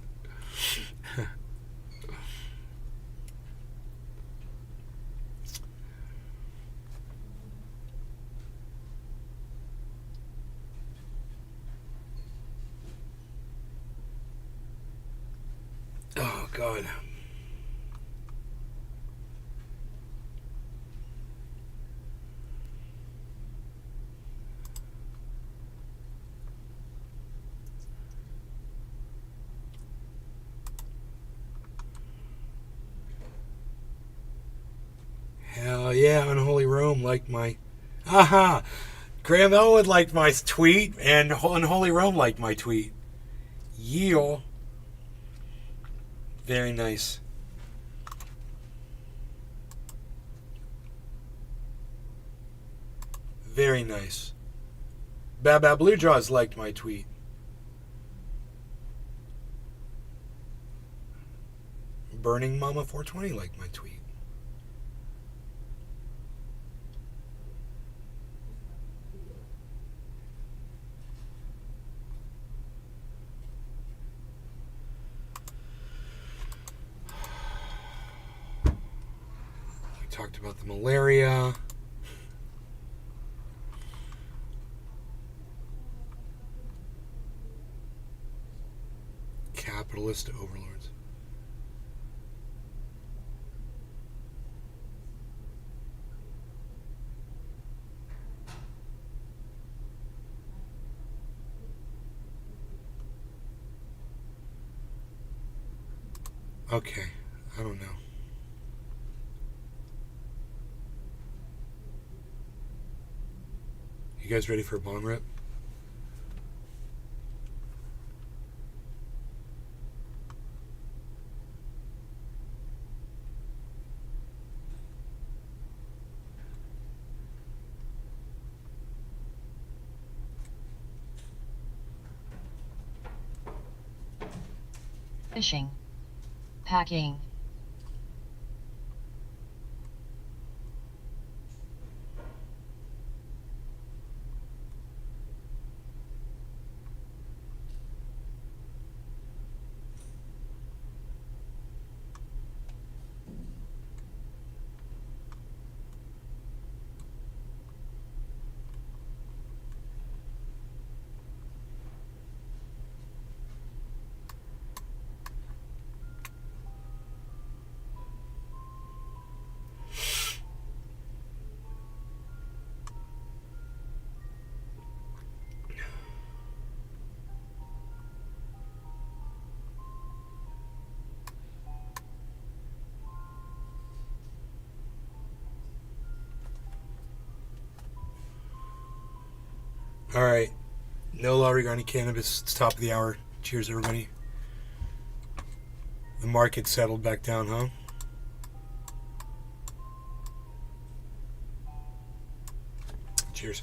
Oh, God. Hell yeah, Unholy Rome liked my... Aha! Graham Elwood liked my tweet, and Unholy Rome liked my tweet. Yeah. Very nice. Very nice. Baba Blue Jaws liked my tweet. Burning Mama 420 liked my tweet. We talked about the malaria. Capitalist overlords. Okay, I don't know. You guys ready for a bomb rip? Fishing. Packing. All right. No law regarding cannabis. It's top of the hour. Cheers, everybody. The market settled back down, huh? Cheers.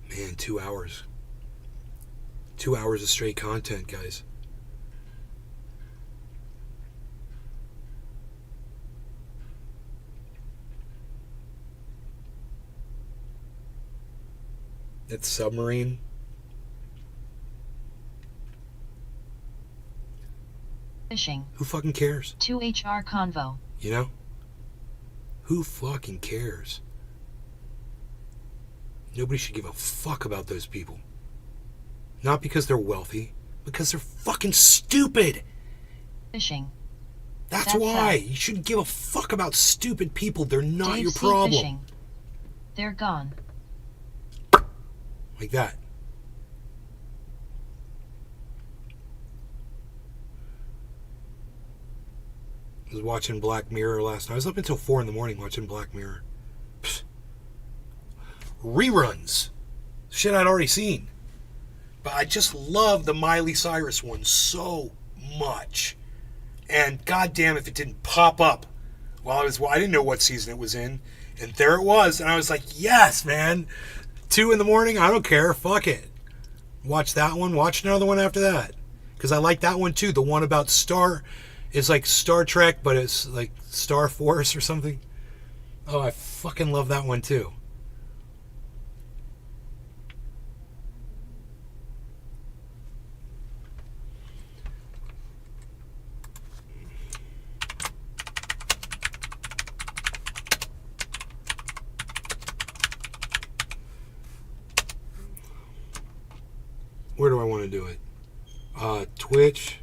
Man, 2 hours. 2 hours of straight content, guys. That submarine. Fishing. Who fucking cares? 2HR convo. You know? Who fucking cares? Nobody should give a fuck about those people. Not because they're wealthy, because they're fucking stupid. Fishing. That's That's why. it. You shouldn't give a fuck about stupid people. They're not Dave your Sea problem. Fishing. They're gone. Like that. I was watching Black Mirror last night. I was up until 4 in the morning watching Black Mirror. Psst. Reruns. Shit I'd already seen. But I just love the Miley Cyrus one so much. And goddamn if it didn't pop up while I didn't know what season it was in. And there it was. And I was like, yes, man. 2 in the morning, I don't care. Fuck it. Watch that one. Watch another one after that. Because I like that one too. The one about it's like Star Trek, but it's like Star Force or something. Oh, I fucking love that one too. Where do I want to do it? Twitch.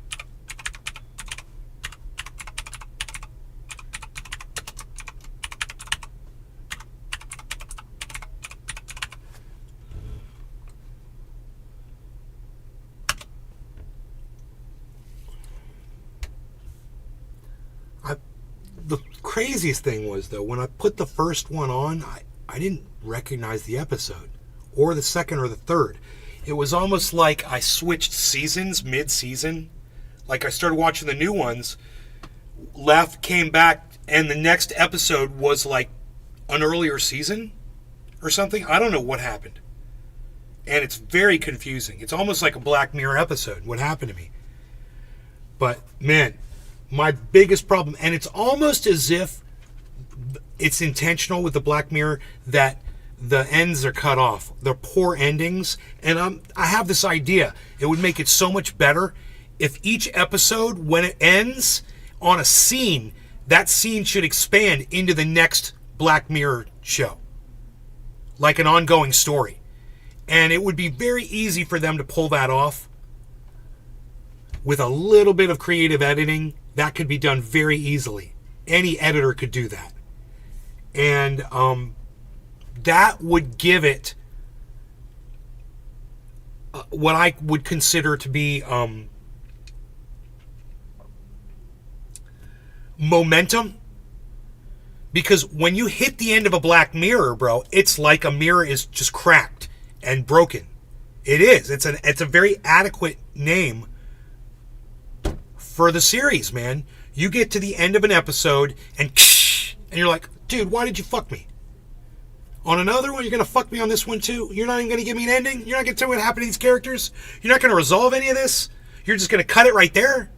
The craziest thing was, though, when I put the first one on, I didn't recognize the episode, or the second or the third. It was almost like I switched seasons mid-season. Like I started watching the new ones, left, came back, and the next episode was like an earlier season or something. I don't know what happened. And it's very confusing. It's almost like a Black Mirror episode, what happened to me. But, man, my biggest problem, and it's almost as if it's intentional with the Black Mirror that the ends are cut off. They're poor endings. And I have this idea. It would make it so much better if each episode, when it ends on a scene, that scene should expand into the next Black Mirror show. Like an ongoing story. And it would be very easy for them to pull that off. With a little bit of creative editing, that could be done very easily. Any editor could do that. And, that would give it what I would consider to be momentum. Because when you hit the end of a Black Mirror, bro, it's like a mirror is just cracked and broken. It is. It's a very adequate name for the series, man. You get to the end of an episode and you're like, dude, why did you fuck me? On another one, you're going to fuck me on this one too? You're not even going to give me an ending? You're not going to tell me what happened to these characters? You're not going to resolve any of this? You're just going to cut it right there?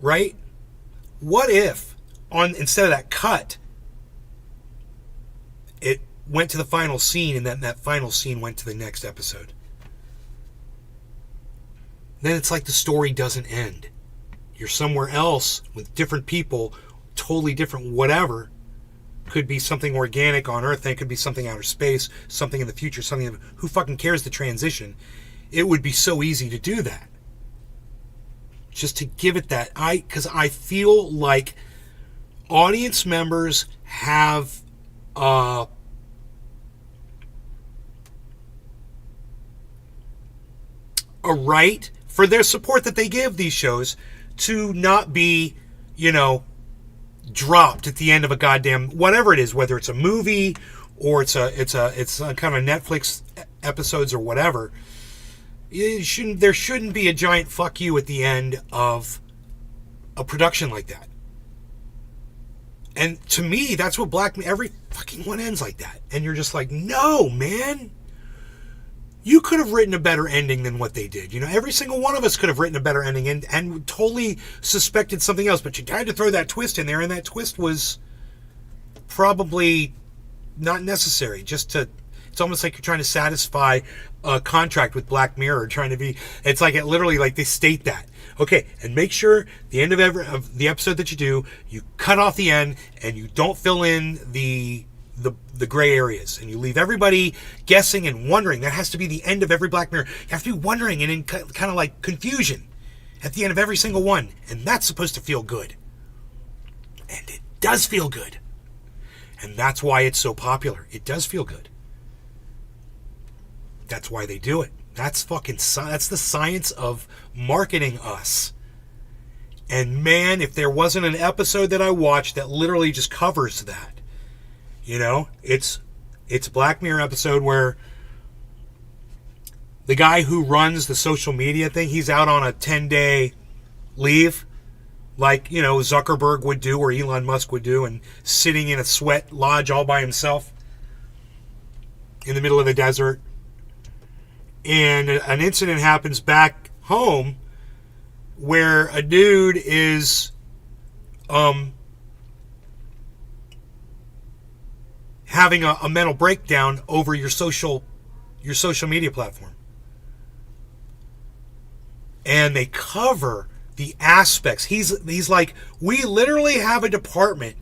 Right? What if, instead of that cut, it went to the final scene and then that final scene went to the next episode? Then it's like the story doesn't end. You're somewhere else with different people, totally different whatever. Could be something organic on Earth, and it could be something outer space, something in the future, something... Who fucking cares the transition? It would be so easy to do that. Just to give it that... Because I feel like audience members have... a right for their support that they give these shows to not be, dropped at the end of a goddamn whatever it is, whether it's a movie or it's a kind of Netflix episodes or whatever. There shouldn't be a giant fuck you at the end of a production like that. And to me, that's what every fucking one ends like that. And you're just like, no, man. You could have written a better ending than what they did. Every single one of us could have written a better ending and totally suspected something else. But you had to throw that twist in there, and that twist was probably not necessary. It's almost like you're trying to satisfy a contract with Black Mirror, it's like literally like they state that. Okay, and make sure the end of the episode that you do, you cut off the end and you don't fill in the gray areas, and you leave everybody guessing and wondering. That has to be the end of every Black Mirror. You have to be wondering and in kind of like confusion at the end of every single one, and that's supposed to feel good. And it does feel good. And that's why it's so popular. It does feel good. That's why they do it. That's the science of marketing us. And man, if there wasn't an episode that I watched that literally just covers that, it's a Black Mirror episode where the guy who runs the social media thing, he's out on a 10-day leave, like, Zuckerberg would do or Elon Musk would do, and sitting in a sweat lodge all by himself in the middle of the desert. And an incident happens back home where a dude is having a mental breakdown over your social media platform. And they cover the aspects. He's like, we literally have a department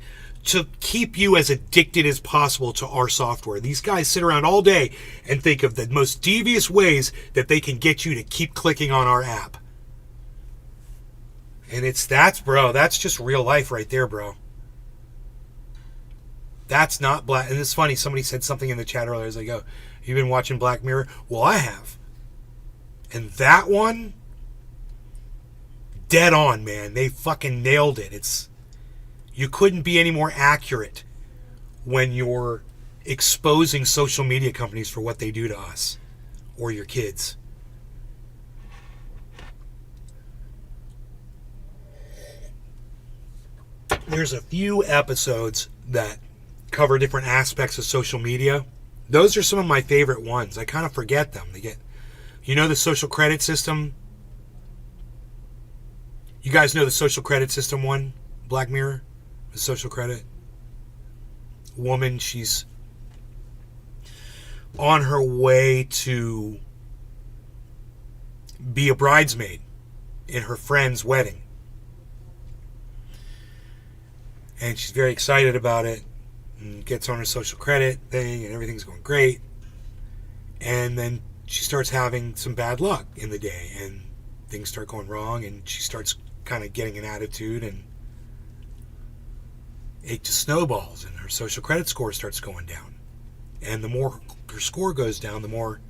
to keep you as addicted as possible to our software. These guys sit around all day and think of the most devious ways that they can get you to keep clicking on our app. And that's just real life right there, bro. That's not Black... And it's funny, somebody said something in the chat earlier. I was like, oh, you've been watching Black Mirror? Well, I have. And that one... dead on, man. They fucking nailed it. You couldn't be any more accurate when you're exposing social media companies for what they do to us or your kids. There's a few episodes that cover different aspects of social media. Those are some of my favorite ones. I kind of forget them. The social credit system. You guys know the social credit system one? Black Mirror? The social credit? Woman, she's on her way to be a bridesmaid in her friend's wedding. And she's very excited about it and gets on her social credit thing and everything's going great. And then she starts having some bad luck in the day and things start going wrong and she starts kind of getting an attitude and it just snowballs and her social credit score starts going down. And the more her score goes down, the more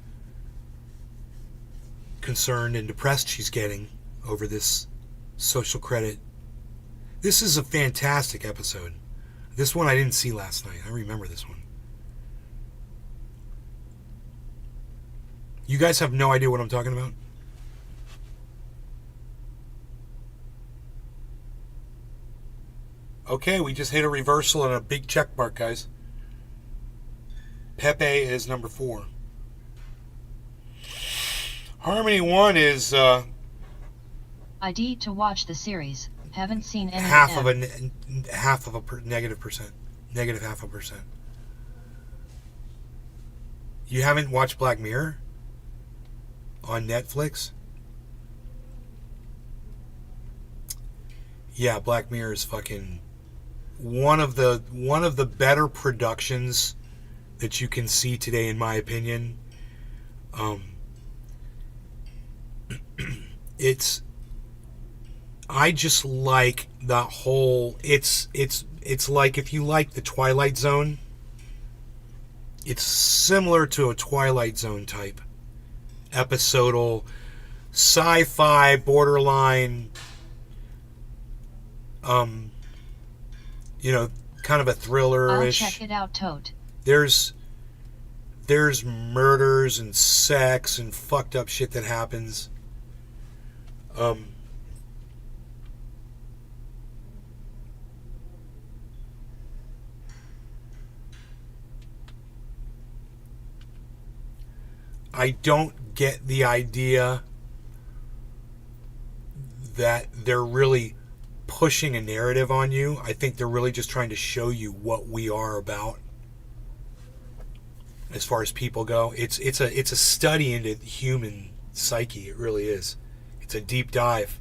concerned and depressed she's getting over this social credit. This is a fantastic episode. This one I didn't see last night. I remember this one. You guys have no idea what I'm talking about? Okay, we just hit a reversal and a big check mark, guys. Pepe is number 4. Harmony 1 is ID to watch the series. Haven't seen any half of M. a negative percent. Negative half a percent. You haven't watched Black Mirror on Netflix? Yeah, Black Mirror is fucking one of the better productions that you can see today, in my opinion. I just like that whole. It's like if you like the Twilight Zone. It's similar to a Twilight Zone type episodal, sci-fi, borderline. Kind of a thriller-ish. I'll check it out, Tote. There's murders and sex and fucked up shit that happens. I don't get the idea that they're really pushing a narrative on you. I think they're really just trying to show you what we are about as far as people go. It's a study into human psyche. It really is. It's a deep dive.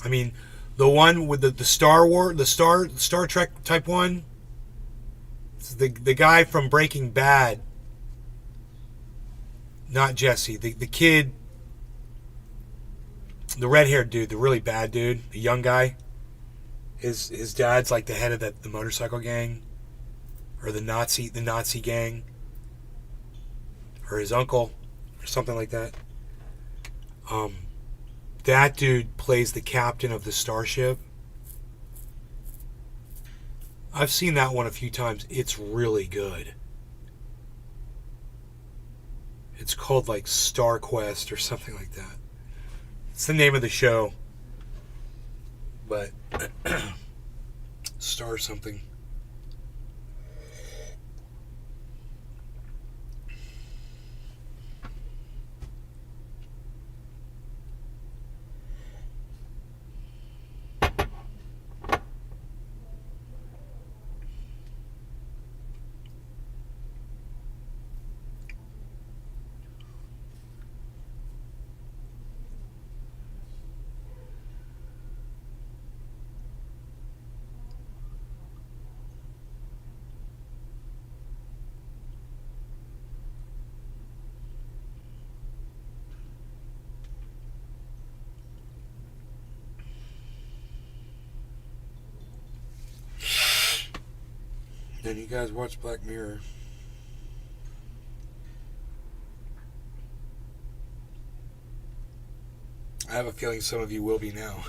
I mean, the one with the Star Trek type one, it's the guy from Breaking Bad. Not Jesse. The kid, the red-haired dude, the really bad dude, the young guy. His dad's like the head of the motorcycle gang, or the Nazi gang, or his uncle, or something like that. That dude plays the captain of the starship. I've seen that one a few times. It's really good. It's called like Star Quest or something like that. It's the name of the show. But Star something. Then you guys watch Black Mirror. I have a feeling some of you will be now.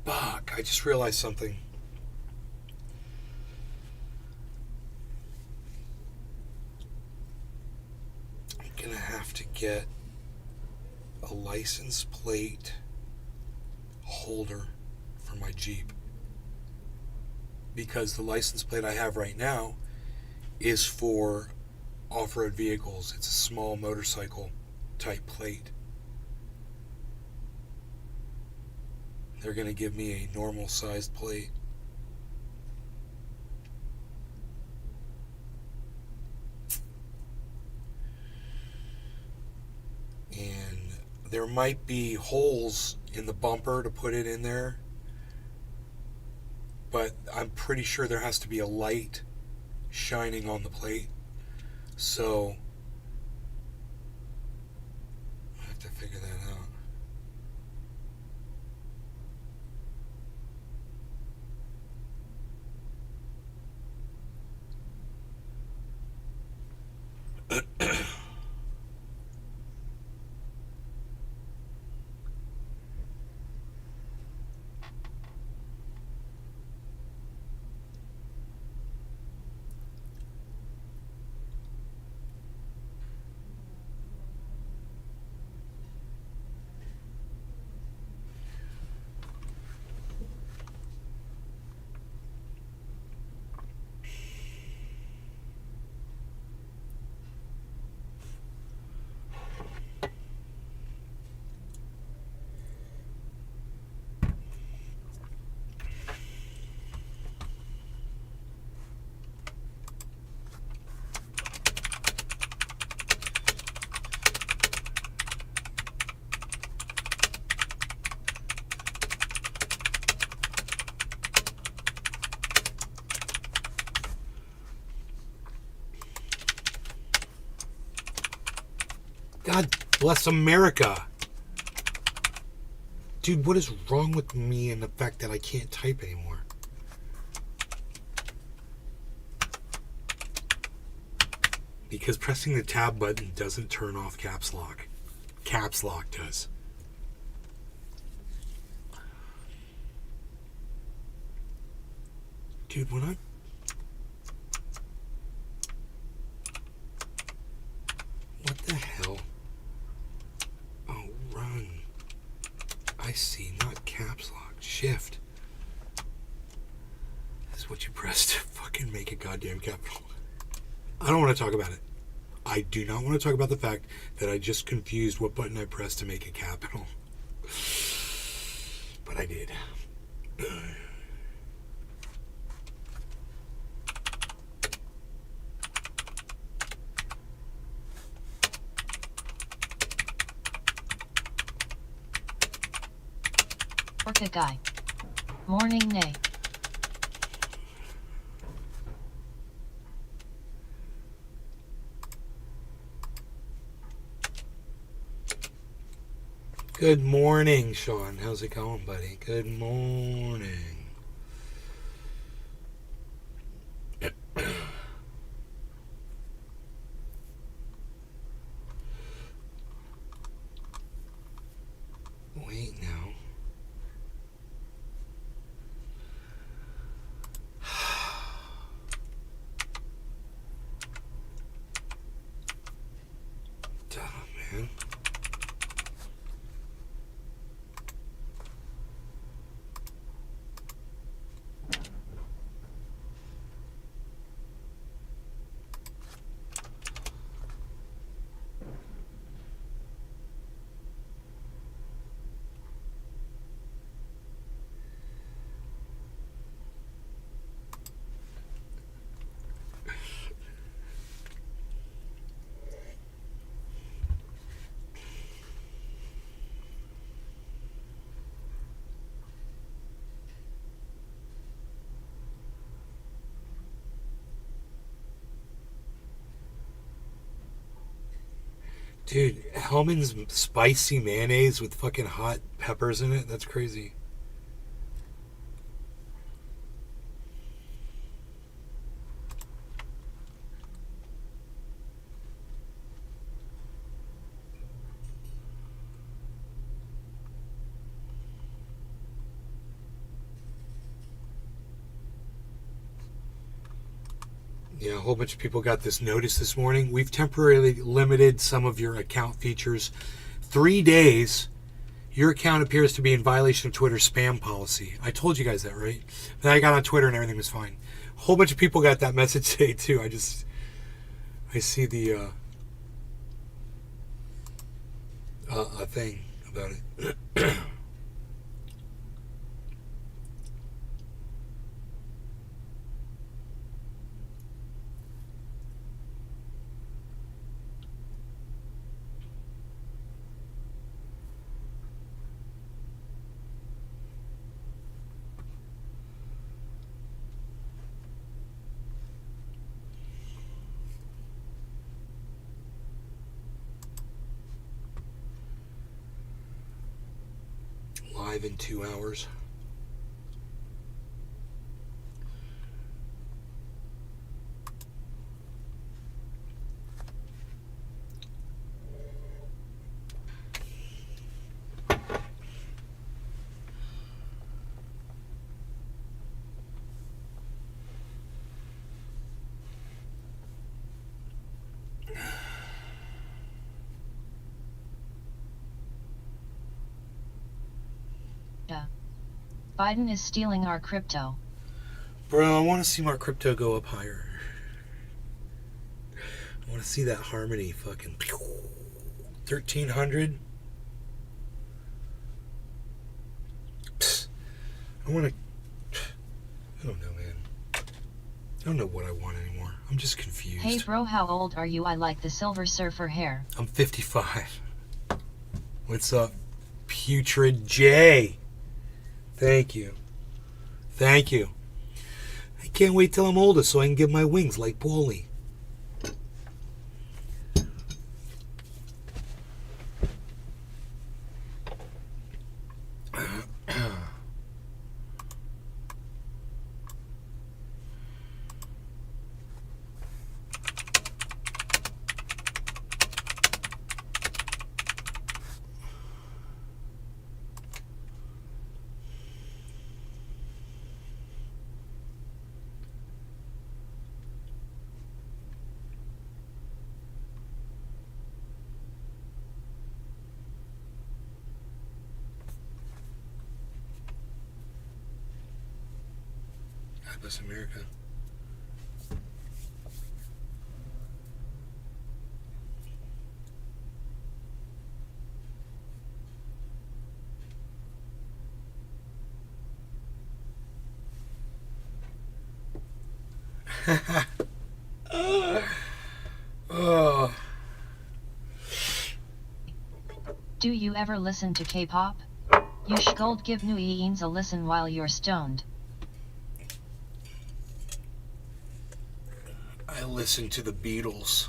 Fuck, I just realized something. I'm gonna have to get a license plate holder for my Jeep. Because the license plate I have right now is for off-road vehicles. It's a small motorcycle type plate. they're going to give me a normal sized plate. And there might be holes in the bumper to put it in there, but I'm pretty sure there has to be a light shining on the plate. So I have to figure that out. God bless America. Dude, what is wrong with me and the fact that I can't type anymore? Because pressing the tab button doesn't turn off caps lock. Caps lock does. Dude, when I... What the hell? Oh, run. I see, not caps lock. Shift. That's what you press to fucking make a goddamn capital. I don't want to talk about it. I do not want to talk about the fact that I just confused what button I pressed to make a capital. But I did. Orca guy. Morning nay. Good morning, Sean. How's it going, buddy? Good morning. Wait now. Damn, man. Dude, Hellman's spicy mayonnaise with fucking hot peppers in it? That's crazy. Yeah, a whole bunch of people got this notice this morning. We've temporarily limited some of your account features. 3 days, your account appears to be in violation of Twitter's spam policy. I told you guys that, right? Then I got on Twitter and everything was fine. A whole bunch of people got that message today, too. I see the a thing about it. live in 2 hours. Biden is stealing our crypto. Bro, I want to see my crypto go up higher. I want to see that harmony fucking 1300. I want to. I don't know, man. I don't know what I want anymore. I'm just confused. Hey bro, how old are you? I like the Silver Surfer hair. I'm 55. What's up, Putrid J? Thank you. Thank you. I can't wait till I'm older so I can give my wings like Paulie. God bless America. Oh. Do you ever listen to K-pop? You should give New Yeens a listen while you're stoned. I listen to the Beatles.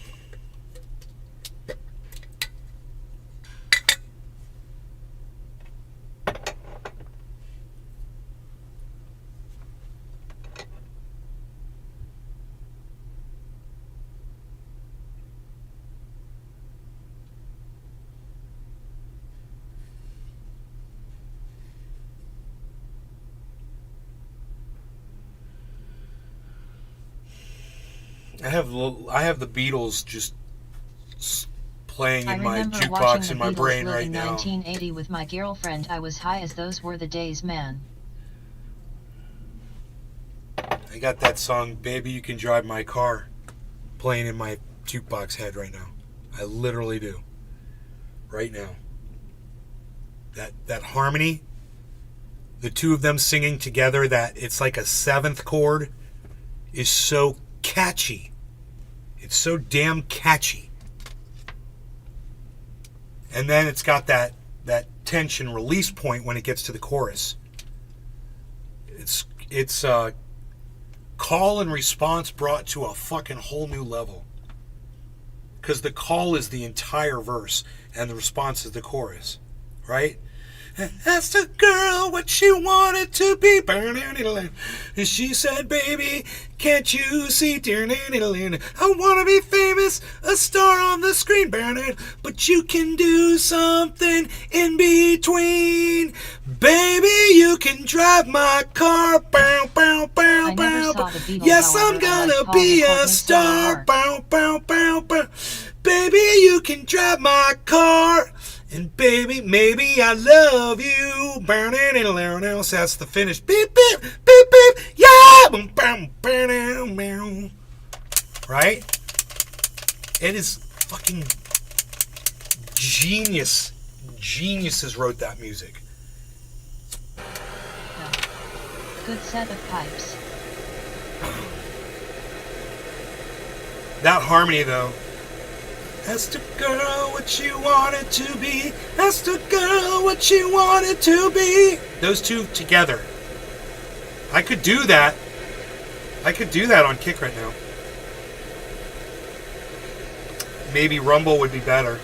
I have the Beatles just playing in my jukebox in my brain right now. I remember watching the Beatles live in 1980 with my girlfriend. I was high as those were the days, man. I got that song, Baby You Can Drive My Car, playing in my jukebox head right now. I literally do. Right now. That harmony, the two of them singing together, that it's like a seventh chord, is so catchy. It's so damn catchy. And then it's got that tension release point when it gets to the chorus. It's call and response brought to a fucking whole new level. Because the call is the entire verse and the response is the chorus, right? Asked a girl what she wanted to be. And she said, baby, can't you see? I want to be famous, a star on the screen. But you can do something in between. Baby, you can drive my car. Yes, I'm gonna be a star. Baby, you can drive my car. And baby, maybe I love you. So that's the finish. Beep, beep, beep, beep. Yeah. Right? It is fucking genius. Geniuses wrote that music. Good set of pipes. That harmony, though. Asked a girl what she wanted to be. Asked a girl what she wanted to be. Those two together. I could do that. I could do that on Kick right now. Maybe Rumble would be better.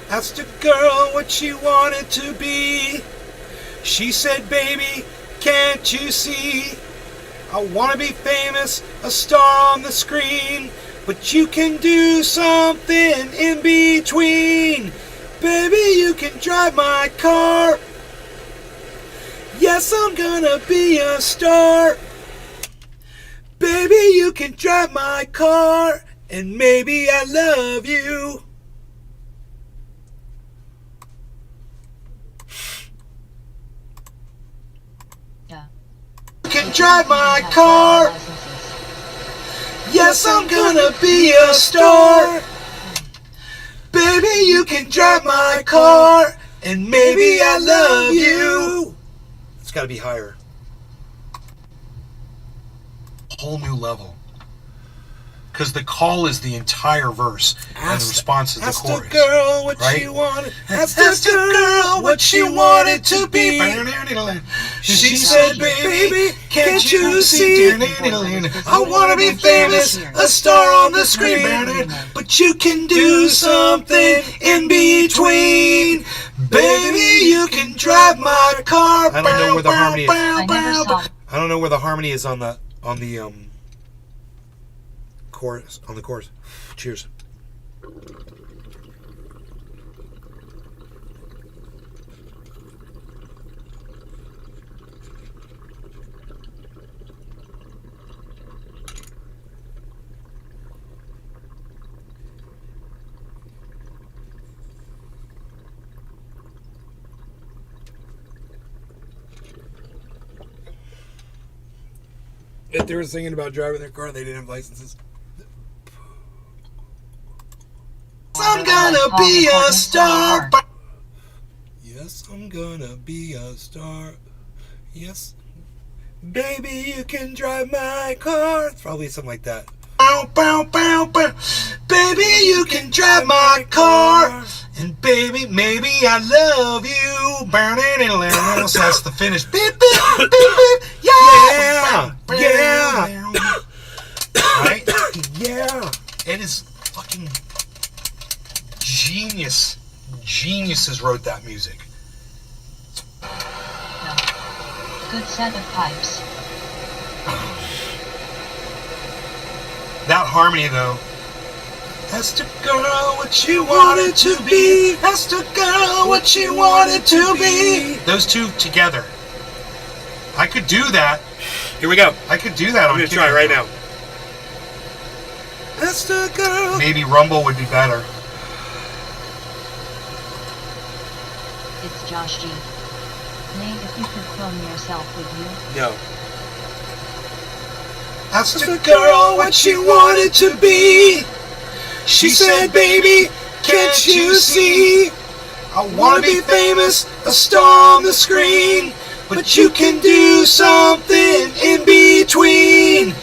Asked a girl what she wanted to be. She said, baby, can't you see? I want to be famous, a star on the screen, but you can do something in between. Baby, you can drive my car. Yes, I'm gonna be a star. Baby, you can drive my car, and maybe I love you. Yeah. You can drive my car. Yes, I'm gonna be a star. Baby, you can drive my car, and maybe I love you. It's gotta be higher. Whole new level. Because the call is the entire verse, and the response is the chorus. Asked a girl what she wanted. Asked a girl what she wanted to be. She said, baby, can't you see? I want to be famous, a star on the screen, but you can do something in between. Baby, you can drive my car. I don't know where the harmony is. I don't know where the harmony is on the chorus. On the chorus. Cheers. If they were singing about driving their car, they didn't have licenses. I'm gonna be a star. Yes, I'm gonna be a star. Yes. Baby, you can drive my car. It's probably something like that. Bow, bow, bow, bow. Baby, you can drive my car. And baby, maybe I love you. So that's the finish. Beep, beep, beep, beep. Yeah. Yeah. Right? Yeah. It is fucking genius. Geniuses wrote that music. Good set of pipes. That harmony, though. Asked a girl what she wanted to be. Asked a girl what she wanted to be. Those two together. I could do that. Here we go. I could do that. I'm going to try right now. Asked a girl. Maybe Rumble would be better. It's Josh G. Nate, if you could clone yourself, would you? No. Asked a girl what she wanted to be. She said, baby, can't you see? I want to be famous, a star on the screen, but you can do something in between.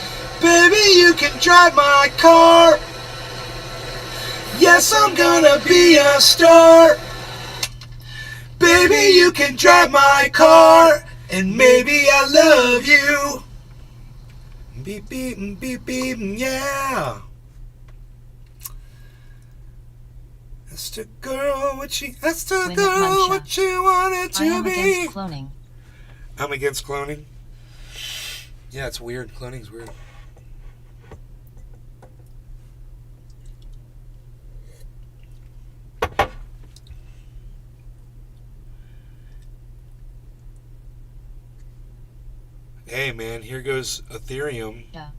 Baby, you can drive my car. Yes, I'm gonna be a star. Baby, you can drive my car, and maybe I love you. Beep, beep, beep, beep, yeah. Asked a girl what she wanted to I am be. against cloning. I'm against cloning. Yeah, it's weird. Cloning's weird. Hey man, here goes Ethereum. Yeah.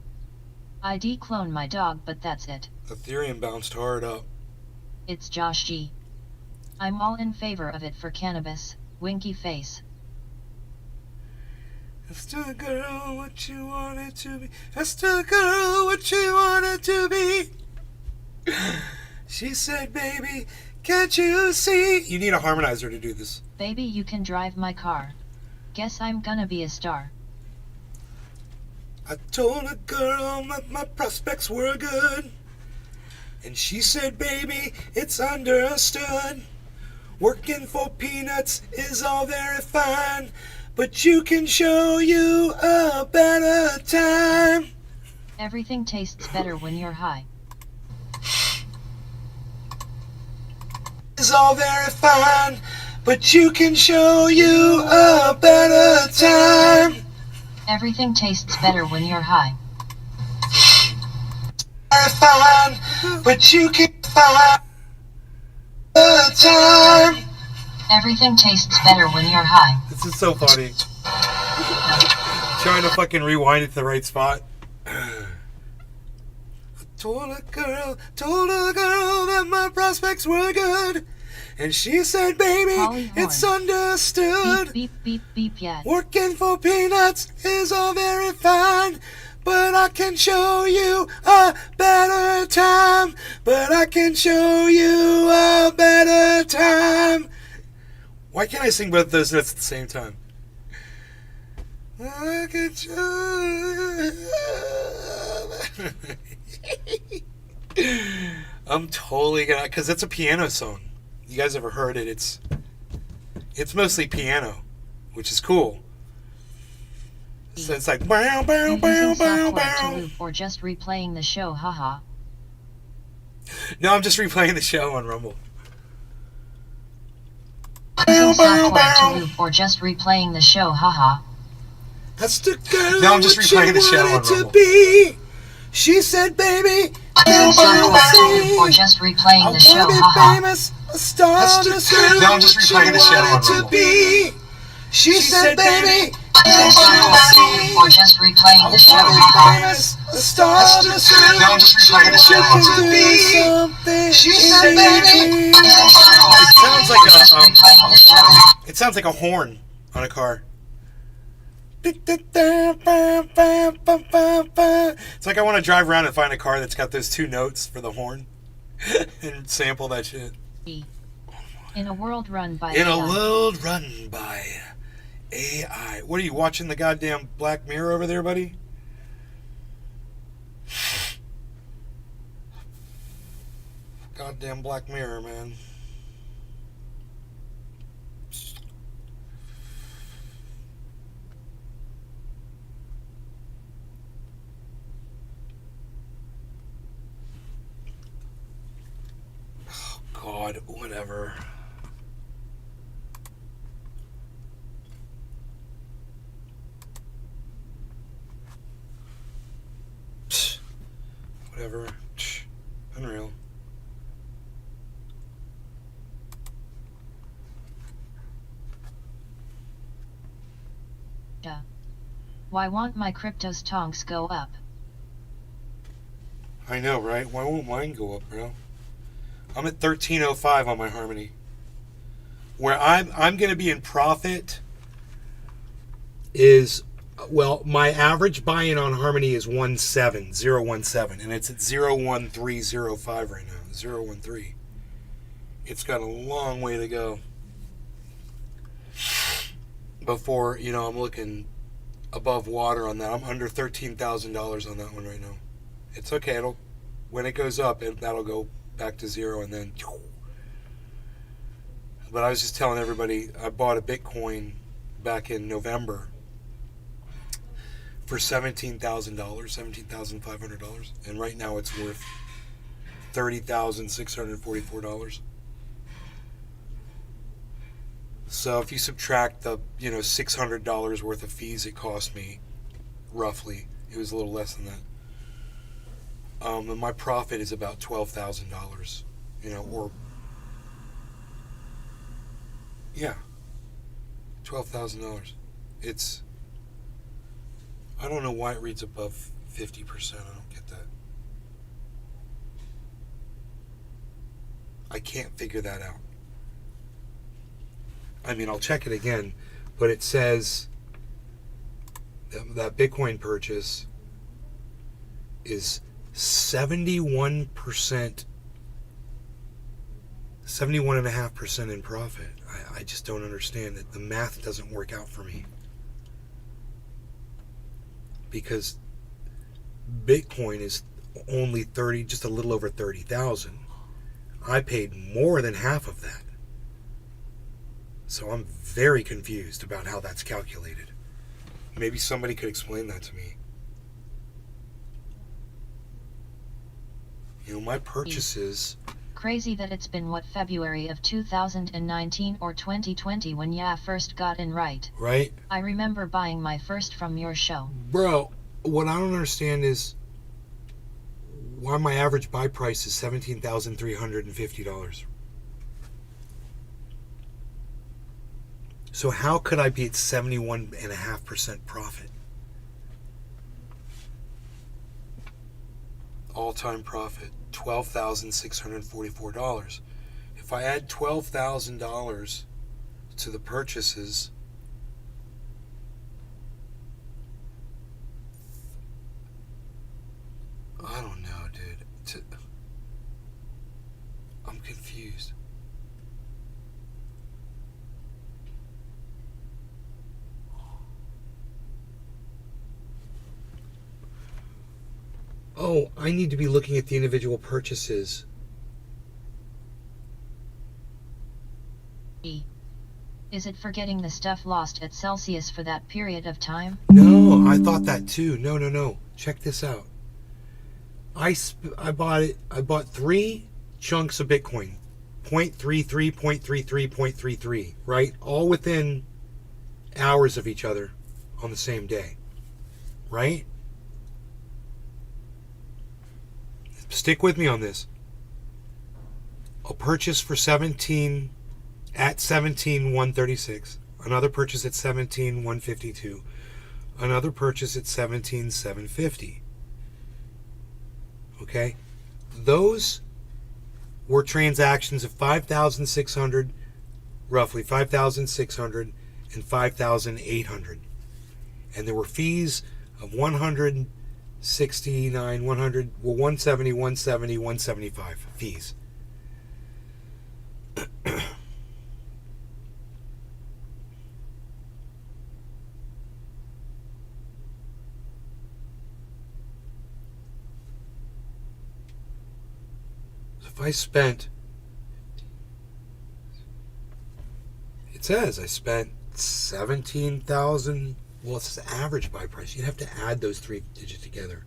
I declone my dog, but that's it. Ethereum bounced hard up. It's Josh G. I'm all in favor of it for cannabis, winky face. Asked a girl what you wanted to be. Asked a girl what you wanted to be. She said, baby, can't you see? You need a harmonizer to do this. Baby, you can drive my car. Guess I'm gonna be a star. I told a girl my prospects were good. And she said, baby, it's understood. Working for peanuts is all very fine, but you can show you a better time. Everything tastes better when you're high. is all very fine, but you can show you a better time. Everything tastes better when you're high. Very fine, but you can find a time. Everything tastes better when you're high. This is so funny. Trying to fucking rewind it to the right spot. Told a girl that my prospects were good. And she said, baby, Holly it's Horn. understood. Beep, beep, beep, beep, yet. Working for peanuts is all very fine. But I can show you a better time. But I can show you a better time. Why can't I sing both those notes at the same time? I can show you. I'm totally gonna, because it's a piano song. You guys ever heard it? It's mostly piano, which is cool. So it's like bow, bow, You bow, using bow, software to bow. loop or just replaying the show, haha. No, I'm just replaying the show on Rumble. Using software to loop or just replaying the show, haha. That's the girl No, I'm just that you replaying the show on wanted to Rumble. be. She said, baby, Using software to loop or just replaying the show, I wanna be haha. famous, a star That's on the the screen. girl. No, I'm just replaying the show on wanted to Rumble. be. She said, baby, Using software to loop or just replaying the show, I wanna be haha. famous, a star on the screen. No, I'm just replaying the show on You can Rumble. do something. She said, baby. It sounds like a horn on a car. It's like I want to drive around and find a car that's got those two notes for the horn and sample that shit. In a world run by In a AI. world run by AI. What are you watching, the goddamn Black Mirror over there, buddy? Goddamn Black Mirror, man. Oh, God, whatever. Psh, whatever. Psh, unreal. Why won't my cryptos tonks go up? I know, right? Why won't mine go up, bro? I'm at 1305 on my Harmony. Where I'm going to be in profit is, well, my average buy-in on Harmony is 017, and it's at 01305 right now, 013. It's got a long way to go before, you know, I'm looking above water on that. I'm under $13,000 on that one right now. It's okay. When it goes up, that'll go back to zero, and then. But I was just telling everybody, I bought a Bitcoin back in November for $17,000, $17,500, and right now it's worth $30,644. So if you subtract the, $600 worth of fees it cost me, roughly, it was a little less than that. And my profit is about $12,000, or yeah, $12,000. It's, I don't know why it reads above 50%. I don't get that. I can't figure that out. I mean, I'll check it again, but it says that Bitcoin purchase is 71%, 71.5% in profit. I just don't understand it. The math doesn't work out for me. Because Bitcoin is only just a little over 30,000. I paid more than half of that. So I'm very confused about how that's calculated. Maybe somebody could explain that to me. My purchases Crazy that it's been February of 2019 or 2020 when ya first got in, right? Right? I remember buying my first from your show. Bro, what I don't understand is why my average buy price is $17,350. So how could I be at 71.5% profit? All-time profit, $12,644. If I add $12,000 to the purchases, I don't know, dude. I'm confused. Oh, I need to be looking at the individual purchases. Is it forgetting the stuff lost at Celsius for that period of time? No, I thought that too. No. Check this out. I bought 3 chunks of Bitcoin. 0.33, 0.33, 0.33, right? All within hours of each other on the same day. Right? Stick with me on this. A purchase for 17 at 17,136. Another purchase at 17,152. Another purchase at 17,750. Okay? Those were transactions of 5,600, roughly 5,600 and 5,800. And there were fees of 169, 100, well, 170, 170, 175 fees. If I spent, it says I spent 17,000. Well, it's the average buy price. You'd have to add those 3 digits together.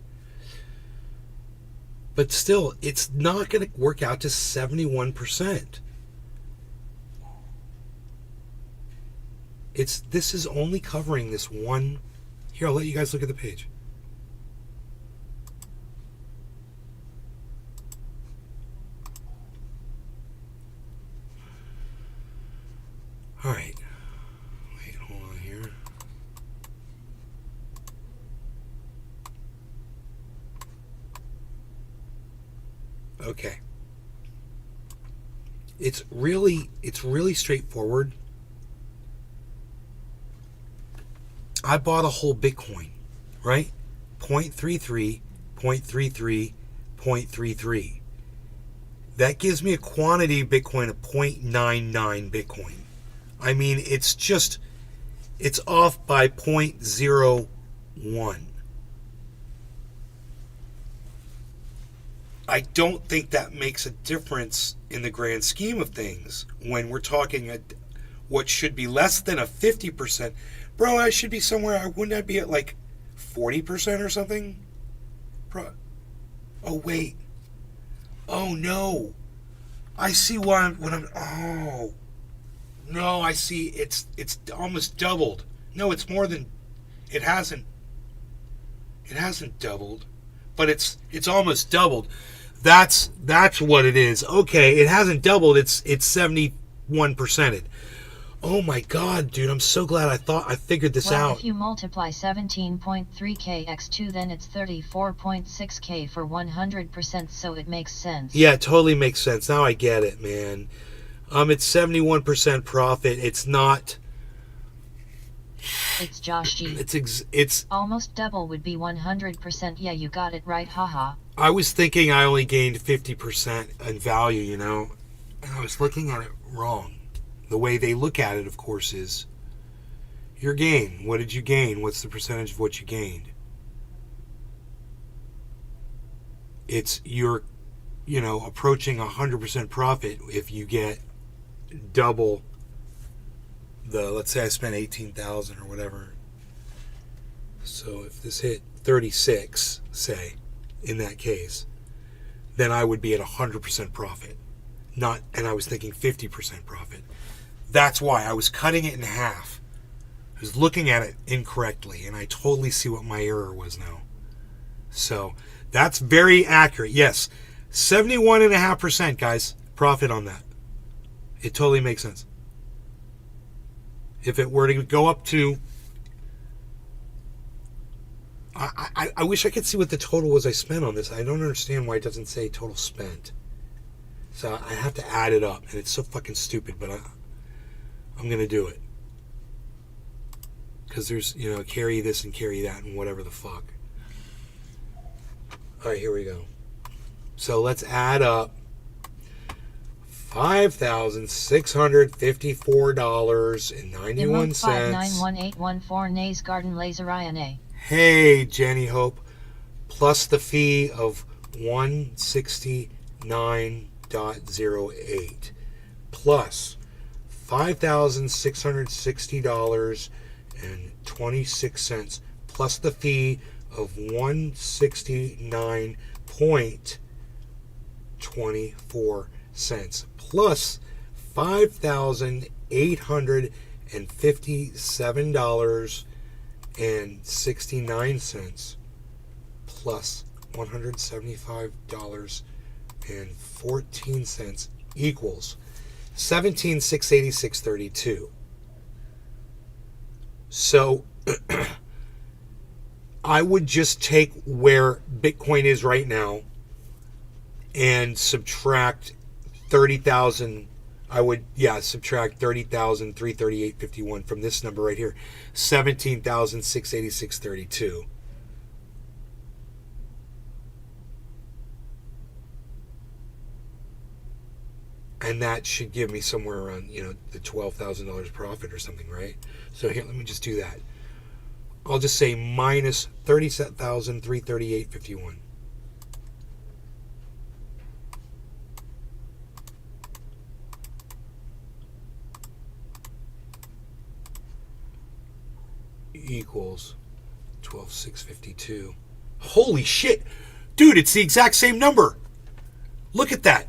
But still, it's not going to work out to 71%. This is only covering this one. Here, I'll let you guys look at the page. All right. Wait, hold on here. Okay. It's really straightforward. I bought a whole Bitcoin, right? 0.33, 0.33, 0.33. That gives me a quantity of Bitcoin of 0.99 Bitcoin. I mean, it's off by 0.01. I don't think that makes a difference in the grand scheme of things when we're talking what should be less than a 50%. Bro, I should be somewhere, wouldn't I be at like 40% or something? Bro, oh wait. Oh no. I see oh. No, I see it's almost doubled. No, it's more than, it hasn't doubled, but it's almost doubled. That's what it is. Okay, it hasn't doubled. It's 71%. Oh my God, dude! I'm so glad I figured this out. If you multiply 17.3k x 2, then it's 34.6k for 100%. So it makes sense. Yeah, it totally makes sense. Now I get it, man. It's 71% profit. It's not. It's Josh G. It's almost double would be 100%. Yeah, you got it right. Haha. I was thinking I only gained 50% in value, you know, and I was looking at it wrong. The way they look at it, of course, is your gain. What did you gain? What's the percentage of what you gained? It's you're, approaching 100% profit if you get double the, let's say I spent 18,000 or whatever. So if this hit 36, say, in that case, then I would be at 100% profit. And I was thinking 50% profit. That's why I was cutting it in half. I was looking at it incorrectly, and I totally see what my error was now. So that's very accurate. Yes, 71.5%, guys, profit on that. It totally makes sense. If it were to go up to, I wish I could see what the total was I spent on this. I don't understand why it doesn't say total spent. So I have to add it up, and it's so fucking stupid, but I'm going to do it. Because there's, carry this and carry that and whatever the fuck. All right, here we go. So let's add up $5,654.91. 591814 Nays Garden Laser Hey, Jenny Hope. Plus the fee of $169.08. Plus $5,660.26. Plus the fee of $169.24. Plus $5,857.69 plus $175.14 equals $17,686.32. So I would just take where Bitcoin is right now and subtract 30,000. I would, subtract 30,338.51 from this number right here, 17,686.32. And that should give me somewhere around, the $12,000 profit or something, right? So here, let me just do that. I'll just say minus 30,338.51. Equals 12,652. Holy shit. Dude, it's the exact same number. Look at that.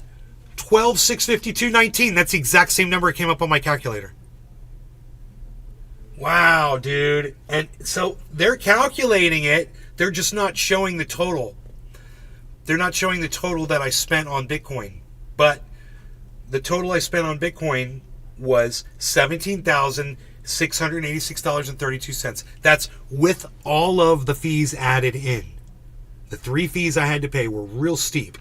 12,652.19. That's the exact same number it came up on my calculator. Wow, dude. And so they're calculating it. They're just not showing the total. They're not showing the total that I spent on Bitcoin. But the total I spent on Bitcoin was $17,686.32. That's with all of the fees added in. The 3 fees I had to pay were real steep.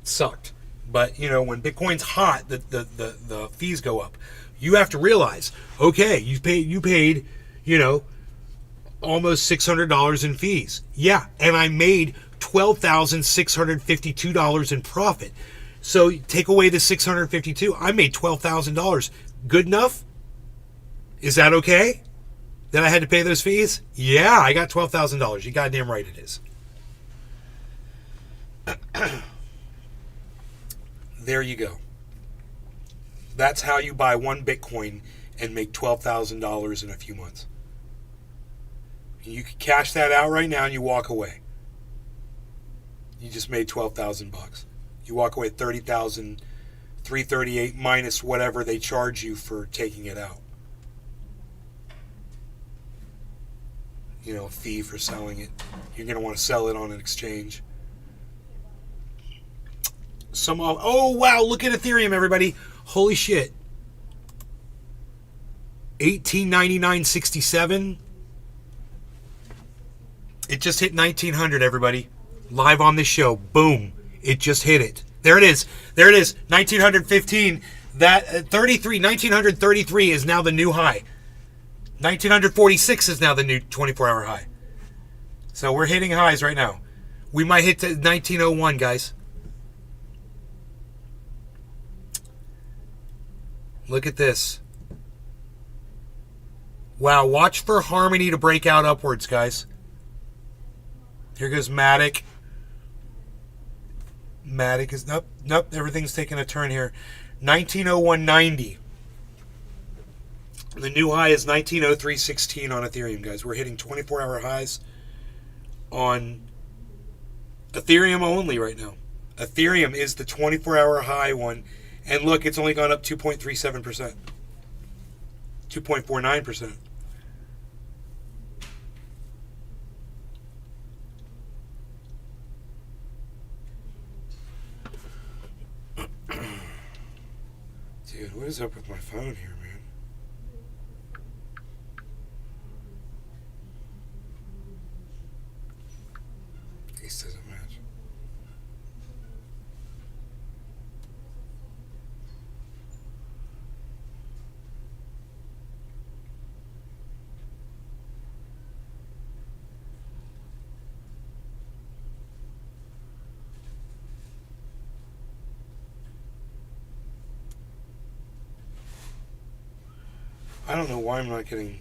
It sucked. But, when Bitcoin's hot, the fees go up. You have to realize, okay, you paid, almost $600 in fees. Yeah, and I made $12,652 in profit. So take away the $652, I made $12,000. Good enough? Is that okay? That I had to pay those fees? Yeah, I got $12,000. You goddamn right it is. There you go. That's how you buy 1 Bitcoin and make $12,000 in a few months. You can cash that out right now and you walk away. You just made $12,000. You walk away at $30,338 minus whatever they charge you for taking it out. A fee for selling it. You're going to want to sell it on an exchange. Oh wow, look at Ethereum, everybody. Holy shit. 1899.67. It just hit 1900, everybody. Live on this show. Boom. It just hit it. There it is. 1915. That 1933 is now the new high. 1946 is now the new 24-hour high. So we're hitting highs right now. We might hit to 1901, guys. Look at this. Wow, watch for Harmony to break out upwards, guys. Here goes Matic. Matic is... Nope, everything's taking a turn here. 1901.90. The new high is 1903.16 on Ethereum, guys. We're hitting 24-hour highs on Ethereum only right now. Ethereum is the 24-hour high one, And look, it's only gone up 2.37%. 2.49%. Dude, what is up with my phone here, man? This doesn't match. I don't know why I'm not getting...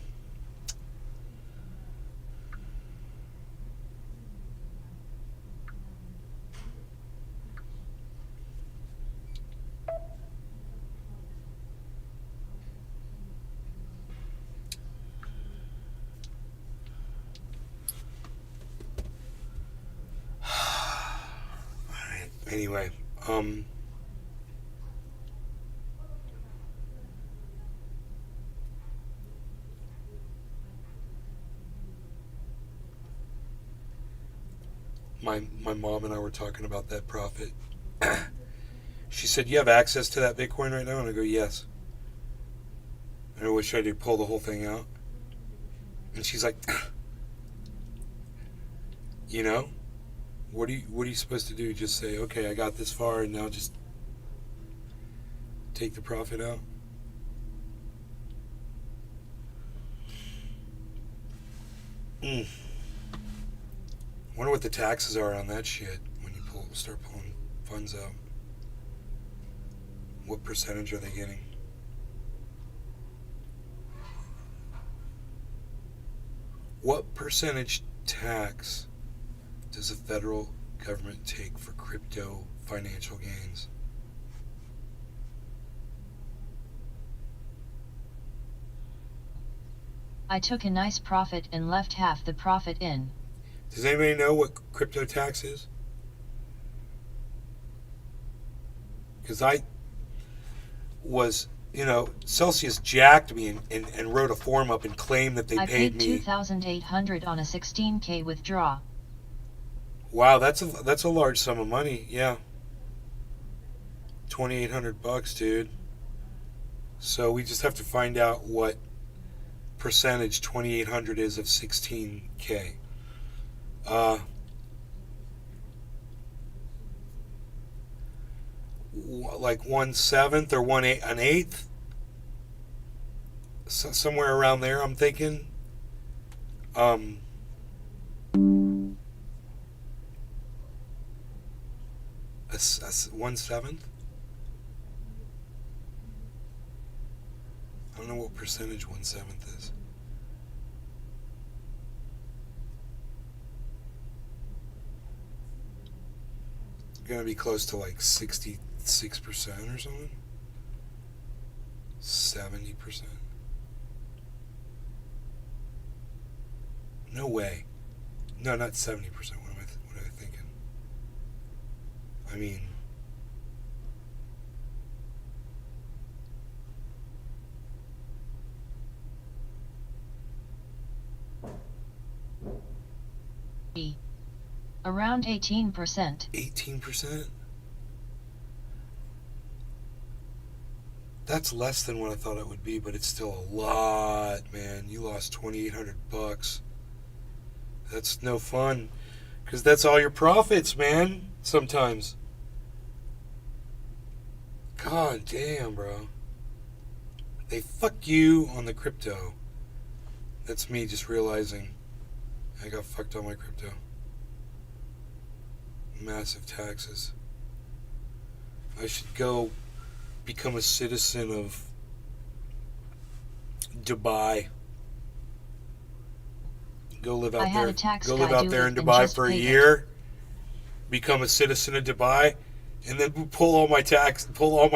Alright, anyway, my mom and I were talking about that profit. She said, "You have access to that Bitcoin right now?" And I go, "Yes." And I wish I did pull the whole thing out. And she's like, "You know, what are you supposed to do? Just say, okay, I got this far, and now just take the profit out?" Wonder what the taxes are on that shit when you start pulling funds out. What percentage are they getting? What percentage tax does the federal government take for crypto financial gains? I took a nice profit and left half the profit in. Does anybody know what crypto tax is? Because I was, Celsius jacked me and wrote a form up and claimed that they I paid paid me. 2,800 on a 16K withdraw. Wow, that's a large sum of money. Yeah, $2,800, dude. So we just have to find out what percentage 2,800 is of 16K. Like 1/7 or an eighth, somewhere around there. I'm thinking. A 1/7. I don't know what percentage 1/7 is. Gonna be close to like 66% or something. 70%. No way. No, not 70%. What am I thinking? I mean, Around 18%. 18%? That's less than what I thought it would be, but it's still a lot, man. You lost $2,800. That's no fun, because that's all your profits, man, sometimes. God damn, bro. They fuck you on the crypto. That's me just realizing I got fucked on my crypto. Massive taxes. I should go become a citizen of Dubai. Go live out there. Go live out there in Dubai for a year. Become a citizen of Dubai, and then pull all my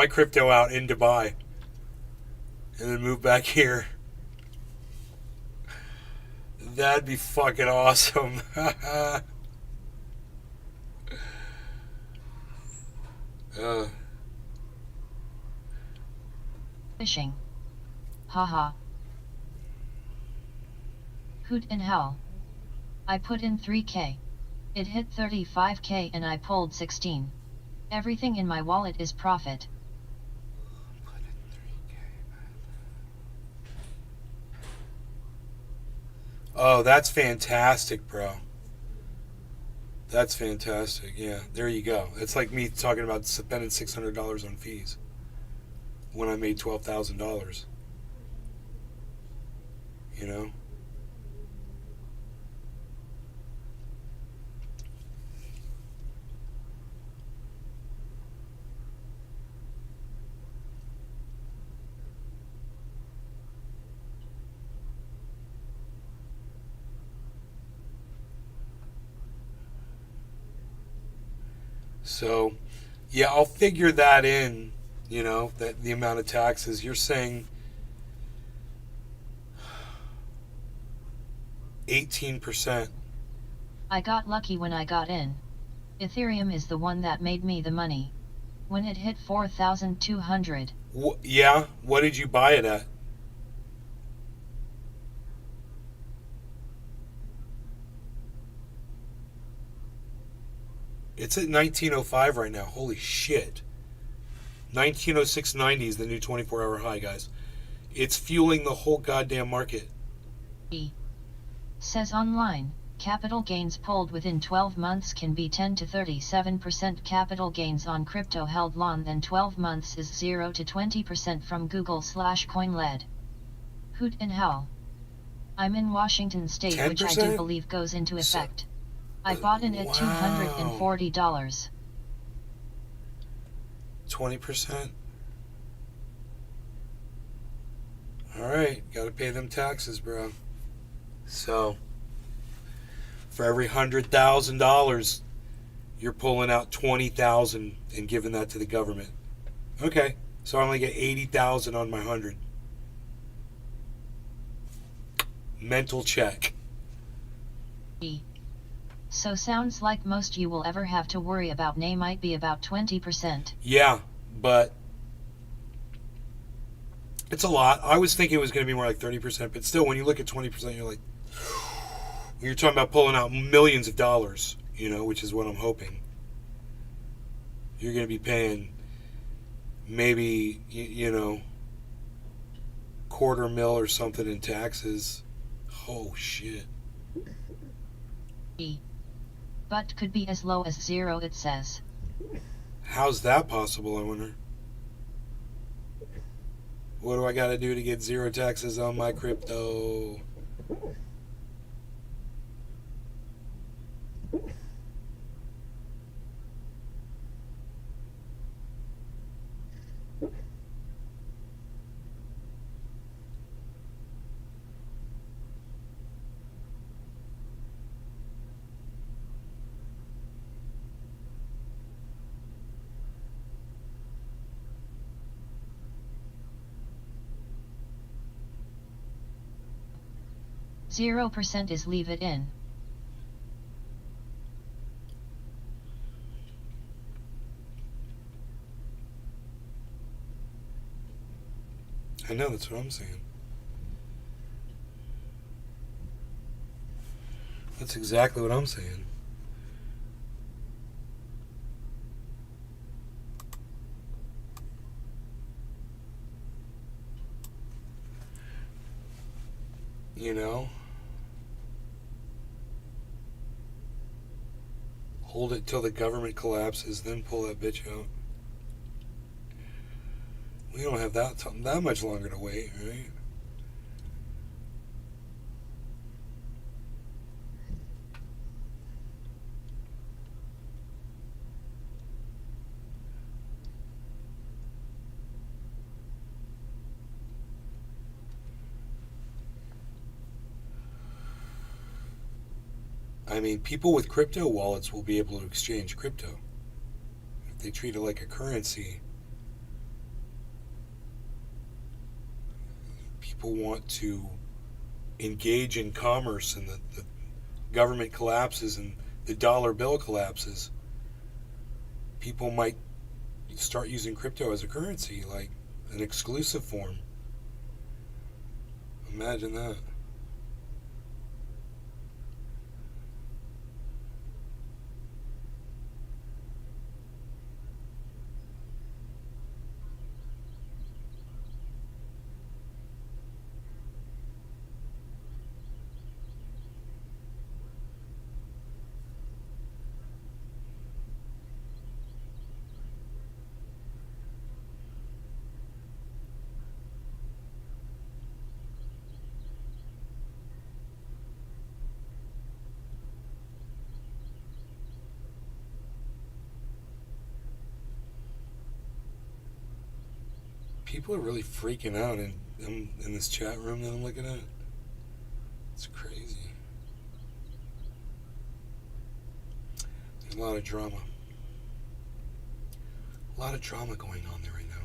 crypto out in Dubai, and then move back here. That'd be fucking awesome. Fishing. Haha. Hoot in hell. I put in 3k. It hit 35k and I pulled 16. Everything in my wallet is profit. Oh, that's fantastic, bro. That's fantastic. Yeah, there you go. It's like me talking about spending $600 on fees when I made $12,000. You know? So, yeah, I'll figure that in, that the amount of taxes. You're saying 18%. I got lucky when I got in. Ethereum is the one that made me the money. When it hit 4,200. Yeah? What did you buy it at? It's at 1905 right now. Holy shit. 1906.90 is the new 24-hour high, guys. It's fueling the whole goddamn market. Says online, capital gains pulled within 12 months can be 10 to 37%. Capital gains on crypto held long than 12 months is 0 to 20% from Google/CoinLed. Hoot in hell. I'm in Washington State, 10%? which I do believe goes into effect. I bought in at $240. 20%? Alright, gotta pay them taxes, bro. So, for every $100,000, you're pulling out $20,000 and giving that to the government. Okay, so I only get $80,000 on my 100. Mental check. So sounds like most you will ever have to worry about might be about 20%. Yeah, but it's a lot. I was thinking it was going to be more like 30%, but still, when you look at 20%, you're like, you're talking about pulling out millions of dollars, which is what I'm hoping. You're going to be paying maybe, $250,000 or something in taxes. Oh, shit. But could be as low as 0, it says. How's that possible, I wonder? What do I got to do to get 0 taxes on my crypto? %, is leave it in. I know, that's what I'm saying. That's exactly what I'm saying. Hold it till the government collapses, then pull that bitch out. We don't have that much longer to wait, right? I mean, people with crypto wallets will be able to exchange crypto. If they treat it like a currency, people want to engage in commerce, and the government collapses and the dollar bill collapses. People might start using crypto as a currency, like an exclusive form. Imagine that. People are really freaking out in this chat room that I'm looking at. It's crazy. There's a lot of drama. A lot of drama going on there right now.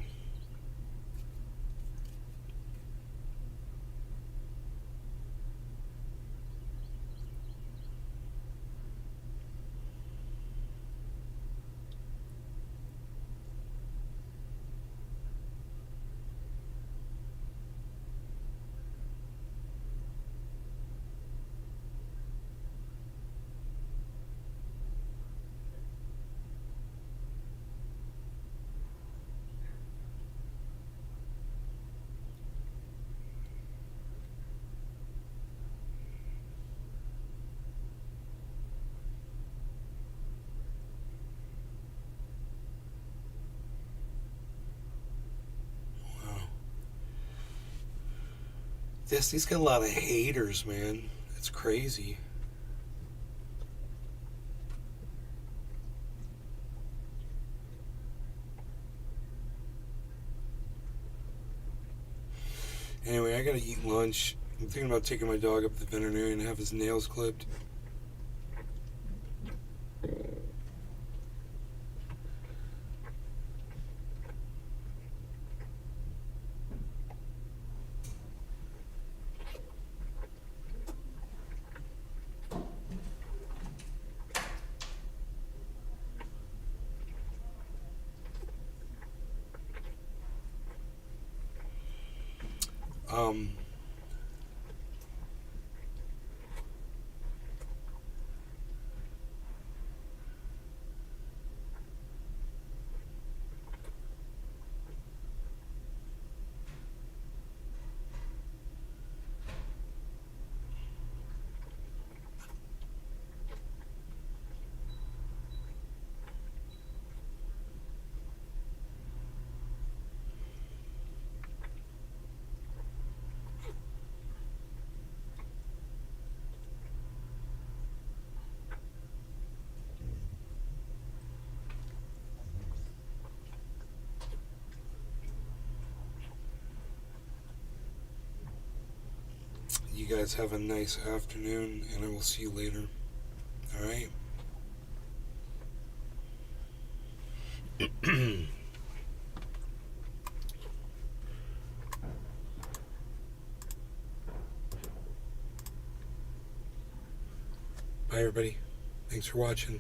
He's got a lot of haters, man. It's crazy. Anyway, I gotta eat lunch. I'm thinking about taking my dog up to the veterinarian and have his nails clipped. Um, you guys have a nice afternoon, and I will see you later. All right? Bye, everybody. Thanks for watching.